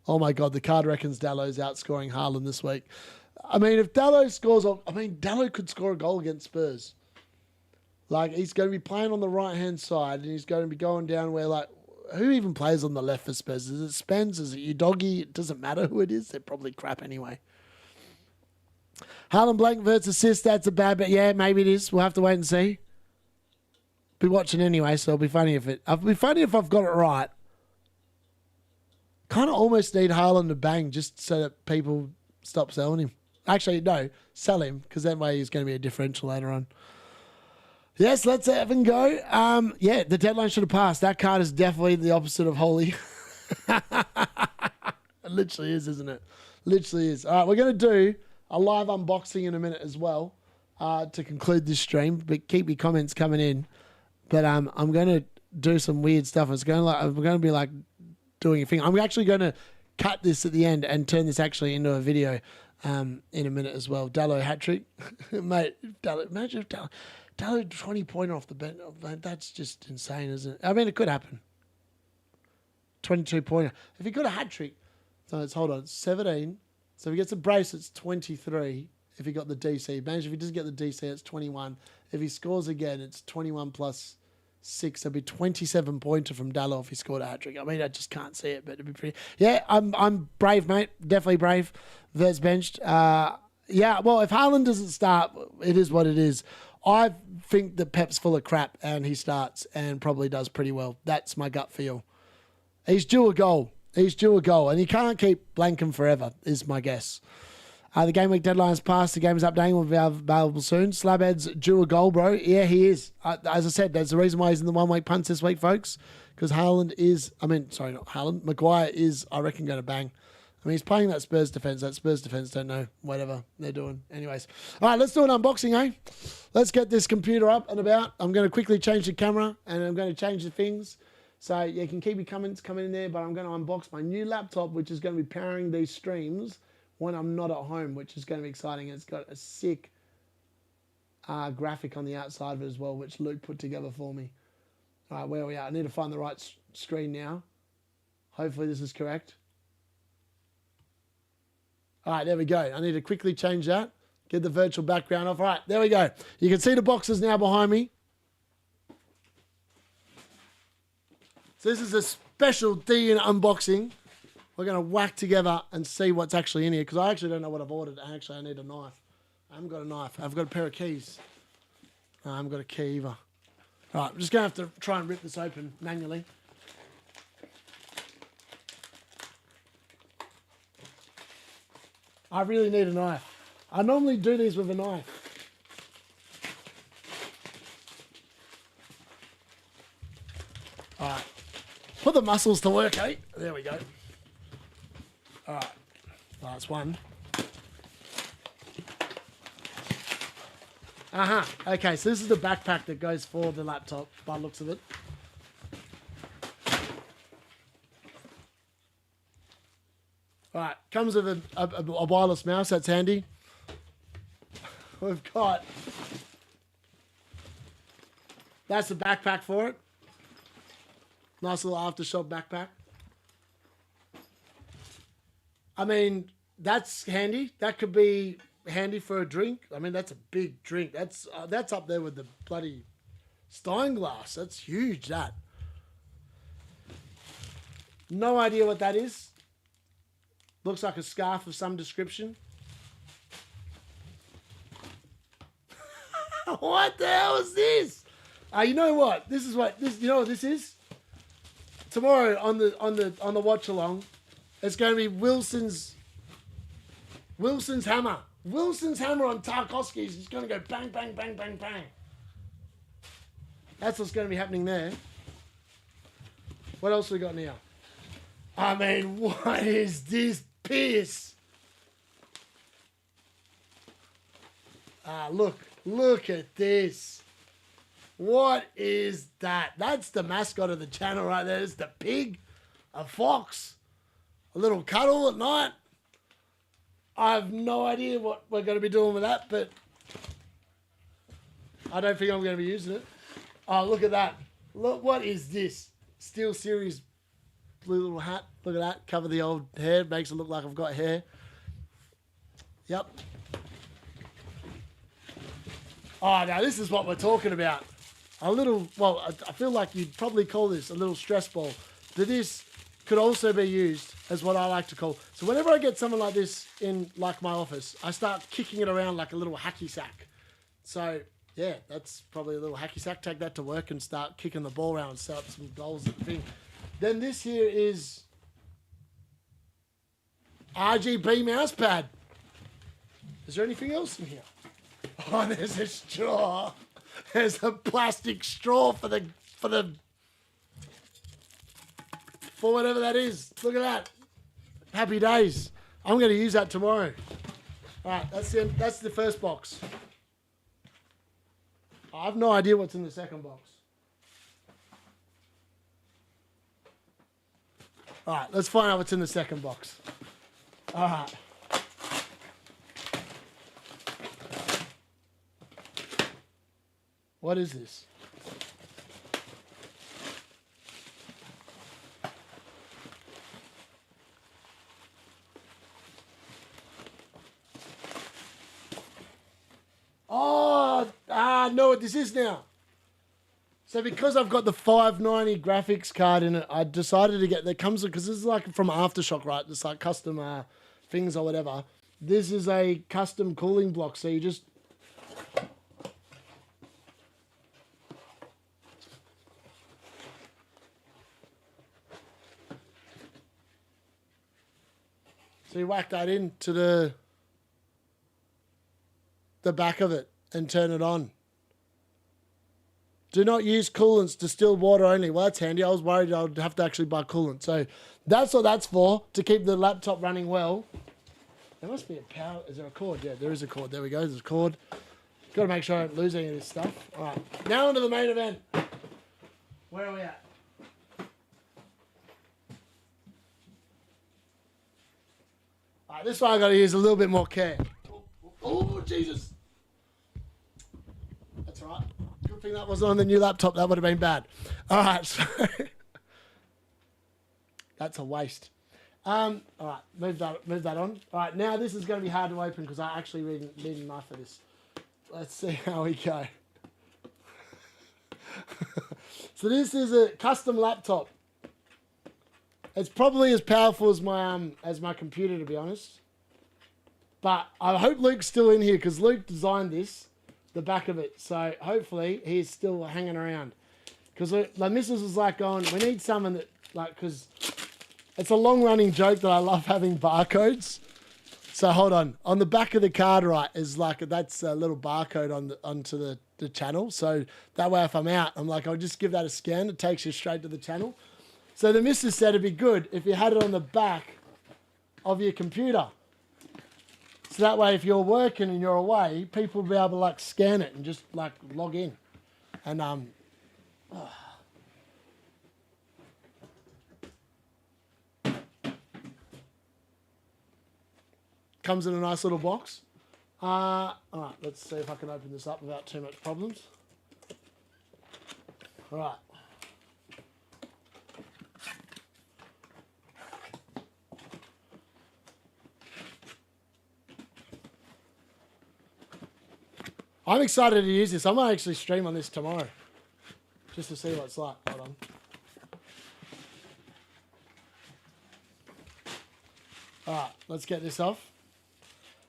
Oh my God, the card reckons Dallo's outscoring Haaland this week. I mean, if Dallo scores... Dallo could score a goal against Spurs. Like, he's going to be playing on the right-hand side, and he's going to be going down where, like, who even plays on the left for Spurs? Is it Spence? Is it Udogi? It doesn't matter who it is. They're probably crap anyway. Haaland blank versus assist. That's a bad bet. Yeah, maybe it is. We'll have to wait and see. Be watching anyway, so it'll be funny if I've got it right. Kind of almost need Haaland to bang just so that people stop selling him. Actually, no, sell him, because that way he's going to be a differential later on. Yes, let's have him go. Yeah, the deadline should have passed. That card is definitely the opposite of holy. It literally is, isn't it? Literally is. All right, we're going to do a live unboxing in a minute as well to conclude this stream. But keep your comments coming in. But I'm going to do some weird stuff. We're going to be like doing a thing. I'm actually going to cut this at the end and turn this actually into a video in a minute as well. Dallo hat-trick. Mate, Dallo, imagine if Dallo 20-pointer off the bench. That's just insane, isn't it? I mean, it could happen. 22-pointer. If he got a hat-trick, so it's, hold on, 17, So if he gets a brace, it's 23. If he got the DC. Imagine if he doesn't get the DC, it's 21. If he scores again, it's 21 plus 6. It'd be 27 pointer from Dallo if he scored a hat-trick. I mean, I just can't see it, but it'd be pretty... Yeah, I'm brave, mate. Definitely brave. Verts benched. Yeah, well, if Haaland doesn't start, it is what it is. I think that Pep's full of crap and he starts and probably does pretty well. That's my gut feel. He's due a goal. He's due a goal, and he can't keep blanking forever, is my guess. The game week deadline's passed. The game's updating. Will be available soon. Slabhead's due a goal, bro. Yeah, he is. As I said, that's the reason why he's in the one-week punts this week, folks, because Haaland is... I mean, sorry, not Haaland. Maguire is, I reckon, going to bang. I mean, he's playing that Spurs defence. That Spurs defence don't know whatever they're doing. Anyways. All right, let's do an unboxing, eh? Let's get this computer up and about. I'm going to quickly change the camera, and I'm going to change the things. So you can keep your comments coming in there, but I'm going to unbox my new laptop, which is going to be powering these streams when I'm not at home, which is going to be exciting. It's got a sick graphic on the outside of it as well, which Luke put together for me. All right, where are we at? I need to find the right screen now. Hopefully this is correct. All right, there we go. I need to quickly change that. Get the virtual background off. All right, there we go. You can see the boxes now behind me. So this is a special D unboxing. We're going to whack together and see what's actually in here, because I actually don't know what I've ordered. Actually, I need a knife. I haven't got a knife. I've got a pair of keys. No, I haven't got a key either. All right, I'm just going to have to try and rip this open manually. I really need a knife. I normally do these with a knife. All right. Put the muscles to work, eh? There we go. All right. Last one. Okay, so this is the backpack that goes for the laptop, by the looks of it. All right, comes with a wireless mouse. That's handy. We've got... That's the backpack for it. Nice little aftershock backpack. I mean, that's handy. That could be handy for a drink. I mean, that's a big drink. That's up there with the bloody Stein glass. That's huge, that. No idea what that is. Looks like a scarf of some description. What the hell is this? You know what? This is what this. You know what this is? Tomorrow on the watch along, it's going to be Wilson's hammer. Wilson's hammer on Tarkovsky's is going to go bang, bang, bang, bang, bang. That's what's going to be happening there. What else we got in here? I mean, what is this piss? Look at this. What is that? That's the mascot of the channel right there. It's the pig, a fox, a little cuddle at night. I have no idea what we're going to be doing with that, but I don't think I'm going to be using it. Oh, look at that. Look, what is this? Steel Series blue little hat. Look at that. Cover the old hair. Makes it look like I've got hair. Yep. Oh, now this is what we're talking about. A little, well, I feel like you'd probably call this a little stress ball. But this could also be used as what I like to call. So whenever I get something like this in like my office, I start kicking it around like a little hacky sack. So yeah, that's probably a little hacky sack. Take that to work and start kicking the ball around and set up some goals and thing. Then this here is RGB mouse pad. Is there anything else in here? Oh, there's a straw. There's a plastic straw for whatever that is. Look at that. Happy days. I'm going to use that tomorrow. All right, that's the first box. I have no idea what's in the second box. All right, let's find out what's in the second box. All right. What is this? what this is now. So because I've got the 590 graphics card in it, I decided to get, that comes, because this is like from Aftershock, right? It's like custom things or whatever. This is a custom cooling block. So you just, so you whack that into the back of it and turn it on. Do not use coolants, distilled water only. Well, that's handy. I was worried I'd have to actually buy coolant. So that's what that's for, to keep the laptop running well. There must be a power. Is there a cord? Yeah, there is a cord. There we go. There's a cord. Got to make sure I don't lose any of this stuff. All right. Now onto the main event. Where are we at? All right, this one I got to use a little bit more care. Oh, Jesus. That's all right. Good thing that wasn't on the new laptop. That would have been bad. All right. So that's a waste. All right. Move that on. All right. Now this is going to be hard to open because I actually need a knife for this. Let's see how we go. So this is a custom laptop. It's probably as powerful as my computer, to be honest. But I hope Luke's still in here because Luke designed this, the back of it. So hopefully he's still hanging around. Because my missus was like going, we need someone that, like, because it's a long-running joke that I love having barcodes. So hold on. On the back of the card, right, is like, that's a little barcode onto the channel. So that way if I'm out, I'm like, I'll just give that a scan. It takes you straight to the channel. So the missus said it'd be good if you had it on the back of your computer. So that way, if you're working and you're away, people will be able to like scan it and just like log in. And comes in a nice little box. All right, let's see if I can open this up without too much problems. All right. I'm excited to use this. I might actually stream on this tomorrow, just to see what it's like. Hold on. All right, let's get this off.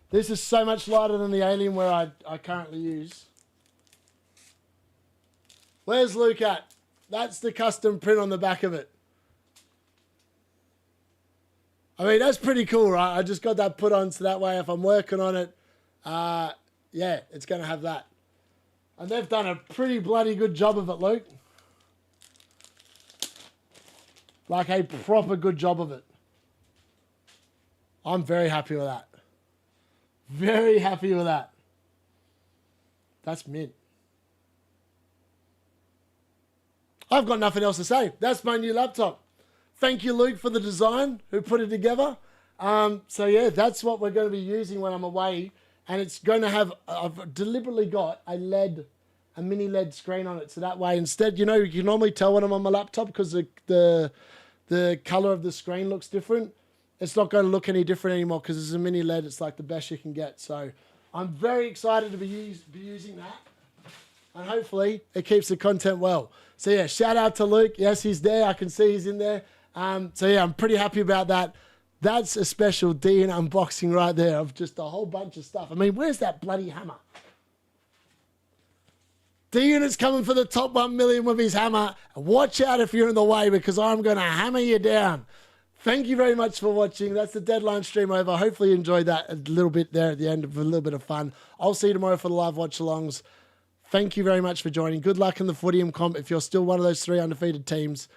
This is so much lighter than the Alienware I currently use. Where's Luke at? That's the custom print on the back of it. I mean, that's pretty cool, right? I just got that put on so that way if I'm working on it, yeah, it's going to have that. And they've done a pretty bloody good job of it, Luke. Like a proper good job of it. I'm very happy with that. Very happy with that. That's mint. I've got nothing else to say. That's my new laptop. Thank you, Luke, for the design, who put it together. So yeah, that's what we're going to be using when I'm away. And it's going to have, I've deliberately got a mini LED screen on it. So that way, instead, you know, you can normally tell when I'm on my laptop because the color of the screen looks different. It's not going to look any different anymore because it's a mini LED. It's like the best you can get. So I'm very excited to be using that. And hopefully it keeps the content well. So yeah, shout out to Luke. Yes, he's there. I can see he's in there. So yeah, I'm pretty happy about that. That's a special Dean unboxing right there of just a whole bunch of stuff. I mean, where's that bloody hammer? Dean is coming for the top 1 million with his hammer. Watch out if you're in the way because I'm going to hammer you down. Thank you very much for watching. That's the deadline stream over. Hopefully you enjoyed that a little bit there at the end of a little bit of fun. I'll see you tomorrow for the live watch-alongs. Thank you very much for joining. Good luck in the Footium comp if you're still one of those 3 undefeated teams.